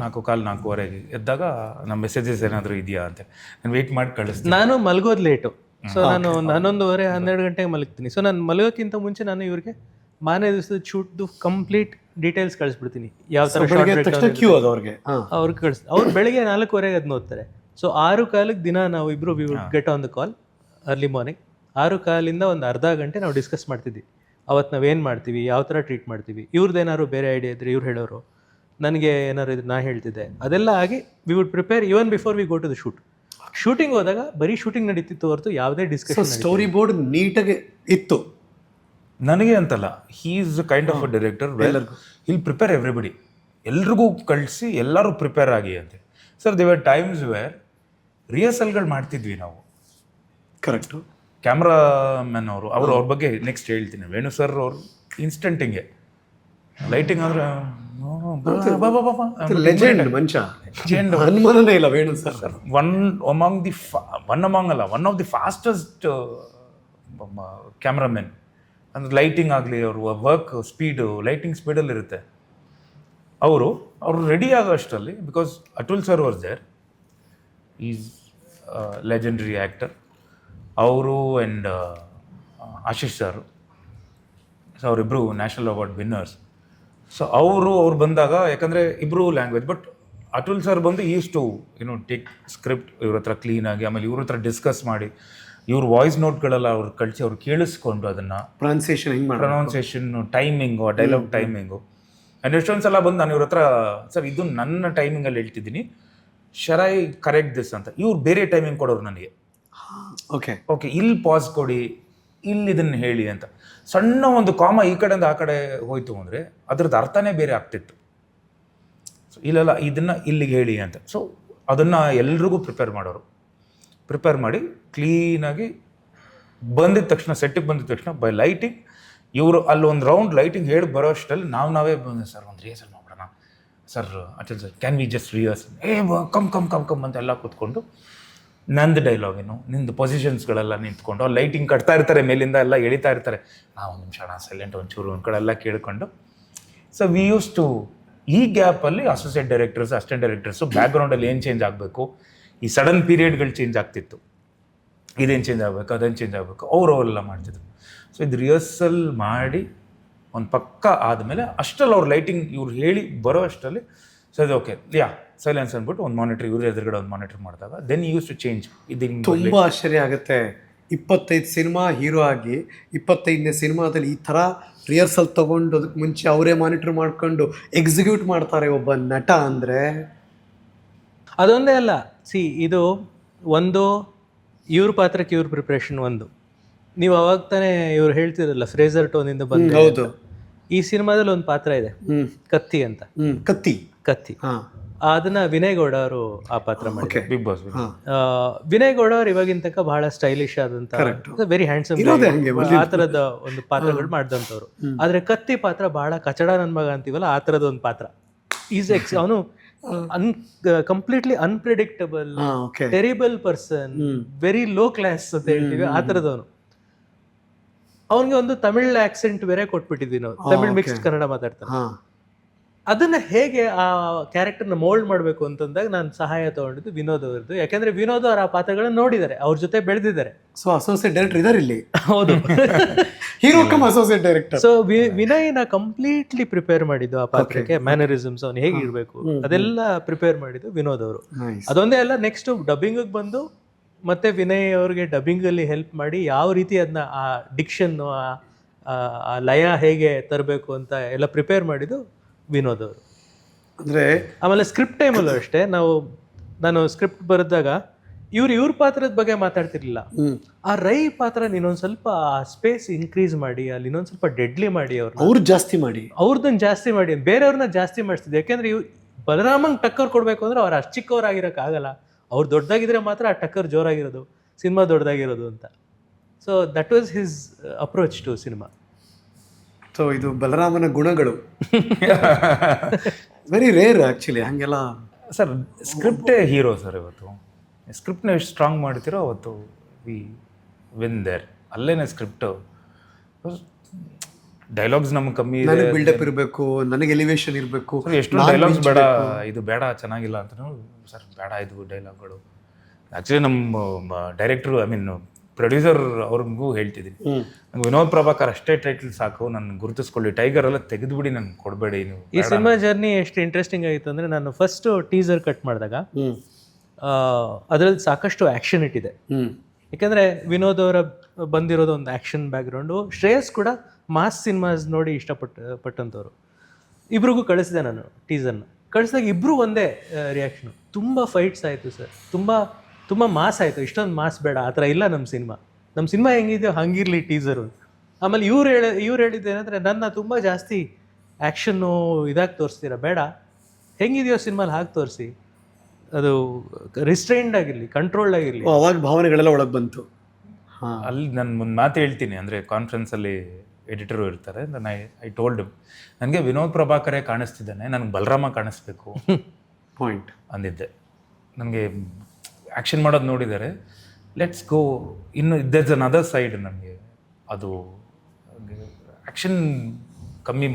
4:15 ಎದ್ದಾಗ ನಮ್ಮ ಮೆಸೇಜಸ್ ಏನಾದರೂ ಇದೆಯಾ ಅಂತ ನಾನು ವೆಯ್ಟ್ ಮಾಡಿ ಕಳಿಸ್ತೀನಿ. ನಾನು ಮಲಗೋದು ಲೇಟು. ಸೊ ನಾನು 11:30 12 ಗಂಟೆಗೆ ಮಲಗ್ತೀನಿ. ಸೊ ನಾನು ಮಲಗೋಕ್ಕಿಂತ ಮುಂಚೆ ನಾನು ಇವ್ರಿಗೆ ಮಾರನೇ ದಿವಸದ ಶೂಟ್ದು ಕಂಪ್ಲೀಟ್ ಡೀಟೇಲ್ಸ್ ಕಳಿಸ್ಬಿಡ್ತೀನಿ. ಯಾವ ಥರ ಅವ್ರಿಗೆ ಕಳಿಸ್ತೀನಿ. ಅವ್ರು ಬೆಳಗ್ಗೆ 4:15 ಅದನ್ನ ಓದ್ತಾರೆ. ಸೊ 6:15 ದಿನ ನಾವು ಇಬ್ಬರು get on the call early morning. 6:15 ಒಂದು ಅರ್ಧ ಗಂಟೆ ನಾವು ಡಿಸ್ಕಸ್ ಮಾಡ್ತಿದ್ವಿ. ಅವತ್ತು ನಾವೇನು ಮಾಡ್ತೀವಿ, ಯಾವ ಥರ ಟ್ರೀಟ್ ಮಾಡ್ತೀವಿ, ಇವ್ರದ್ದು ಏನಾದ್ರು ಬೇರೆ ಐಡಿಯಾ ಇದ್ದರೆ ಇವ್ರು ಹೇಳೋರು, ನನಗೆ ಏನಾದ್ರು ಇದ್ರೆ ನಾ ಹೇಳ್ತಿದ್ದೆ. ಅದೆಲ್ಲ ಆಗಿ we would prepare even before we go to the shoot. Shooting ಹೋದಾಗ ಬರೀ ಶೂಟಿಂಗ್ ನಡೀತಿತ್ತು ಹೊರತು ಯಾವುದೇ ಡಿಸ್ಕಷನ್. ಸ್ಟೋರಿ ಬೋರ್ಡ್ ನೀಟಾಗಿ ಇತ್ತು. ನನಗೆ ಅಂತಲ್ಲ, he is kind of a director will prepare everybody. ಎಲ್ರಿಗೂ ಕಳಿಸಿ ಎಲ್ಲರೂ ಪ್ರಿಪೇರ್ ಆಗಿ ಅಂತೆ. Sir they were times where ರಿಹರ್ಸಲ್ಗಳು ಮಾಡ್ತಿದ್ವಿ ನಾವು. ಕರೆಕ್ಟು. ಕ್ಯಾಮ್ರಾಮನ್ ಅವ್ರ ಬಗ್ಗೆ ನೆಕ್ಸ್ಟ್ ಹೇಳ್ತೀನಿ. ವೇಣು ಸರ್ ಅವರು ಇನ್ಸ್ಟೆಂಟಿಂಗೆ ಲೈಟಿಂಗ್ ಆದರೆ ಲೆಜೆಂಡ್ ಮನುಷ್ಯ, ಅನುಮಾನನೇ ಇಲ್ಲ Venu sir. One of the fastest cameramen. ಅಂದ್ರೆ ಲೈಟಿಂಗ್ ಆಗಲಿ, ಅವ್ರ ವರ್ಕ್ ಸ್ಪೀಡು, ಲೈಟಿಂಗ್ ಸ್ಪೀಡಲ್ಲಿ ಇರುತ್ತೆ. ಅವರು ರೆಡಿ ಆಗೋ ಅಷ್ಟರಲ್ಲಿ, because Atul sir was there, is legendary actor. ಅವರು ಆ್ಯಂಡ್ ಆಶೀಶ್ ಸರ್, ಸೊ ಅವರಿಬ್ಬರು ನ್ಯಾಷನಲ್ ಅವಾರ್ಡ್ ವಿನ್ನರ್ಸ್. ಸೊ ಅವ್ರು ಬಂದಾಗ, ಯಾಕಂದರೆ ಇಬ್ಬರು ಲ್ಯಾಂಗ್ವೇಜ್, ಬಟ್ ಅಟುಲ್ ಸರ್ ಬಂದು ಈಸ್ ಟು ಟೇಕ್ ಸ್ಕ್ರಿಪ್ಟ್ ಇವ್ರ ಹತ್ರ ಕ್ಲೀನಾಗಿ, ಆಮೇಲೆ ಇವ್ರ ಹತ್ರ ಡಿಸ್ಕಸ್ ಮಾಡಿ, ಇವ್ರ ವಾಯ್ಸ್ ನೋಟ್ಗಳೆಲ್ಲ ಅವ್ರು ಕಳಿಸಿ ಅವ್ರು ಕೇಳಿಸ್ಕೊಂಡು ಅದನ್ನು pronunciation, timing, dialogue timing. And ಎಷ್ಟೊಂದು ಸಲ ಬಂದು ನಾನು ಇವ್ರ ಹತ್ರ, ಸರ್ ಇದು ನನ್ನ ಟೈಮಿಂಗಲ್ಲಿ ಹೇಳ್ತಿದ್ದೀನಿ, ಶರೈ ಕರೆಕ್ಟ್ ದಿಸ್ ಅಂತ. ಇವ್ರು ಬೇರೆ ಟೈಮಿಂಗ್ ಕೊಡೋರು ನನಗೆ. ಓಕೆ ಇಲ್ಲಿ ಪಾಸ್ ಕೊಡಿ, ಇಲ್ಲಿ ಇದನ್ನು ಹೇಳಿ ಅಂತ. ಸಣ್ಣ ಒಂದು ಕಾಮ ಈ ಕಡೆಯಿಂದ ಆ ಕಡೆ ಹೋಯ್ತು ಅಂದರೆ ಅದ್ರದ್ದು ಅರ್ಥನೇ ಬೇರೆ ಆಗ್ತಿತ್ತು. ಸೊ ಇಲ್ಲೆಲ್ಲ ಇದನ್ನು ಇಲ್ಲಿಗೆ ಹೇಳಿ ಅಂತ. ಸೊ ಅದನ್ನು ಎಲ್ರಿಗೂ ಪ್ರಿಪೇರ್ ಮಾಡಿ ಕ್ಲೀನಾಗಿ ಬಂದಿದ್ದ ತಕ್ಷಣ, ಸೆಟ್ಟಿಗೆ ಬಂದಿದ್ದ ತಕ್ಷಣ ಬೈ ಲೈಟಿಂಗ್, ಇವರು ಅಲ್ಲಿ ಒಂದು ರೌಂಡ್ ಲೈಟಿಂಗ್ ಹೇಳಿ ಬರೋ ಅಷ್ಟರಲ್ಲಿ ನಾವೇ ಬಂದೆ, ಸರ್ ಒಂದು ರಿಹರ್ಸಲ್ ಮಾಡೋಣ sir, Atal sir can we just rehearsal, come ಅಂತ ಎಲ್ಲ ಕೂತ್ಕೊಂಡು ನಂದು ಡೈಲಾಗೇನು, ನಿಂದು ಪೊಸಿಷನ್ಸ್ಗಳೆಲ್ಲ ನಿಂತ್ಕೊಂಡು, ಅವ್ರು ಲೈಟಿಂಗ್ ಕಟ್ತಾ ಇರ್ತಾರೆ, ಮೇಲಿಂದ ಎಲ್ಲ ಎಳಿತಾ ಇರ್ತಾರೆ, ನಾವು ಒಂದು ನಿಮಿಷ ಸೈಲೆಂಟ್ ಒಂಚೂರು ಒಂದು ಕಡೆ ಎಲ್ಲ ಕೇಳಿಕೊಂಡು. ಸೊ ವಿ ಯೂಸ್ ಟು, ಈ ಗ್ಯಾಪಲ್ಲಿ ಅಸೋಸಿಯೇಟ್ ಡೈರೆಕ್ಟರ್ಸ್, ಅಸಿಸ್ಟೆಂಟ್ ಡೈರೆಕ್ಟರ್ಸು ಬ್ಯಾಕ್ಗ್ರೌಂಡಲ್ಲಿ ಏನು ಚೇಂಜ್ ಆಗಬೇಕು, ಈ ಸಡನ್ ಪೀರಿಯಡ್ಗಳು ಚೇಂಜ್ ಆಗ್ತಿತ್ತು, ಇದೇನು ಚೇಂಜ್ ಆಗಬೇಕು, ಅದೇನು ಚೇಂಜ್ ಆಗಬೇಕು, ಅವರೆಲ್ಲ ಮಾಡ್ತಿದ್ರು. ಸೊ ಇದು ರಿಹರ್ಸಲ್ ಮಾಡಿ ಒಂದು ಪಕ್ಕ ಆದಮೇಲೆ ಅಷ್ಟರಲ್ಲಿ ಅವ್ರು ಲೈಟಿಂಗ್ ಇವ್ರು ಹೇಳಿ ಬರೋ ಅಷ್ಟರಲ್ಲಿ ಸೊ ಇದು ಓಕೆ ಯಾ ಸೈಲೆನ್ಸ್ ಅಂದ್ಬಿಟ್ಟು ಒಂದು ಮಾನಿಟರ್ ಇವ್ರ ಎದುರುಗಡೆ ಒಂದು ಮಾನಿಟರ್ ಮಾಡಿದಾಗ ದೆನ್ ಯೂಸ್ ಟು ಚೇಂಜ್ ಇದು ತುಂಬ ಆಶ್ಚರ್ಯ ಆಗುತ್ತೆ. 25 ಸಿನಿಮಾ ಹೀರೋ ಆಗಿ 25ನೇ ಸಿನಿಮಾದಲ್ಲಿ ಈ ಥರ ರಿಹರ್ಸಲ್ ತೊಗೊಂಡು ಅದಕ್ಕೆ ಮುಂಚೆ ಅವರೇ ಮಾನಿಟರ್ ಮಾಡ್ಕೊಂಡು ಎಕ್ಸಿಕ್ಯೂಟ್ ಮಾಡ್ತಾರೆ ಒಬ್ಬ ನಟ ಅಂದರೆ. ಅದೊಂದೇ ಅಲ್ಲ, ಇದು ಒಂದು ಇವ್ರ ಪಾತ್ರಕ್ಕೆ ಇವ್ರ ಪ್ರಿಪ್ರೇಷನ್ ಒಂದು. ನೀವು ಅವಾಗ ತಾನೇ ಇವ್ರು ಹೇಳ್ತಿರಲ್ಲ ಫ್ರೇಸರ್ ಟೋನಿಂದ ಬಂದು. ಹೌದು. ಈ ಸಿನಿಮಾದಲ್ಲಿ ಒಂದು ಪಾತ್ರ ಇದೆ ಕತ್ತಿ ಅಂತ. ಕತ್ತಿ ಅದನ್ನ ವಿನಯ್ ಗೌಡ ಅವರು ಆ ಪಾತ್ರ ಮಾಡಿದ್ದಾರೆ ಬಿಗ್ ಬಾಸ್. ವಿನಯ್ ಗೌಡ ಅವ್ರು ಇವಾಗಿನ ತನಕ ಬಹಳ ಸ್ಟೈಲಿಶ್ ಆದಂತ ವೆರಿ ಹ್ಯಾಂಡ್ಸಮ್ ಆ ತರದ ಒಂದು ಪಾತ್ರಗಳು ಮಾಡಿದಂತವ್ರು. ಆದ್ರೆ ಕತ್ತಿ ಪಾತ್ರ ಬಹಳ ಕಚಡ ನನ್ ಮಗ ಅಂತೀವಲ್ಲ ಆ ತರದ ಒಂದು ಪಾತ್ರ. ಅವನು completely unpredictable, terrible person, very low class ಅಂತ ಹೇಳ್ತೀವಿ ಆ ತರದವನು. ಅವನಿಗೆ ಒಂದು ತಮಿಳ್ ಆಕ್ಸೆಂಟ್ ಬೇರೆ ಕೊಟ್ಬಿಟ್ಟಿದ್ವಿ ನಾವು, ತಮಿಳ್ ಮಿಕ್ಸ್ಡ್ ಕನ್ನಡ ಮಾತಾಡ್ತಾನೆ. ಅದನ್ನ ಹೇಗೆ ಆ ಕ್ಯಾರೆಕ್ಟರ್ನ ಮೋಲ್ಡ್ ಮಾಡಬೇಕು ಅಂತಂದಾಗ ನಾನು ಸಹಾಯ ತಗೊಂಡಿದ್ದು ವಿನೋದ್ ಅವರದ್ದು. ಯಾಕಂದ್ರೆ ವಿನೋದ್ ಅವ್ರ ಆ ಪಾತ್ರಗಳನ್ನ ನೋಡಿದ್ದಾರೆ, ಅವ್ರ ಜೊತೆ ಬೆಳೆದಿದ್ದಾರೆ. ಸೊ ಅಸೋಸಿಯೇಟ್ ಡೈರೆಕ್ಟರ್ ಇದಾರೆ ಇಲ್ಲಿ. ಹೌದು, hero cum associate director. So ವಿನಯ್ನ ಕಂಪ್ಲೀಟ್ಲಿ ಪ್ರಿಪೇರ್ ಮಾಡಿದ್ದು ಆ ಪಾತ್ರಕ್ಕೆ. ಮ್ಯಾನರಿಸಮ್ಸ್ ಅವ್ನು ಹೇಗೆ ಇರಬೇಕು ಅದೆಲ್ಲ ಪ್ರಿಪೇರ್ ಮಾಡಿದ್ದು ವಿನೋದ್ ಅವರು. ಅದೊಂದೇ ಅಲ್ಲ, ನೆಕ್ಸ್ಟ್ ಡಬ್ಬಿಂಗ್ ಬಂದು ಮತ್ತೆ ವಿನಯ್ ಅವ್ರಿಗೆ ಡಬ್ಬಿಂಗ್ ಅಲ್ಲಿ ಹೆಲ್ಪ್ ಮಾಡಿ ಯಾವ ರೀತಿ ಅದನ್ನ ಆ ಡಿಕ್ಷನ್ ಆ ಲಯ ಹೇಗೆ ತರಬೇಕು ಅಂತ ಎಲ್ಲ ಪ್ರಿಪೇರ್ ಮಾಡಿದ್ದು ವಿನೋದ್ ಅವರು. ಅಂದ್ರೆ ಆಮೇಲೆ ಸ್ಕ್ರಿಪ್ಟ್ ಟೈಮಲ್ಲೂ ಅಷ್ಟೇ, ನಾನು ಸ್ಕ್ರಿಪ್ಟ್ ಬರೆದಾಗ ಇವ್ರ ಪಾತ್ರದ ಬಗ್ಗೆ ಮಾತಾಡ್ತಿರ್ಲಿಲ್ಲ. ಆ ರೈ ಪಾತ್ರ ಇನ್ನೊಂದ್ ಸ್ವಲ್ಪ ಸ್ಪೇಸ್ ಇನ್ಕ್ರೀಸ್ ಮಾಡಿ, ಅಲ್ಲಿ ಇನ್ನೊಂದ್ ಸ್ವಲ್ಪ ಡೆಡ್ಲಿ ಮಾಡಿ, ಅವ್ರದನ್ನ ಜಾಸ್ತಿ ಮಾಡಿ ಬೇರೆಯವ್ರನ್ನ ಜಾಸ್ತಿ ಮಾಡಿಸ್ತಿದ್ದೆ. ಯಾಕೆಂದ್ರೆ ಬಲರಾಮಂಗ್ ಟಕ್ಕರ್ ಕೊಡ್ಬೇಕು ಅಂದ್ರೆ ಅವ್ರು ಅಷ್ಟು ಚಿಕ್ಕವರಾಗಿರಕ್ ಆಗಲ್ಲ. ಅವ್ರು ದೊಡ್ಡದಾಗಿದ್ರೆ ಮಾತ್ರ ಆ ಟಕ್ಕರ್ ಜೋರಾಗಿರೋದು, ಸಿನಿಮಾ ದೊಡ್ಡದಾಗಿರೋದು ಅಂತ. So that was his approach to cinema. So ಇದು ಬಲರಾಮನ ಗುಣಗಳು ವೆರಿ ರೇರ್ ಆ್ಯಕ್ಚುಲಿ. ಹಾಗೆಲ್ಲ ಸರ್ ಸ್ಕ್ರಿಪ್ಟೇ ಹೀರೋ ಸರ್. ಇವತ್ತು ಸ್ಕ್ರಿಪ್ಟ್ನ ಎಷ್ಟು ಸ್ಟ್ರಾಂಗ್ ಮಾಡ್ತೀರೋ ಅವತ್ತು ವಿ ವಿನ್ ದೇರ್. ಅಲ್ಲೇನೆ ಸ್ಕ್ರಿಪ್ಟ್. ಡೈಲಾಗ್ಸ್ ನಮ್ಗೆ ಕಮ್ಮಿ ಇದೆ, ನನಗೆ ಬಿಲ್ಡಪ್ ಇರಬೇಕು, ನನಗೆ ಎಲಿವೇಶನ್ ಇರಬೇಕು. ಎಷ್ಟು ಡೈಲಾಗ್ಸ್ ಬೇಡ, ಇದು ಬೇಡ ಚೆನ್ನಾಗಿಲ್ಲ ಅಂತ ಸರ್ ಬೇಡ ಇದು ಡೈಲಾಗ್ಗಳು. ಆ್ಯಕ್ಚುಲಿ ನಮ್ಮ ಡೈರೆಕ್ಟ್ರು ಐ ಮೀನ್ ಪ್ರೊಡ್ಯೂಸರ್ ಅವ್ರಿಗೂ ಹೇಳ್ತಿದ್ದೀನಿ, ನಂಗೆ ವಿನೋದ್ ಪ್ರಭಾಕರ್ ಅಷ್ಟೇ ಟೈಟಲ್ ಸಾಕು, ನನ್ನ ಗುರುತಿಸ್ಕೊಳ್ಳಿ, ಟೈಗರ್ ಎಲ್ಲ ತೆಗೆದುಬಿಡಿ, ನನ್ಗೆ ಕೊಡಬೇಡಿ ನೀವು. ಈ ಸಿನಿಮಾ ಜರ್ನಿ ಎಷ್ಟು ಇಂಟ್ರೆಸ್ಟಿಂಗ್ ಆಗಿತ್ತು ಅಂದರೆ, ನಾನು ಫಸ್ಟ್ ಟೀಸರ್ ಕಟ್ ಮಾಡಿದಾಗ ಅದರಲ್ಲಿ ಸಾಕಷ್ಟು ಆ್ಯಕ್ಷನ್ ಇಟ್ಟಿದೆ. ಯಾಕೆಂದರೆ ವಿನೋದ್ ಅವರ ಬಂದಿರೋದು ಒಂದು ಆ್ಯಕ್ಷನ್ ಬ್ಯಾಕ್ಗ್ರೌಂಡು. ಶ್ರೇಯಸ್ ಕೂಡ ಮಾಸ್ ಸಿನಿಮಾಸ್ ನೋಡಿ ಇಷ್ಟಪಟ್ಟಂಥವ್ರು. ಇಬ್ರಿಗೂ ಕಳಿಸಿದೆ ನಾನು ಟೀಸರ್ನ. ಕಳಿಸಿದಾಗ ಇಬ್ಬರು ಒಂದೇ ರಿಯಾಕ್ಷನು, ತುಂಬ ಫೈಟ್ಸ್ ಆಯಿತು ಸರ್, ತುಂಬ ಮಾಸ್ ಆಯಿತು, ಇಷ್ಟೊಂದು ಮಾಸ್ ಬೇಡ, ಆ ಥರ ಇಲ್ಲ ನಮ್ಮ ಸಿನಿಮಾ ಹೆಂಗಿದೆಯೋ ಹಂಗಿರಲಿ ಟೀಸರು. ಆಮೇಲೆ ಇವ್ರು ಹೇಳಿದ್ದೇನೆಂದರೆ, ನನ್ನ ತುಂಬ ಜಾಸ್ತಿ ಆ್ಯಕ್ಷನ್ನು ಇದಾಗಿ ತೋರಿಸ್ತೀರ, ಬೇಡ ಹೆಂಗಿದೆಯೋ ಸಿನಿಮಾಲಿ ಹಾಗೆ ತೋರಿಸಿ, ಅದು ರಿಸ್ಟ್ರೈನ್ಡ್ ಆಗಿರಲಿ, ಕಂಟ್ರೋಲ್ಡ್ ಆಗಿರಲಿ. ಅವಾಗ ಭಾವನೆಗಳೆಲ್ಲ ಒಳಗೆ ಬಂತು. ಅಲ್ಲಿ ನಾನು ಒಂದು ಮಾತು ಹೇಳ್ತೀನಿ, ಅಂದರೆ ಕಾನ್ಫರೆನ್ಸಲ್ಲಿ ಎಡಿಟರು ಇರ್ತಾರೆ, ಐ ಟೋಲ್ಡ್ ನನಗೆ ವಿನೋದ್ ಪ್ರಭಾಕರೇ ಕಾಣಿಸ್ತಿದ್ದಾನೆ, ನನಗೆ ಬಲರಾಮ ಕಾಣಿಸ್ಬೇಕು ಪಾಯಿಂಟ್ ಅಂದಿದ್ದೆ. ನನಗೆ ಆ್ಯಕ್ಷನ್ ಮಾಡೋದು ನೋಡಿದ್ದಾರೆ, ಲೆಟ್ಸ್ ಗೋ, ಇನ್ನು ದರ್ಸ್ ಅನದರ್ ಸೈಡ್. ನನಗೆ ಅದು ಆ್ಯಕ್ಷನ್ ಕಮ್ಮಿ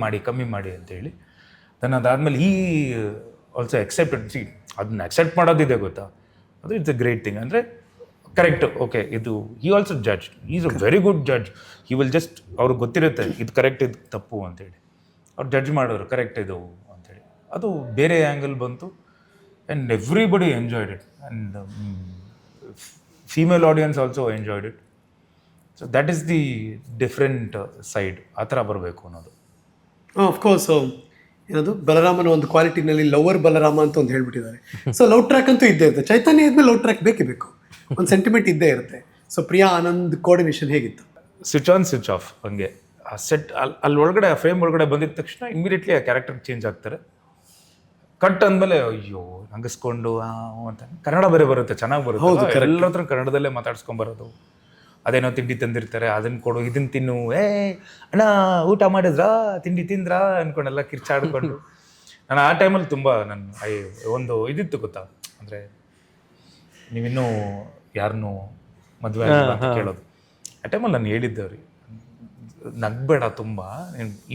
ಮಾಡಿ ಅಂತೇಳಿ ದೆನ್ ಅದಾದಮೇಲೆ ಈ ಆಲ್ಸೋ ಎಕ್ಸೆಪ್ಟೆಡ್. ಅದನ್ನ ಅಕ್ಸೆಪ್ಟ್ ಮಾಡೋದಿದೆ ಗೊತ್ತಾ, ಅದು ಇಟ್ಸ್ ಅ ಗ್ರೇಟ್ ಥಿಂಗ್. ಅಂದರೆ ಕರೆಕ್ಟ್, ಓಕೆ, ಇದು he also judge, is a very good judge. He will just ಅವ್ರಿಗೆ ಗೊತ್ತಿರುತ್ತೆ ಇದು ಕರೆಕ್ಟ್, ಇದು ತಪ್ಪು ಅಂತೇಳಿ ಅವ್ರು ಜಡ್ಜ್ ಮಾಡೋರು, ಕರೆಕ್ಟ್ ಇದು ಅಂತೇಳಿ. ಅದು ಬೇರೆ ಆ್ಯಂಗಲ್ ಬಂತು and everybody enjoyed it and female audience also enjoyed it. So that is the different side. ಆ ಥರ ಬರಬೇಕು ಅನ್ನೋದು. ಅಫ್ಕೋರ್ಸ್ ಏನದು ಬಲರಾಮನ ಒಂದು ಕ್ವಾಲಿಟಿನಲ್ಲಿ ಲವರ್ ಬಲರಾಮ ಅಂತ ಒಂದು ಹೇಳ್ಬಿಟ್ಟಿದ್ದಾರೆ. ಸೊ ಲವ್ ಟ್ರ್ಯಾಕ್ ಅಂತೂ ಇದ್ದೇ ಇರುತ್ತೆ. ಚೈತನ್ಯ ಇದ್ಮೇಲೆ ಲವ್ ಟ್ರ್ಯಾಕ್ ಬೇಕೇ ಬೇಕು, ಒಂದು ಸೆಂಟಿಮೆಂಟ್ ಇದ್ದೇ ಇರುತ್ತೆ. ಸೊ ಪ್ರಿಯಾ ಆನಂದ್ ಕೋಆರ್ಡಿನೇಷನ್ ಹೇಗಿತ್ತು? Switch on switch off. ಹಂಗೆ ಆ ಸೆಟ್ ಅಲ್ಲಿ ಒಳಗಡೆ ಆ ಫ್ರೇಮ್ ಒಳಗಡೆ ಬಂದಿದ ತಕ್ಷಣ ಇಮಿಡಿಯೇಟ್ಲಿ ಆ ಕ್ಯಾರೆಕ್ಟರ್ ಚೇಂಜ್ ಆಗ್ತಾರೆ. ಕಟ್ ಅಂದಮೇಲೆ ಅಯ್ಯೋ ನಂಗಿಸ್ಕೊಂಡು ಅಂತ ಕನ್ನಡ ಬೇರೆ ಬರುತ್ತೆ, ಚೆನ್ನಾಗಿ ಬರುತ್ತೆ. ಎಲ್ಲ ಹತ್ರ ಕನ್ನಡದಲ್ಲೇ ಮಾತಾಡ್ಸ್ಕೊಂಬರೋದು. ಅದೇನೋ ತಿಂಡಿ ತಂದಿರ್ತಾರೆ, ಅದನ್ನು ಕೊಡು, ಇದನ್ನು ತಿನ್ನು, ಅಣ್ಣ ಊಟ ಮಾಡಿದ್ರಾ, ತಿಂಡಿ ತಿಂದ್ರಾ ಅಂದ್ಕೊಂಡೆಲ್ಲ ಕಿರ್ಚಾಡ್ಕೊಂಡು. ನಾನು ಆ ಟೈಮಲ್ಲಿ ತುಂಬ ಒಂದು ಇದಿತ್ತು ಗೊತ್ತಾ, ಅಂದರೆ ನೀವಿನ್ನೂ ಯಾರನ್ನೂ ಮದುವೆ ಅಂತ ಕೇಳೋದು. ಆ ಟೈಮಲ್ಲಿ ನಾನು ಹೇಳಿದ್ದೆ ಅವ್ರಿಗೆ, ನಗ್ಬೇಡ ತುಂಬ,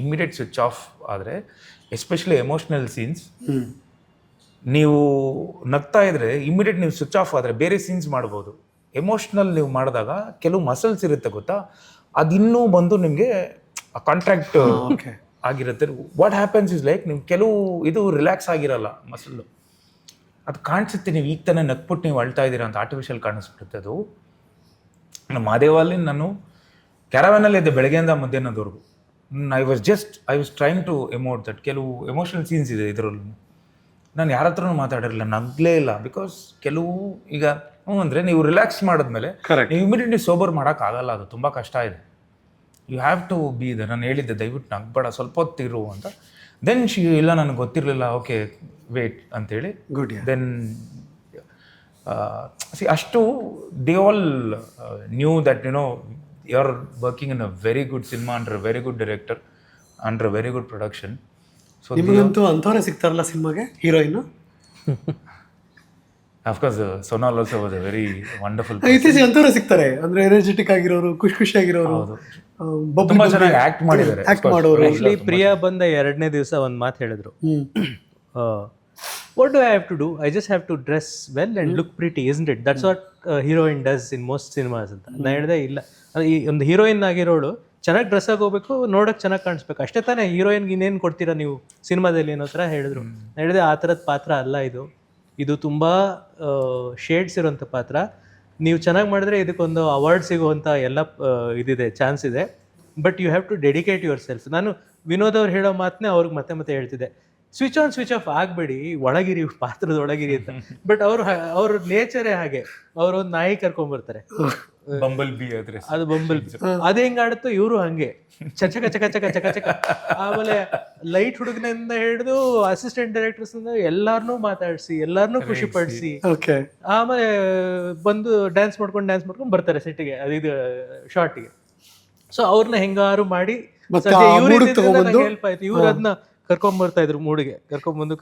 ಇಮ್ಮಿಡಿಯೇಟ್ ಸ್ವಿಚ್ ಆಫ್ ಆದರೆ, ಎಸ್ಪೆಷಲಿ ಎಮೋಷ್ನಲ್ ಸೀನ್ಸ್, ನೀವು ನಗ್ತಾ ಇದ್ರೆ ಇಮ್ಮಿಡಿಯೇಟ್ ನೀವು ಸ್ವಿಚ್ ಆಫ್ ಆದರೆ ಬೇರೆ ಸೀನ್ಸ್ ಮಾಡ್ಬೋದು. ಎಮೋಷ್ನಲ್ ನೀವು ಮಾಡಿದಾಗ ಕೆಲವು ಮಸಲ್ಸ್ ಇರುತ್ತೆ ಗೊತ್ತಾ, ಅದಿನ್ನೂ ಬಂದು ನಿಮಗೆ ಕಾಂಟ್ರಾಕ್ಟ್ ಓಕೆ ಆಗಿರುತ್ತೆ. ವಾಟ್ ಹ್ಯಾಪನ್ಸ್ ಇಸ್ ಲೈಕ್ ನೀವು ಕೆಲವು ಇದು ರಿಲ್ಯಾಕ್ಸ್ ಆಗಿರಲ್ಲ ಮಸಲ್ಲು, ಅದು ಕಾಣಿಸುತ್ತೆ. ನೀವು ಈಗ ತಾನೇ ನಕ್ಬಿಟ್ಟು ನೀವು ಅಳ್ತಾ ಇದ್ದೀರಾ ಅಂತ ಆರ್ಟಿಫಿಷಿಯಲ್ ಕಾಣಿಸ್ಬಿಡುತ್ತೆ ಅದು. ನಮ್ಮ ಮಾದೇವಲ್ಲಿ ನಾನು ಕ್ಯಾರವ್ಯಾನಲ್ಲಿ ಇದ್ದೆ ಬೆಳಗ್ಗೆಯಿಂದ ಮಧ್ಯಾಹ್ನದವರೆಗೂ. I was trying to emote that. ಕೆಲವು ಎಮೋಷನಲ್ ಸೀನ್ಸ್ ಇದೆ ಇದರಲ್ಲೂ. ನಾನು ಯಾರ ಹತ್ರನೂ ಮಾತಾಡಿರಲಿಲ್ಲ, ನಗ್ಲೇ ಇಲ್ಲ. ಬಿಕಾಸ್ ಕೆಲವು ಈಗ ಅಂದರೆ ನೀವು ರಿಲ್ಯಾಕ್ಸ್ ಮಾಡಿದ್ಮೇಲೆ ನೀವು ಇಮಿಡಿಯೇಟ್ಲಿ ಸೋಬರ್ ಮಾಡೋಕ್ಕಾಗಲ್ಲ, ಅದು ತುಂಬ ಕಷ್ಟ ಇದೆ. You have to be the. ನಾನು ಹೇಳಿದ್ದೆ ದಯವಿಟ್ಟು ನಗ್ಬೇಡ, ಸ್ವಲ್ಪ ಹೊತ್ತಿರು ಅಂತ. ದೆನ್ ಇಲ್ಲ ನನಗೆ ಗೊತ್ತಿರಲಿಲ್ಲ, ಓಕೆ ವೇಟ್ ಅಂತೇಳಿ. ದೆನ್ ಅಷ್ಟು they all knew that you are working in a very good cinema under a very good director under a very good production. So ನಿಮಗಂತೂ ಅಂಥವ್ರೆ ಸಿಗ್ತಾರಲ್ಲ ಸಿನಿಮಾಗೆ heroine. Of course Sonal also was a very wonderful. ಇತ್ತೀಚೆಗೆ ಅಂಥವ್ರೆ ಸಿಗ್ತಾರೆ, ಅಂದ್ರೆ energetic ಆಗಿರೋರು, ಖುಷಿಯಾಗಿರೋರು, ತುಂಬಾ ಚೆನ್ನಾಗಿ ಆಕ್ಟ್ ಮಾಡಿದ್ದಾರೆ. ಆಕ್ಟ್ ಮಾಡೋರು. ಆಕ್ಚುಲಿ ಪ್ರಿಯಾ ಬಂದ 2ನೇ ದಿವಸ ಒಂದು ಮಾತು ಹೇಳಿದ್ರು, what do I have to do? I just have to dress well and look pretty, isn't it? That's what a heroine does in most cinemas ಅಂತ. ನಾನು ಹೇಳಿದೆ ಇಲ್ಲ, ಈ ಒಂದು ಹೀರೋಯಿನ್ ಆಗಿರೋಳು ಚೆನ್ನಾಗಿ ಡ್ರೆಸ್ ಆಗಿ ಹೋಗ್ಬೇಕು, ನೋಡೋಕೆ ಚೆನ್ನಾಗಿ ಕಾಣಿಸ್ಬೇಕು, ಅಷ್ಟೇ ತಾನೇ. ಹೀರೋಯಿನ್ಗೆ ಇನ್ನೇನು ಕೊಡ್ತೀರಾ ನೀವು ಸಿನಿಮಾದಲ್ಲಿ ಅನ್ನೋ ಥರ ಹೇಳಿದ್ರು. ನಾನು ಹೇಳಿದೆ ಆ ಥರದ ಪಾತ್ರ ಅಲ್ಲ ಇದು ತುಂಬ ಶೇಡ್ಸ್ ಇರೋಂಥ ಪಾತ್ರ. ನೀವು ಚೆನ್ನಾಗಿ ಮಾಡಿದ್ರೆ ಇದಕ್ಕೊಂದು ಅವಾರ್ಡ್ ಸಿಗುವಂಥ ಎಲ್ಲ ಇದಿದೆ, ಚಾನ್ಸ್ ಇದೆ. But you have to dedicate yourself. ನಾನು ವಿನೋದ್ ಅವ್ರು ಹೇಳೋ ಮಾತನ್ನೇ ಅವ್ರಿಗೆ ಮತ್ತೆ ಹೇಳ್ತಿದ್ದೆ, ಸ್ವಿಚ್ ಆನ್ ಸ್ವಿಚ್ ಆಫ್ ಆಗಬೇಡಿ, ಒಳಗಿರಿ, ಪಾತ್ರದ ಒಳಗಿರಿ ಅಂತ. ಬಟ್ ಅವ್ರ ನೇಚರೇ ಹಾಗೆ. ಅವರು ಒಂದು ನಾಯಿ ಕರ್ಕೊಂಡ್ಬರ್ತಾರೆ, ಬಂಬಲ್ ಬಿ ಆದ್ರೆ ಅದು ಬಂಬಲ್ ಬಿ. ಅದು ಹೆಂಗ್ ಆಡುತ್ತೋ ಇವರು ಹಂಗೆ ಚಚಕ ಚಕ ಚಕ ಚಕ ಚಕ. ಆಮೇಲೆ ಲೈಟ್ ಹುಡುಗನಿಂದ ಹಿಡಿದು ಅಸಿಸ್ಟೆಂಟ್ ಡೈರೆಕ್ಟರ್ಸ್ ಎಲ್ಲಾರನ್ನೂ ಮಾತಾಡಿಸಿ, ಎಲ್ಲಾರನ್ನೂ ಖುಷಿ ಪಡಿಸಿ, ಆಮೇಲೆ ಬಂದು ಡ್ಯಾನ್ಸ್ ಮಾಡ್ಕೊಂಡು ಬರ್ತಾರೆ ಸೆಟ್ಗೆ, ಇದು ಶಾರ್ಟ್ಗೆ. ಸೊ ಅವ್ರನ್ನ ಹೆಂಗಾರು ಮಾಡಿ ಹೆಲ್ಪ್ ಆಯ್ತು. ಇವ್ರು ಅದನ್ನ ಕರ್ಕೊಂಡ್ಬರ್ತಾ ಇದ್ರು, ಮೂಡಿಗೆ ಕರ್ಕೊಂಡ್ಬಂದು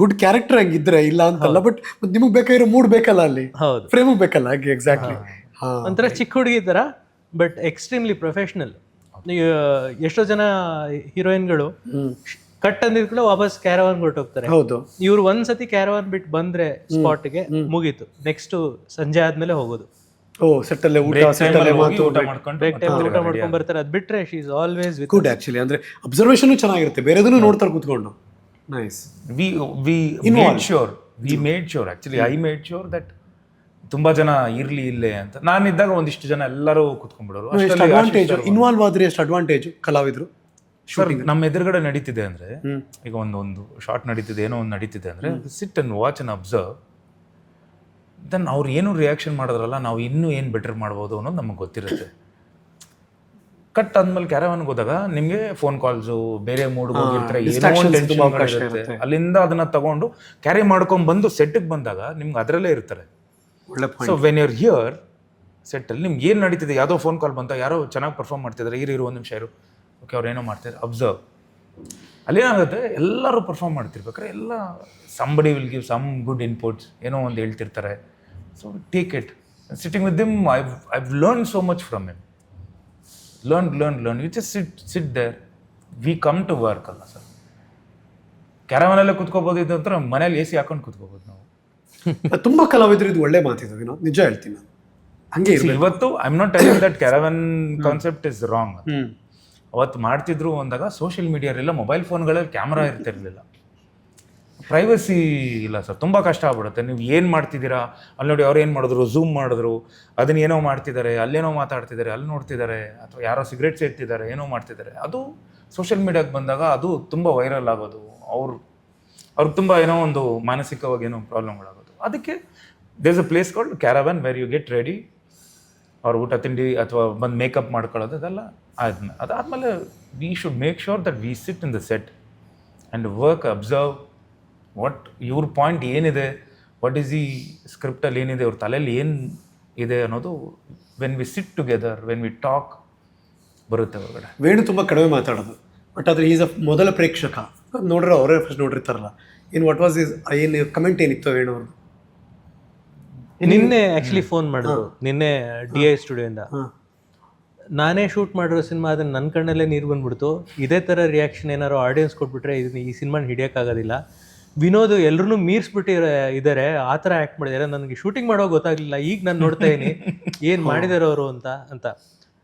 ಗುಡ್ ಕ್ಯಾರೆಕ್ಟರ್ ಹಂಗಿದ್ರೆ ಇಲ್ಲ ಅಂತಲ್ಲ. ಬಟ್ ನಿಮಗ್ ಬೇಕಾಗಿರೋ ಮೂಡ್ ಬೇಕಲ್ಲ ಅಲ್ಲಿ, ಹೌದು, ಫ್ರೇಮ್ ಬೇಕಲ್ಲ. ಹಾಗೆ ಎಕ್ಸಾಕ್ಟ್ಲಿ ಒಂಥರ ಚಿಕ್ಕ ಹುಡುಗಿ ತರ, ಬಟ್ ಎಕ್ಸ್ಟ್ರೀಮ್ಲಿ ಪ್ರೊಫೆಷನಲ್. ಎಷ್ಟೋ ಜನ ಹೀರೋಯಿನ್ಗಳು ಕಟ್ ಅಂದಿದ್ಕೂಡ ವಾಪಸ್ ಕ್ಯಾರವಾನ್ ಹೊರಟೋಗ್ತಾರೆ. ಹೌದು, ಇವ್ರು ಒಂದ್ಸತಿ ಕ್ಯಾರವಾನ್ ಬಿಟ್ಟು ಬಂದ್ರೆ ಸ್ಪಾಟ್ಗೆ ಮುಗೀತು, ನೆಕ್ಸ್ಟ್ ಸಂಜೆ ಆದ್ಮೇಲೆ ಹೋಗೋದು. ಸೆಟ್ಟಲ್ಲೇ ಊಟ ಮಾಡ್ಕೊಂಡ್ ಬರ್ತಾರೆ. ಅದ್ ಬಿಟ್ರೆ she is always with good. Actually ಅಂದ್ರೆ ಅಬ್ಸರ್ವೇಷನ್ ಚೆನ್ನಾಗಿರುತ್ತೆ, ಬೇರೆದನ್ನು ನೋಡ್ತಾರೆ ಕೂತ್ಕೊಂಡು. Nice. We made sure actually I made sure that ತುಂಬಾ ಜನ ಇರ್ಲಿ ಇಲ್ಲೇ ಅಂತ. ನಾನಿದ್ದಾಗ ಒಂದಿಷ್ಟು ಜನ ಎಲ್ಲರೂ ಕೂತ್ಕೊಂಡ್ಬಿಡೋರು. ಅಡ್ವಾಂಟೇಜ್ ಇನ್ವಾಲ್ವ್ ಆದ್ರೆ ಎಷ್ಟು ಅಡ್ವಾಂಟೇಜ್ ಕಲಾವಿದ್ರು. ನಮ್ಮ ಎದುರುಗಡೆ ನಡೀತಿದೆ ಅಂದ್ರೆ, ಈಗ ಒಂದು ಶಾರ್ಟ್ ನಡೀತಿದೆ, ಏನೋ ಒಂದು ನಡೀತಿದೆ ಅಂದ್ರೆ, sit and watch and observe. Then ಅವ್ರು ಏನು ರಿಯಾಕ್ಷನ್ ಮಾಡಿದ್ರಲ್ಲ, ನಾವು ಇನ್ನೂ ಏನು ಬೆಟರ್ ಮಾಡ್ಬೋದು ಅನ್ನೋದು ನಮಗೆ ಗೊತ್ತಿರುತ್ತೆ. ಕಟ್ ಆದ್ಮೇಲೆ ಕ್ಯಾರವಾನ್ಗೆ ಹೋದಾಗ ನಿಮಗೆ ಫೋನ್ ಕಾಲ್ಸು, ಬೇರೆ ಮೂಡ್ಗೆ ಹೋಗಿರ್ತಾರೆ, ಏನೋ ಅಲ್ಲಿಂದ ಅದನ್ನ ತಗೊಂಡು ಕ್ಯಾರಿ ಮಾಡ್ಕೊಂಡ್ ಬಂದು ಸೆಟ್ಗೆ ಬಂದಾಗ ನಿಮ್ಗೆ ಅದರಲ್ಲೇ ಇರ್ತಾರೆ. ಸೊ ವೆನ್ ಯುರ್ ಹಿಯರ್ ಸೆಟ್ಟಲ್ಲಿ ನಿಮ್ಗೆ ಏನು ನಡೀತಿದೆ, ಯಾವುದೋ ಫೋನ್ ಕಾಲ್ ಬಂತ, ಯಾರೋ ಚೆನ್ನಾಗಿ ಪರ್ಫಾರ್ಮ್ ಮಾಡ್ತಿದ್ದಾರೆ, ಇರು ಒಂದು ನಿಮಿಷ ಇರು, ಓಕೆ ಅವ್ರು ಏನೋ ಮಾಡ್ತಿದ್ದಾರೆ, ಅಬ್ಸರ್ವ್. ಅಲ್ಲೇನಾಗುತ್ತೆ, ಎಲ್ಲರೂ ಪರ್ಫಾರ್ಮ್ ಮಾಡ್ತಿರ್ಬೇಕಾರೆ ಎಲ್ಲ somebody will give some good inputs, ಏನೋ ಒಂದು ಹೇಳ್ತಿರ್ತಾರೆ. So take it, sitting with them I've learn so much from him. Learn you just sit there. We come to work ಅಲ್ಲ ಸರ್. ಕ್ಯಾರವಾನಲ್ಲೇ ಕುತ್ಕೋಬೋದು, ಇದು ಅಂತ ಮನೇಲಿ AC ಹಾಕೊಂಡು ಕುತ್ಕೋಬೋದು ನಾವು. ತುಂಬಾ ಕಲಾವಿದ್ರು ಇದು ಒಳ್ಳೆ ಮಾತಿದ್ದು, ನಿಜ ಹೇಳ್ತೀನಿ ನಾನು. ಹಂಗೆ ಇವತ್ತು I am not telling that caravan concept is wrong. ಅವತ್ತು ಮಾಡ್ತಿದ್ರು ಅಂದಾಗ ಸೋಷಿಯಲ್ ಮೀಡಿಯಾ ಇರಲಿಲ್ಲ, ಮೊಬೈಲ್ ಫೋನ್ಗಳಲ್ಲಿ ಕ್ಯಾಮ್ರಾ ಇರ್ತಿರ್ಲಿಲ್ಲ, ಪ್ರೈವಸಿ ಇಲ್ಲ ಸರ್. ತುಂಬ ಕಷ್ಟ ಆಗ್ಬಿಡುತ್ತೆ. ನೀವು ಏನು ಮಾಡ್ತಿದ್ದೀರಾ, ಅಲ್ಲಿ ನೋಡಿ ಅವ್ರು ಏನು ಮಾಡಿದ್ರು, ಝೂಮ್ ಮಾಡಿದ್ರು, ಅದನ್ನ ಏನೋ ಮಾಡ್ತಿದ್ದಾರೆ, ಅಲ್ಲೇನೋ ಮಾತಾಡ್ತಿದ್ದಾರೆ, ಅಲ್ಲಿ ನೋಡ್ತಿದ್ದಾರೆ, ಅಥವಾ ಯಾರೋ ಸಿಗರೇಟ್ ಸೇರ್ತಿದ್ದಾರೆ, ಏನೋ ಮಾಡ್ತಿದ್ದಾರೆ. ಅದು ಸೋಷಿಯಲ್ ಮೀಡಿಯಾಗೆ ಬಂದಾಗ ಅದು ತುಂಬ ವೈರಲ್ ಆಗೋದು, ಅವ್ರಿಗೆ ತುಂಬ ಏನೋ ಒಂದು ಮಾನಸಿಕವಾಗಿ ಏನೋ ಪ್ರಾಬ್ಲಮ್ಗಳಾಗೋದು. ಅದಕ್ಕೆ there is a place called caravan where you get ready. ಅವ್ರು ಊಟ ತಿಂಡಿ ಅಥವಾ ಬಂದು ಮೇಕಪ್ ಮಾಡ್ಕೊಳ್ಳೋದು ಅದೆಲ್ಲ ಅದಾದಮೇಲೆ we should make sure that we sit in the set and work, observe what ಇವ್ರ ಪಾಯಿಂಟ್ ಏನಿದೆ, ವಾಟ್ ಈಸ್ ಈ ಸ್ಕ್ರಿಪ್ಟಲ್ಲಿ ಏನಿದೆ, ಅವ್ರ ತಲೆಯಲ್ಲಿ ಏನು ಇದೆ ಅನ್ನೋದು when we sit together, when we talk ಬರುತ್ತೆ ಹೊರಗಡೆ. ವೇಣು ತುಂಬ ಕಡಿಮೆ ಮಾತಾಡೋದು, ಬಟ್ ಆದರೆ ಈಸ್ ಅ ಮೊದಲ ಪ್ರೇಕ್ಷಕ ನೋಡ್ರೆ ಅವರೇ ಫಸ್ಟ್ ನೋಡಿರ್ತಾರಲ್ಲ. ಇನ್ನು ವಾಟ್ ವಾಸ್ ಇಸ್ ಏನು ಕಮೆಂಟ್ ಏನಿತ್ತು ವೇಣು ಅವ್ರದ್ದು? ನಿನ್ನೆ ಆಕ್ಚುಲಿ ಫೋನ್ ಮಾಡಿದ್ರು, ನಿನ್ನೆ DI ಸ್ಟುಡಿಯೋಯಿಂದ. ನಾನೇ ಶೂಟ್ ಮಾಡಿರೋ ಸಿನಿಮಾ, ಅದನ್ನ ನನ್ನ ಕಣ್ಣಲ್ಲೇ ನೀರು ಬಂದ್ಬಿಡ್ತು. ಇದೇ ಥರ ರಿಯಾಕ್ಷನ್ ಏನಾರು ಆಡಿಯನ್ಸ್ ಕೊಟ್ಬಿಟ್ರೆ ಈ ಸಿನಿಮಾನ ಹಿಡಿಯೋಕ್ಕಾಗೋದಿಲ್ಲ. ವಿನೋದ್ ಎಲ್ಲರೂ ಮೀರ್ಸ್ಬಿಟ್ಟಿರೋ ಇದ್ದಾರೆ, ಆ ಥರ ಆ್ಯಕ್ಟ್ ಮಾಡಿದ್ದಾರೆ. ನನಗೆ ಶೂಟಿಂಗ್ ಮಾಡೋ ಗೊತ್ತಾಗಲಿಲ್ಲ, ಈಗ ನಾನು ನೋಡ್ತಾ ಇದ್ದೀನಿ ಏನು ಮಾಡಿದಾರೆ ಅವರು ಅಂತ.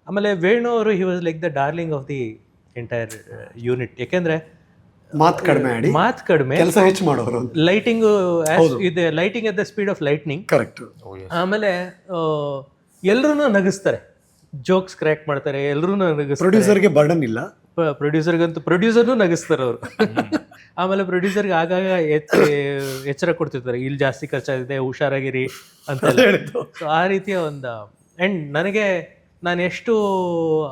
ಆಮೇಲೆ ವೇಣು ಅವರು he was like the darling of the entire unit. ಯಾಕೆಂದ್ರೆ ಮಾತು ಕಡಿಮೆ ಆಡಿ ಮಾತು ಕಡಿಮೆ, ಕೆಲಸ ಹೆಚ್ಚು ಮಾಡೋರು. ಲೈಟಿಂಗ್ ಇದೆ, lighting at the speed of lightning. Correct. ಆಮೇಲೆ ಎಲ್ರೂ ನಗಿಸ್ತಾರೆ, ಜೋಕ್ಸ್ ಕ್ರ್ಯಾಕ್ ಮಾಡ್ತಾರೆ, ಎಲ್ರೂ ನಗಿಸ್ತಾರೆ. ಪ್ರೊಡ್ಯೂಸರ್ಗೆ ಬರ್ಡನ್ ಇಲ್ಲ, ಪ್ರೊಡ್ಯೂಸರ್ಗಂತೂ ಪ್ರೊಡ್ಯೂಸರ್ನು ನಗಿಸ್ತಾರೆ ಅವರು. ಆಮೇಲೆ ಪ್ರೊಡ್ಯೂಸರ್ಗೆ ಆಗಾಗ ಎಚ್ಚರ ಕೊಡ್ತಿರ್ತಾರೆ, ಇಲ್ಲಿ ಜಾಸ್ತಿ ಖರ್ಚಾಗಿದೆ ಹುಷಾರಾಗಿರಿ ಅಂತ. ಸೊ ಆ ರೀತಿಯ ಒಂದು ಅಂಡ್ ನನಗೆ ನಾನು ಎಷ್ಟು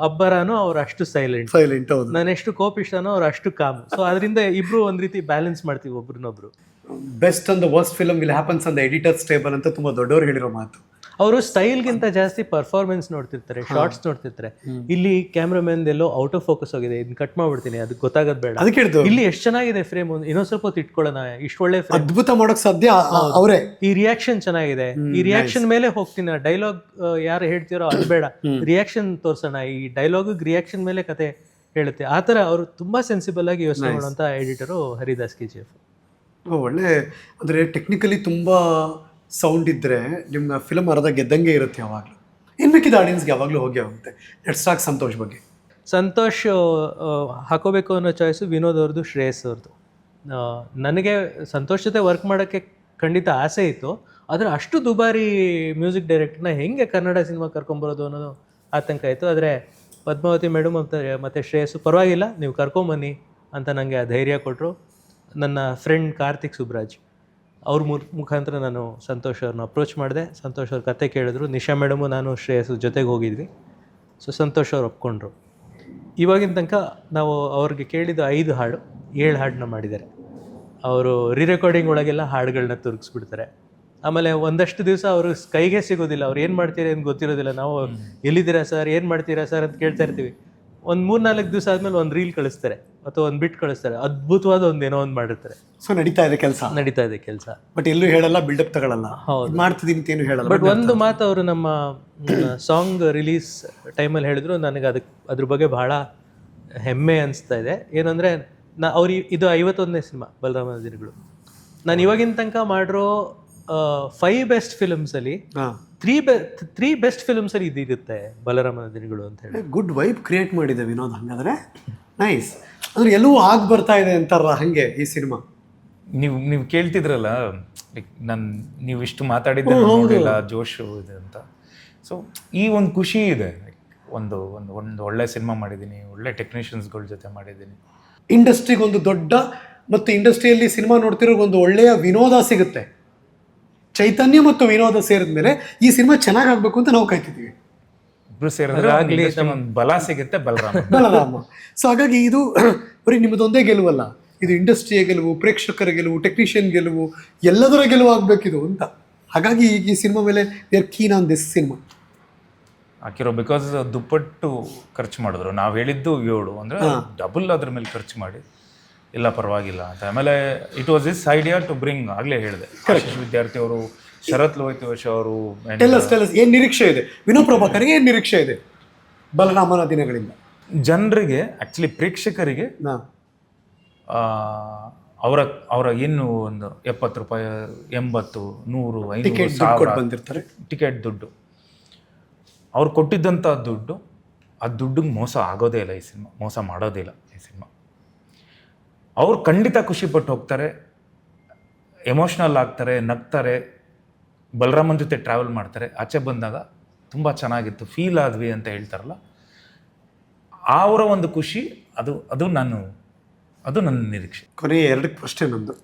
ಅಬ್ಬರನೋ ಅವ್ರು ಅಷ್ಟು ಸೈಲೆಂಟ್, ಹೌದು. ನಾನು ಎಷ್ಟು ಕೋಪಿಷ್ಟನೋ ಅವ್ರು ಅಷ್ಟು ಕಾಮ್. ಸೊ ಅದರಿಂದ ಇಬ್ರು ಒಂದ್ ರೀತಿ ಬ್ಯಾಲೆನ್ಸ್ ಮಾಡ್ತೀವಿ ಒಬ್ರನ್ನೊಬ್ರು. Best and the worst film will happens on the editors table ಅಂತ ತುಂಬಾ ದೊಡ್ಡವರು ಹೇಳಿರೋ ಮಾತು. ಅವರು ಸ್ಟೈಲ್ಗಿಂತ ಜಾಸ್ತಿ ಪರ್ಫಾರ್ಮೆನ್ಸ್ ನೋಡ್ತಿರ್ತಾರೆ, ಶಾರ್ಟ್ಸ್ ನೋಡ್ತಿರ್ತಾರೆ. ಇಲ್ಲಿ cameraman yellow out of focus ಹೋಗಿದೆ, ಇದನ್ನ ಕಟ್ ಮಾಡ್ಬಿಡ್ತೀನಿ, ಅದಕ್ಕೆ ಗೊತ್ತಾಗೋದು ಬೇಡ. ಅದಕ್ಕೆ ಹೇಳ್ತು ಇಲ್ಲಿ ಎಷ್ಟು ಚೆನ್ನಾಗಿದೆ ಫ್ರೇಮ್, ಇನ್ನೊಂದ್ ಸ್ವಲ್ಪ ಹೊತ್ತು ಇಟ್ಕೊಳ್ಳೋಣ, ಇಷ್ಟು ಒಳ್ಳೆ ಫ್ರೇಮ್, ಅದ್ಭುತ ಮಾಡೋಕ್ ಸಾಧ್ಯ ಅವರೇ. ಈ ರಿಯಾಕ್ಷನ್ ಚೆನ್ನಾಗಿದೆ, ಈ ರಿಯಾಕ್ಷನ್ ಮೇಲೆ ಹೋಗ್ತೀನಿ, ಡೈಲಾಗ್ ಯಾರು ಹೇಳ್ತಿರೋ ಅದು ಬೇಡ, ರಿಯಾಕ್ಷನ್ ತೋರ್ಸೋಣ, ಈ ಡೈಲಾಗ್ ರಿಯಾಕ್ಷನ್ ಮೇಲೆ ಕತೆ ಹೇಳುತ್ತೆ. ಆ ತರ ಅವರು ತುಂಬಾ ಸೆನ್ಸಿಬಲ್ ಆಗಿ ಯೋಚನೆ ಮಾಡುವಂತ ಎಡಿಟರು ಹರಿದಾಸ್ KGF. ಒಳ್ಳೆ ಅಂದ್ರೆ ಟೆಕ್ನಿಕಲಿ ತುಂಬಾ ಸೌಂಡ್ ಇದ್ರೆ ನಿಮ್ಮ ಫಿಲ್ಮ್ ಅರ್ಧ ಗೆದ್ದಂಗೆ ಇರುತ್ತೆ ಯಾವಾಗಲೂ. ಇನ್ನು ಮಿಕ್ಕಿದ ಆಡಿಯನ್ಸ್ಗೆ ಯಾವಾಗಲೂ ಹೋಗಿ ಹೋಗುತ್ತೆ. ಲೆಟ್ಸ್ ಟಾಕ್ ಸಂತೋಷ್ ಬಗ್ಗೆ. ಸಂತೋಷ್ ಹಾಕೋಬೇಕು ಅನ್ನೋ ಚಾಯ್ಸು ವಿನೋದ್ ಅವ್ರದ್ದು, ಶ್ರೇಯಸ್ ಅವ್ರದ್ದು. ನನಗೆ ಸಂತೋಷ್ ಜೊತೆ ವರ್ಕ್ ಮಾಡೋಕ್ಕೆ ಖಂಡಿತ ಆಸೆ ಇತ್ತು, ಆದರೆ ಅಷ್ಟು ದುಬಾರಿ ಮ್ಯೂಸಿಕ್ ಡೈರೆಕ್ಟರ್ನ ಹೆಂಗೆ ಕನ್ನಡ ಸಿನಿಮಾ ಕರ್ಕೊಂಬರೋದು ಅನ್ನೋದು ಆತಂಕ ಇತ್ತು. ಆದರೆ ಪದ್ಮಾವತಿ ಮೇಡಮ್ ಮತ್ತು ಶ್ರೇಯಸ್ಸು ಪರವಾಗಿಲ್ಲ ನೀವು ಕರ್ಕೊಂಬನ್ನಿ ಅಂತ ನನಗೆ ಆ ಧೈರ್ಯ ಕೊಟ್ಟರು. ನನ್ನ ಫ್ರೆಂಡ್ ಕಾರ್ತಿಕ್ ಸುಬ್ರಾಜ್ ಅವ್ರ ಮುಖಾಂತರ ನಾನು ಸಂತೋಷ್ ಅವ್ರನ್ನ ಅಪ್ರೋಚ್ ಮಾಡಿದೆ. ಸಂತೋಷ್ ಅವ್ರ ಕತೆ ಕೇಳಿದ್ರು. ನಿಶಾ ಮೇಡಮು ನಾನು ಶ್ರೇಯಸ್ ಜೊತೆಗೆ ಹೋಗಿದ್ವಿ. ಸೊ ಸಂತೋಷ್ ಅವ್ರು ಒಪ್ಕೊಂಡ್ರು. ಇವಾಗಿನ ತನಕ ನಾವು ಅವ್ರಿಗೆ ಕೇಳಿದ್ದು 5 ಹಾಡು, 7 ಹಾಡನ್ನ ಮಾಡಿದ್ದಾರೆ. ಅವರು ರೆಕಾರ್ಡಿಂಗ್ ಒಳಗೆಲ್ಲ ಹಾಡುಗಳನ್ನ ತುರುಗಿಸ್ಬಿಡ್ತಾರೆ. ಆಮೇಲೆ ಒಂದಷ್ಟು ದಿವಸ ಅವರು ಕೈಗೆ ಸಿಗೋದಿಲ್ಲ, ಅವ್ರು ಏನು ಮಾಡ್ತೀರಾ ಅಂತ ಗೊತ್ತಿರೋದಿಲ್ಲ. ನಾವು ಎಲ್ಲಿದ್ದೀರಾ ಸರ್, ಏನು ಮಾಡ್ತೀರಾ ಸರ್ ಅಂತ ಕೇಳ್ತಾ ಇರ್ತೀವಿ. ಒಂದು 3-4 ದಿವಸ ಆದಮೇಲೆ ಒಂದು ರೀಲ್ ಕಳಿಸ್ತಾರೆ ಅಥವಾ ಒಂದು ಬಿಟ್ ಕಳಿಸ್ತಾರೆ, ಅದ್ಭುತವಾದ ಏನೋ ಒಂದು ಮಾಡಿರ್ತಾರೆ. ಸೊ ನಡೀತಾ ಇದೆ ಕೆಲಸ, ಬಟ್ ಎಲ್ಲೂ ಹೇಳಲ್ಲ, ಬಿಲ್ಡಪ್ ತಗೊಳ್ಳಲ್ಲ, ಮಾಡ್ತಿದ್ದೀನಿ ಅಂತ ಏನು ಹೇಳಲ್ಲ. ಬಟ್ ಒಂದು ಮಾತು ಅವರು ನಮ್ಮ ಸಾಂಗ್ ರಿಲೀಸ್ ಟೈಮಲ್ಲಿ ಹೇಳಿದ್ರು, ನನಗೆ ಅದ್ರ ಬಗ್ಗೆ ಬಹಳ ಹೆಮ್ಮೆ ಅನಿಸ್ತಾ ಇದೆ. ಏನಂದರೆ ಇದು 51ನೇ ಸಿನಿಮಾ ಬಲರಾಮನ ದಿನಗಳು. ನಾನು ಇವಾಗಿನ ತನಕ ಮಾಡಿರೋ 5 ಬೆಸ್ಟ್ ಫಿಲ್ಮ್ಸಲ್ಲಿ 3 ಬೆಸ್ಟ್ ಫಿಲ್ಮ್ಸಲ್ಲಿ ಇದಿರುತ್ತೆ ಬಲರಾಮನ ದಿನಗಳು ಅಂತ ಹೇಳಿ. ಗುಡ್ ವೈಬ್ ಕ್ರಿಯೇಟ್ ಮಾಡಿದೆ ವಿನೋದ್. ಹಂಗಾದ್ರೆ ನೈಸ್. ಅಂದ್ರೆ ಎಲ್ಲವೂ ಆಗಿ ಬರ್ತಾ ಇದೆ ಅಂತಾರಲ್ಲ, ಹಂಗೆ ಈ ಸಿನಿಮಾ. ನೀವು ಕೇಳ್ತಿದ್ರಲ್ಲ, ನೀವು ಇಷ್ಟು ಮಾತಾಡಿದ್ದೆ ನೋಡಿಲ್ಲ, ಜೋಶು ಇದೆ ಅಂತ. ಸೊ ಈ ಒಂದು ಖುಷಿ ಇದೆ, ಒಂದು ಒಳ್ಳೆ ಸಿನಿಮಾ ಮಾಡಿದ್ದೀನಿ, ಒಳ್ಳೆ ಟೆಕ್ನಿಷಿಯನ್ಸ್ಗಳ ಜೊತೆ ಮಾಡಿದ್ದೀನಿ. ಇಂಡಸ್ಟ್ರಿಗೆ ಒಂದು ದೊಡ್ಡ ಮತ್ತು ಇಂಡಸ್ಟ್ರಿಯಲ್ಲಿ ಸಿನಿಮಾ ನೋಡ್ತಿರೋ ಒಂದು ಒಳ್ಳೆಯ ವಿನೋದ ಸಿಗುತ್ತೆ. ಚೈತನ್ಯ ಮತ್ತು ವಿನೋದ ಸೇರಿದ ಮೇಲೆ ಈ ಸಿನಿಮಾ ಚೆನ್ನಾಗಾಗಬೇಕು ಅಂತ ನಾವು ಕಾಯ್ತಿದ್ದೀವಿ. ಇಬ್ರು ಸೇರಿದ್ರೆ ಒಂದು ಬಲ ಸಿಗುತ್ತೆ, ಬಲರಾಮ. ಸೊ ಹಾಗಾಗಿ ಇದು ಬರೀ ನಿಮ್ಮದೊಂದೇ ಗೆಲುವಲ್ಲ, ಇದು ಇಂಡಸ್ಟ್ರಿಯ ಗೆಲುವು, ಪ್ರೇಕ್ಷಕರ ಗೆಲುವು, ಟೆಕ್ನಿಷಿಯನ್ ಗೆಲುವು, ಎಲ್ಲದರ ಗೆಲುವು ಆಗಬೇಕಿದು ಅಂತ. ಹಾಗಾಗಿ ಈ ಸಿನಿಮಾ ಮೇಲೆ we are keen on this cinema ಹಾಕಿರೋ. ಬಿಕಾಸ್ ದುಪ್ಪಟ್ಟು ಖರ್ಚು ಮಾಡಿದ್ರು, ನಾವು ಹೇಳಿದ್ದು 7 ಅಂದರೆ ಡಬಲ್ ಅದ್ರ ಮೇಲೆ ಖರ್ಚು ಮಾಡಿ, ಇಲ್ಲ ಪರವಾಗಿಲ್ಲ ಅಂತ. ಆಮೇಲೆ it was this idea to bring, ಆಗಲೇ ಹೇಳಿದೆ, ವಿದ್ಯಾರ್ಥಿ ಅವರು, ಶರತ್ ಲೋಹಿತವರ್ಷ ಅವರು. ಏನು ನಿರೀಕ್ಷೆ ಇದೆ ವಿನೋದ್ ಪ್ರಭಾಕರ್ಗೆ, ಏನು ನಿರೀಕ್ಷೆ ಇದೆ ಬಲರಾಮನ ದಿನಗಳಿಂದ? ಜನರಿಗೆ, ಆ್ಯಕ್ಚುಲಿ ಪ್ರೇಕ್ಷಕರಿಗೆ ಅವರ ಏನು ಒಂದು 70 ರೂಪಾಯಿ, 80, 100, 500 ಬಂದಿರ್ತಾರೆ ಟಿಕೆಟ್ ದುಡ್ಡು, ಅವ್ರು ಕೊಟ್ಟಿದ್ದಂಥ ದುಡ್ಡು, ಆ ದುಡ್ಡಿಗೆ ಮೋಸ ಆಗೋದೇ ಇಲ್ಲ ಈ ಸಿನಿಮಾ, ಮೋಸ ಮಾಡೋದಿಲ್ಲ ಈ ಸಿನಿಮಾ. ಅವ್ರು ಖಂಡಿತ ಖುಷಿಪಟ್ಟು ಹೋಗ್ತಾರೆ, ಎಮೋಷ್ನಲ್ ಆಗ್ತಾರೆ, ನಗ್ತಾರೆ, ಬಲರಾಮನ್ ಜೊತೆ ಟ್ರಾವೆಲ್ ಮಾಡ್ತಾರೆ. ಆಚೆ ಬಂದಾಗ ತುಂಬ ಚೆನ್ನಾಗಿತ್ತು, ಫೀಲ್ ಆದ್ವಿ ಅಂತ ಹೇಳ್ತಾರಲ್ಲ, ಅವರ ಒಂದು ಖುಷಿ, ಅದು ನನ್ನ ನಿರೀಕ್ಷೆ. ಕೊನೆಯ 2 ಪ್ರಶ್ನೆ ನಂದು.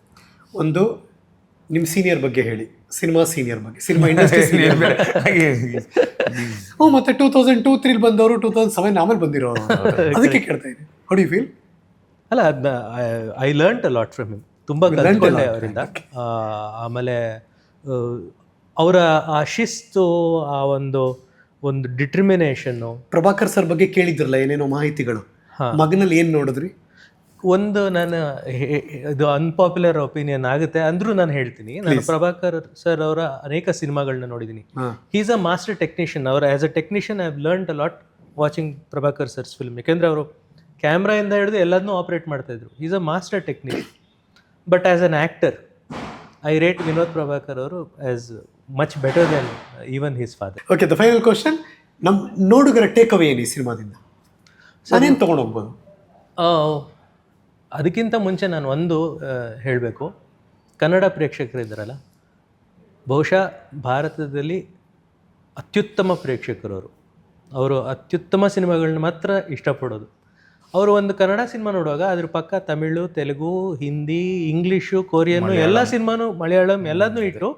ಒಂದು, ನಿಮ್ಮ ಸೀನಿಯರ್ ಬಗ್ಗೆ ಹೇಳಿ, ಸಿನಿಮಾ ಸೀನಿಯರ್ ಬಗ್ಗೆ, ಸಿನಿಮಾ ಇಂಡಸ್ಟ್ರಿ ಸೀನಿಯರ್. ಮತ್ತೆ 2002-3 ಬಂದವರು, 2007 ಆಮೇಲೆ ಬಂದಿರೋರು, ಅದಕ್ಕೆ ಕೇಳ್ತಾ ಇದ್ದೀನಿ. How do you feel? ಅಲ್ಲ, ಅದನ್ನ I learned a lot from him, ತುಂಬ ಕಲ್ತ್ಕೊಂಡೆ ಅವರಿಂದ. ಆಮೇಲೆ ಅವರ ಆ ಶಿಸ್ತು, ಆ ಒಂದು ಡಿಟರ್ಮಿನೇಷನ್ನು. ಪ್ರಭಾಕರ್ ಸರ್ ಬಗ್ಗೆ ಕೇಳಿದ್ರಲ್ಲ ಏನೇನೋ ಮಾಹಿತಿಗಳು, ಮಗನಲ್ಲಿ ಏನು ನೋಡಿದ್ರಿ? ಒಂದು, ನಾನು ಇದು ಅನ್ಪಾಪ್ಯುಲರ್ ಒಪಿನಿಯನ್ ಆಗುತ್ತೆ ಅಂದ್ರೂ ನಾನು ಹೇಳ್ತೀನಿ, ನಾನು ಪ್ರಭಾಕರ್ ಸರ್ ಅವರ ಅನೇಕ ಸಿನಿಮಾಗಳನ್ನ ನೋಡಿದ್ದೀನಿ. He is a master technician. ಅವರ as a technician I have learned a lot watching Prabhakar sir's film. ಯಾಕೆಂದರೆ ಅವರು ಕ್ಯಾಮ್ರಾಯಿಂದ ಹಿಡಿದು ಎಲ್ಲದನ್ನೂ ಆಪ್ರೇಟ್ ಮಾಡ್ತಾಯಿದ್ರು. Is a master technician. But as an actor I rate Vinod Prabhakar ಅವರು as much better than even his father. Okay, the final question, ನಮ್ಮ ನೋಡುಗರ take away ಏನು ಈ ಸಿನಿಮಾದಿಂದ? ನಾನೇನು ತೊಗೊಂಡು ಹೋಗ್ಬೋದು? ಅದಕ್ಕಿಂತ ಮುಂಚೆ ನಾನು ಒಂದು ಹೇಳಬೇಕು. ಕನ್ನಡ ಪ್ರೇಕ್ಷಕರಿದ್ದಾರಲ್ಲ, ಬಹುಶಃ ಭಾರತದಲ್ಲಿ ಅತ್ಯುತ್ತಮ ಪ್ರೇಕ್ಷಕರು ಅವರು ಅತ್ಯುತ್ತಮ ಸಿನಿಮಾಗಳನ್ನ ಮಾತ್ರ ಇಷ್ಟಪಡೋದು. ಅವರು ಒಂದು ಕನ್ನಡ ಸಿನಿಮಾ ನೋಡುವಾಗ ಅದ್ರ ಪಕ್ಕ ತಮಿಳು, ತೆಲುಗು, ಹಿಂದಿ, ಇಂಗ್ಲೀಷು, ಕೊರಿಯನ್ನು ಎಲ್ಲ ಸಿನಿಮಾನು, ಮಲಯಾಳಂ ಎಲ್ಲದನ್ನೂ ಇಟ್ಟು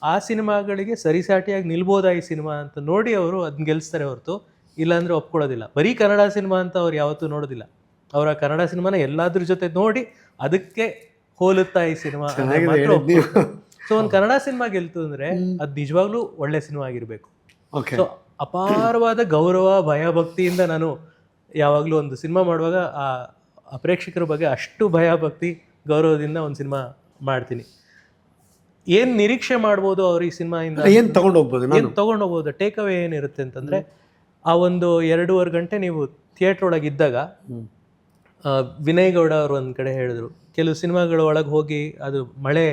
ಆ ಸಿನಿಮಾಗಳಿಗೆ ಸರಿಸಾಟಿಯಾಗಿ ನಿಲ್ಬೋದಾ ಈ ಸಿನಿಮಾ ಅಂತ ನೋಡಿ ಅವರು ಅದನ್ನ ಗೆಲ್ಲಿಸ್ತಾರೆ ಹೊರತು ಇಲ್ಲಾಂದರೆ ಒಪ್ಕೊಳ್ಳೋದಿಲ್ಲ. ಬರೀ ಕನ್ನಡ ಸಿನಿಮಾ ಅಂತ ಅವ್ರು ಯಾವತ್ತೂ ನೋಡೋದಿಲ್ಲ. ಅವರ ಕನ್ನಡ ಸಿನಿಮಾನ ಎಲ್ಲಾದ್ರ ಜೊತೆ ನೋಡಿ ಅದಕ್ಕೆ ಹೋಲುತ್ತಾ ಈ ಸಿನಿಮಾ. ಸೊ ಒಂದು ಕನ್ನಡ ಸಿನಿಮಾ ಗೆಲ್ತು ಅಂದರೆ ಅದು ನಿಜವಾಗ್ಲೂ ಒಳ್ಳೆ ಸಿನಿಮಾ ಆಗಿರಬೇಕು. ಸೊ ಅಪಾರವಾದ ಗೌರವ, ಭಯ, ಭಕ್ತಿಯಿಂದ ನಾನು ಯಾವಾಗಲೂ ಒಂದು ಸಿನಿಮಾ ಮಾಡುವಾಗ ಆ ಪ್ರೇಕ್ಷಕರ ಬಗ್ಗೆ ಅಷ್ಟು ಭಯ, ಭಕ್ತಿ, ಗೌರವದಿಂದ ಒಂದು ಸಿನಿಮಾ ಮಾಡ್ತೀನಿ. ಏನು ನಿರೀಕ್ಷೆ ಮಾಡ್ಬೋದು ಅವ್ರು ಈ ಸಿನಿಮಾಯಿಂದ, ಏನು ತೊಗೊಂಡು ಹೋಗ್ಬೋದು, ಏನು ತೊಗೊಂಡು ಹೋಗ್ಬೋದು, ಟೇಕ್ ಅವೇ ಏನಿರುತ್ತೆ ಅಂತಂದರೆ, ಆ ಒಂದು 2.5 ಗಂಟೆ ನೀವು ಥಿಯೇಟ್ರ್ ಒಳಗೆ ಇದ್ದಾಗ, ವಿನಯ್ ಗೌಡ ಅವರು ಒಂದು ಕಡೆ ಹೇಳಿದ್ರು, ಕೆಲವು ಸಿನಿಮಾಗಳ ಒಳಗೆ ಹೋಗಿ ಅದು ಮಳೆ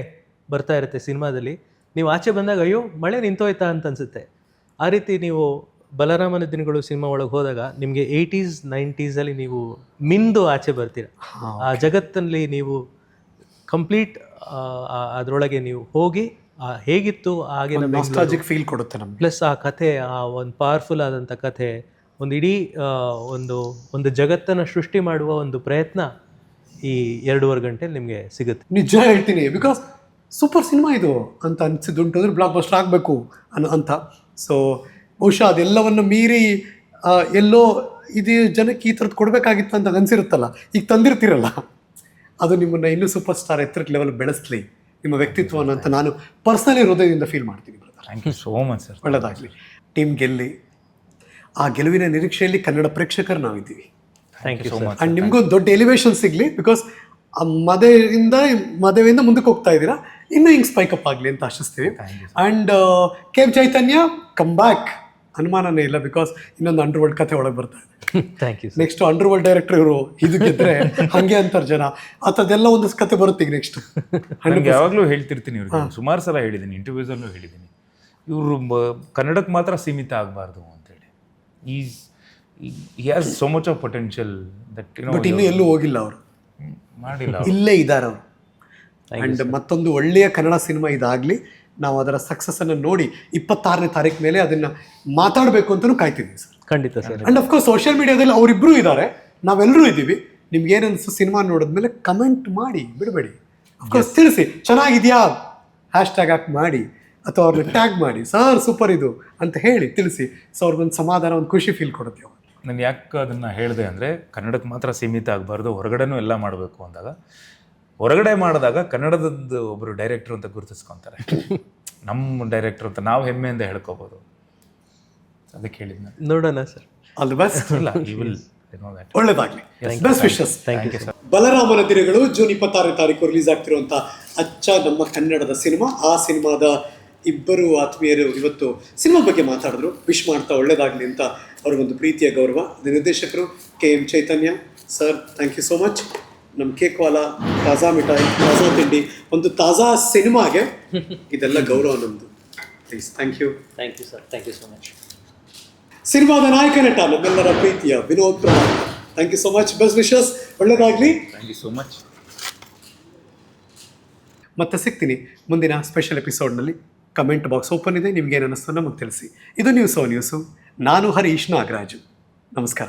ಬರ್ತಾ ಇರುತ್ತೆ ಸಿನಿಮಾದಲ್ಲಿ, ನೀವು ಆಚೆ ಬಂದಾಗ ಅಯ್ಯೋ ಮಳೆ ನಿಂತೋಯ್ತಾ ಅಂತ ಅನಿಸುತ್ತೆ. ಆ ರೀತಿ ನೀವು ಬಲರಾಮನ ದಿನಗಳು ಸಿನಿಮಾ ಒಳಗೆ ಹೋದಾಗ ನಿಮಗೆ 80s 90s ನೀವು ಮಿಂದು ಆಚೆ ಬರ್ತೀರ. ಆ ಜಗತ್ತಿನಲ್ಲಿ ನೀವು ಕಂಪ್ಲೀಟ್ ಅದರೊಳಗೆ ನೀವು ಹೋಗಿ ಹೇಗಿತ್ತು ಆಗಿನ ನಾಸ್ಟಾಲ್ಜಿಕ್ ಫೀಲ್ ಕೊಡುತ್ತೆ ನಮಗೆ. ಪ್ಲಸ್ ಆ ಕಥೆ, ಆ ಒಂದು ಪವರ್ಫುಲ್ ಆದಂಥ ಕಥೆ, ಒಂದು ಇಡೀ ಒಂದು ಜಗತ್ತನ್ನು ಸೃಷ್ಟಿ ಮಾಡುವ ಒಂದು ಪ್ರಯತ್ನ ಈ 2.5 ಗಂಟೆ ನಿಮಗೆ ಸಿಗುತ್ತೆ. ನಿಜ ಹೇಳ್ತೀನಿ, ಬಿಕಾಸ್ ಸೂಪರ್ ಸಿನಿಮಾ ಇದು ಅಂತ ಅನಿಸಿದ್ದುಂಟು. ಅಂದರೆ ಬ್ಲಾಕ್ ಬಸ್ಟರ್ ಆಗಬೇಕು ಅಂತ. ಸೊ ಬಹುಶಃ ಅದೆಲ್ಲವನ್ನು ಮೀರಿ ಎಲ್ಲೋ ಇದು ಜನಕ್ಕೆ ಈ ಥರದ್ದು ಕೊಡಬೇಕಾಗಿತ್ತು ಅಂತ ಅನಿಸಿರುತ್ತಲ್ಲ, ಈಗ ತಂದಿರ್ತೀರಲ್ಲ, ಅದು ನಿಮ್ಮನ್ನು ಇನ್ನೂ ಸೂಪರ್ ಸ್ಟಾರ್ ಎತ್ತರಕ್ಕೆ ಲೆವೆಲ್ ಬೆಳೆಸಲಿ ನಿಮ್ಮ ವ್ಯಕ್ತಿತ್ವವನ್ನು ಅಂತ ನಾನು ಪರ್ಸನಲಿ ಹೃದಯದಿಂದ ಫೀಲ್ ಮಾಡ್ತೀನಿ. Thank you so much sir. ಒಳ್ಳೆಯದಾಗಲಿ, ಟೀಮ್ ಗೆಲ್ಲಿ. ಆ ಗೆಲುವಿನ ನಿರೀಕ್ಷೆಯಲ್ಲಿ ಕನ್ನಡ ಪ್ರೇಕ್ಷಕರು ನಾವಿದ್ದೀವಿ. Thank you so much. And ನಿಮ್ಗೊಂದು ದೊಡ್ಡ ಎಲಿವೇಶನ್ ಸಿಗಲಿ, ಬಿಕಾಸ್ ಮದುವೆಯಿಂದ ಮುಂದಕ್ಕೆ ಹೋಗ್ತಾ ಇದ್ದೀರಾ, ಇನ್ನೂ ಹಿಂಗೆ ಸ್ಪೈಕಪ್ ಆಗಲಿ ಅಂತ ಆಶಿಸ್ತೀವಿ. And K Chaitanya come back, ಅನುಮಾನನೇ ಇಲ್ಲ, ಬಿಕಾಸ್ ಇನ್ನೊಂದು ಅಂಡರ್ ವರ್ಲ್ಡ್ ಕಥೆ ಒಳಗೆ ಬರ್ತಾ ಇದೆ. Thank you. Next underworld director ಇವರು, ಇದು ಗೆದ್ರೆ ಹಾಗೆ ಅಂತಾರೆ ಜನ, ಅಂಥದ್ದೆಲ್ಲ ಒಂದು ಕತೆ ಬರುತ್ತೆ ಈಗ ನೆಕ್ಸ್ಟ್. ನನಗೆ ಯಾವಾಗಲೂ ಹೇಳ್ತಿರ್ತೀನಿ ಇವ್ರಿಗೆ, ಸುಮಾರು ಸಲ ಹೇಳಿದ್ದೀನಿ, ಇಂಟರ್ವ್ಯೂಸಲ್ಲೂ ಹೇಳಿದ್ದೀನಿ, ಇವರು ಕನ್ನಡಕ್ಕೆ ಮಾತ್ರ ಸೀಮಿತ ಆಗಬಾರ್ದು ಅಂತೇಳಿ. ಈ has so much of potential that but ಇನ್ನೂ ಎಲ್ಲೂ ಹೋಗಿಲ್ಲ ಅವರು, ಮಾಡಿಲ್ಲ, ಇಲ್ಲೇ ಇದ್ದಾರೆ ಅವರು. ಆ್ಯಂಡ್ ಮತ್ತೊಂದು ಒಳ್ಳೆಯ ಕನ್ನಡ ಸಿನಿಮಾ ಇದಾಗಲಿ, ನಾವು ಅದರ ಸಕ್ಸಸ್ಸನ್ನು ನೋಡಿ 26ನೇ ತಾರೀಕು ಮೇಲೆ ಅದನ್ನು ಮಾತಾಡಬೇಕು ಅಂತಲೂ ಕಾಯ್ತಿದ್ದೀವಿ ಸರ್. ಖಂಡಿತ ಸರ್. ಆ್ಯಂಡ್ ಅಫ್ಕೋರ್ಸ್ ಸೋಷಿಯಲ್ ಮೀಡಿಯಾದಲ್ಲಿ ಅವರಿಬ್ಬರೂ ಇದ್ದಾರೆ, ನಾವೆಲ್ಲರೂ ಇದ್ದೀವಿ. ನಿಮ್ಗೆ ಏನನ್ನಿಸ್ತು ಸಿನಿಮಾ ನೋಡಿದ್ಮೇಲೆ ಕಮೆಂಟ್ ಮಾಡಿ ಬಿಡಬೇಡಿ. ಅಫ್ಕೋರ್ಸ್ ತಿಳಿಸಿ, ಚೆನ್ನಾಗಿದೆಯಾ ಹ್ಯಾಶ್ಟ್ಯಾಗ್ ಹಾಕಿ ಮಾಡಿ, ಅಥವಾ ಅವ್ರನ್ನ ಟ್ಯಾಗ್ ಮಾಡಿ, ಸರ್ ಸೂಪರ್ ಇದು ಅಂತ ಹೇಳಿ ತಿಳಿಸಿ. ಸೊ ಅವ್ರಿಗೊಂದು ಸಮಾಧಾನ, ಒಂದು ಖುಷಿ ಫೀಲ್ ಕೊಡುತ್ತೆ. ನಾನು ಯಾಕೆ ಅದನ್ನು ಹೇಳಿದೆ ಅಂದರೆ, ಕನ್ನಡಕ್ಕೆ ಮಾತ್ರ ಸೀಮಿತ ಆಗಬಾರ್ದು, ಹೊರಗಡೆನೂ ಎಲ್ಲ ಮಾಡಬೇಕು ಅಂದಾಗ, ಹೊರಗಡೆ ಮಾಡಿದಾಗ ಕನ್ನಡದದ್ದು ಒಬ್ಬರು ಡೈರೆಕ್ಟ್ರು ಅಂತ ಗುರುತಿಸ್ಕೊತಾರೆ, ನಮ್ಮ ಡೈರೆಕ್ಟ್ರು ಅಂತ ನಾವು ಹೆಮ್ಮೆಯಿಂದ ಹೇಳ್ಕೋಬೋದು. ಅದಕ್ಕೆ ಹೇಳಿದ್ನ ನೋಡೋಣ ಸರ್. All the best. ಇಲ್ಲ, ಯು ವಿಲ್ ನೋ ದಟ್. ಒಳ್ಳೆದಾಗಲಿ, best wishes. Thank you sir. ಬಲರಾಮನ ದಿನಗಳು ಜೂನ್ 26ನೇ ತಾರೀಕು ರಿಲೀಸ್ ಆಗ್ತಿರುವಂಥ ಅಚ್ಚ ನಮ್ಮ ಕನ್ನಡದ ಸಿನಿಮಾ. ಆ ಸಿನಿಮಾದ ಇಬ್ಬರು ಆತ್ಮೀಯರು ಇವತ್ತು ಸಿನಿಮಾ ಬಗ್ಗೆ ಮಾತಾಡಿದ್ರು, ವಿಶ್ ಮಾಡ್ತಾ ಒಳ್ಳೆಯದಾಗಲಿ ಅಂತ ಅವ್ರಿಗೊಂದು ಪ್ರೀತಿಯ ಗೌರವ. ನಿರ್ದೇಶಕರು KM Chaitanya sir, thank you so much. ನಮ್ಮ ಕೇಕ್ವಾಲಾ, ತಾಜಾ ಮಿಠಾಯಿ, ತಾಜಾ ತಿಂಡಿ, ಒಂದು ತಾಜಾ ಸಿನಿಮಾಗೆ ಇದೆಲ್ಲ ಗೌರವ ನಮ್ಮದು. Please, thank you. Thank you sir. Thank you so much. ಸಿನಿಮಾದ ನಾಯಕ ನಟ ನಮ್ಮೆಲ್ಲರ ಪ್ರೀತಿಯ Vinod Prabhat, thank you so much. Best wishes, ಒಳ್ಳೆಯದಾಗಲಿ. Thank you so much. ಮತ್ತೆ ಸಿಗ್ತೀನಿ ಮುಂದಿನ ಸ್ಪೆಷಲ್ ಎಪಿಸೋಡ್ನಲ್ಲಿ. ಕಮೆಂಟ್ ಬಾಕ್ಸ್ ಓಪನ್ ಇದೆ, ನಿಮ್ಗೇನು ಅನ್ನಿಸ್ತು ನಮಗೆ ತಿಳಿಸಿ. ಇದು ನ್ಯೂಸು. ನಾನು ಹರೀಶ್ ನಾಗರಾಜು. ನಮಸ್ಕಾರ.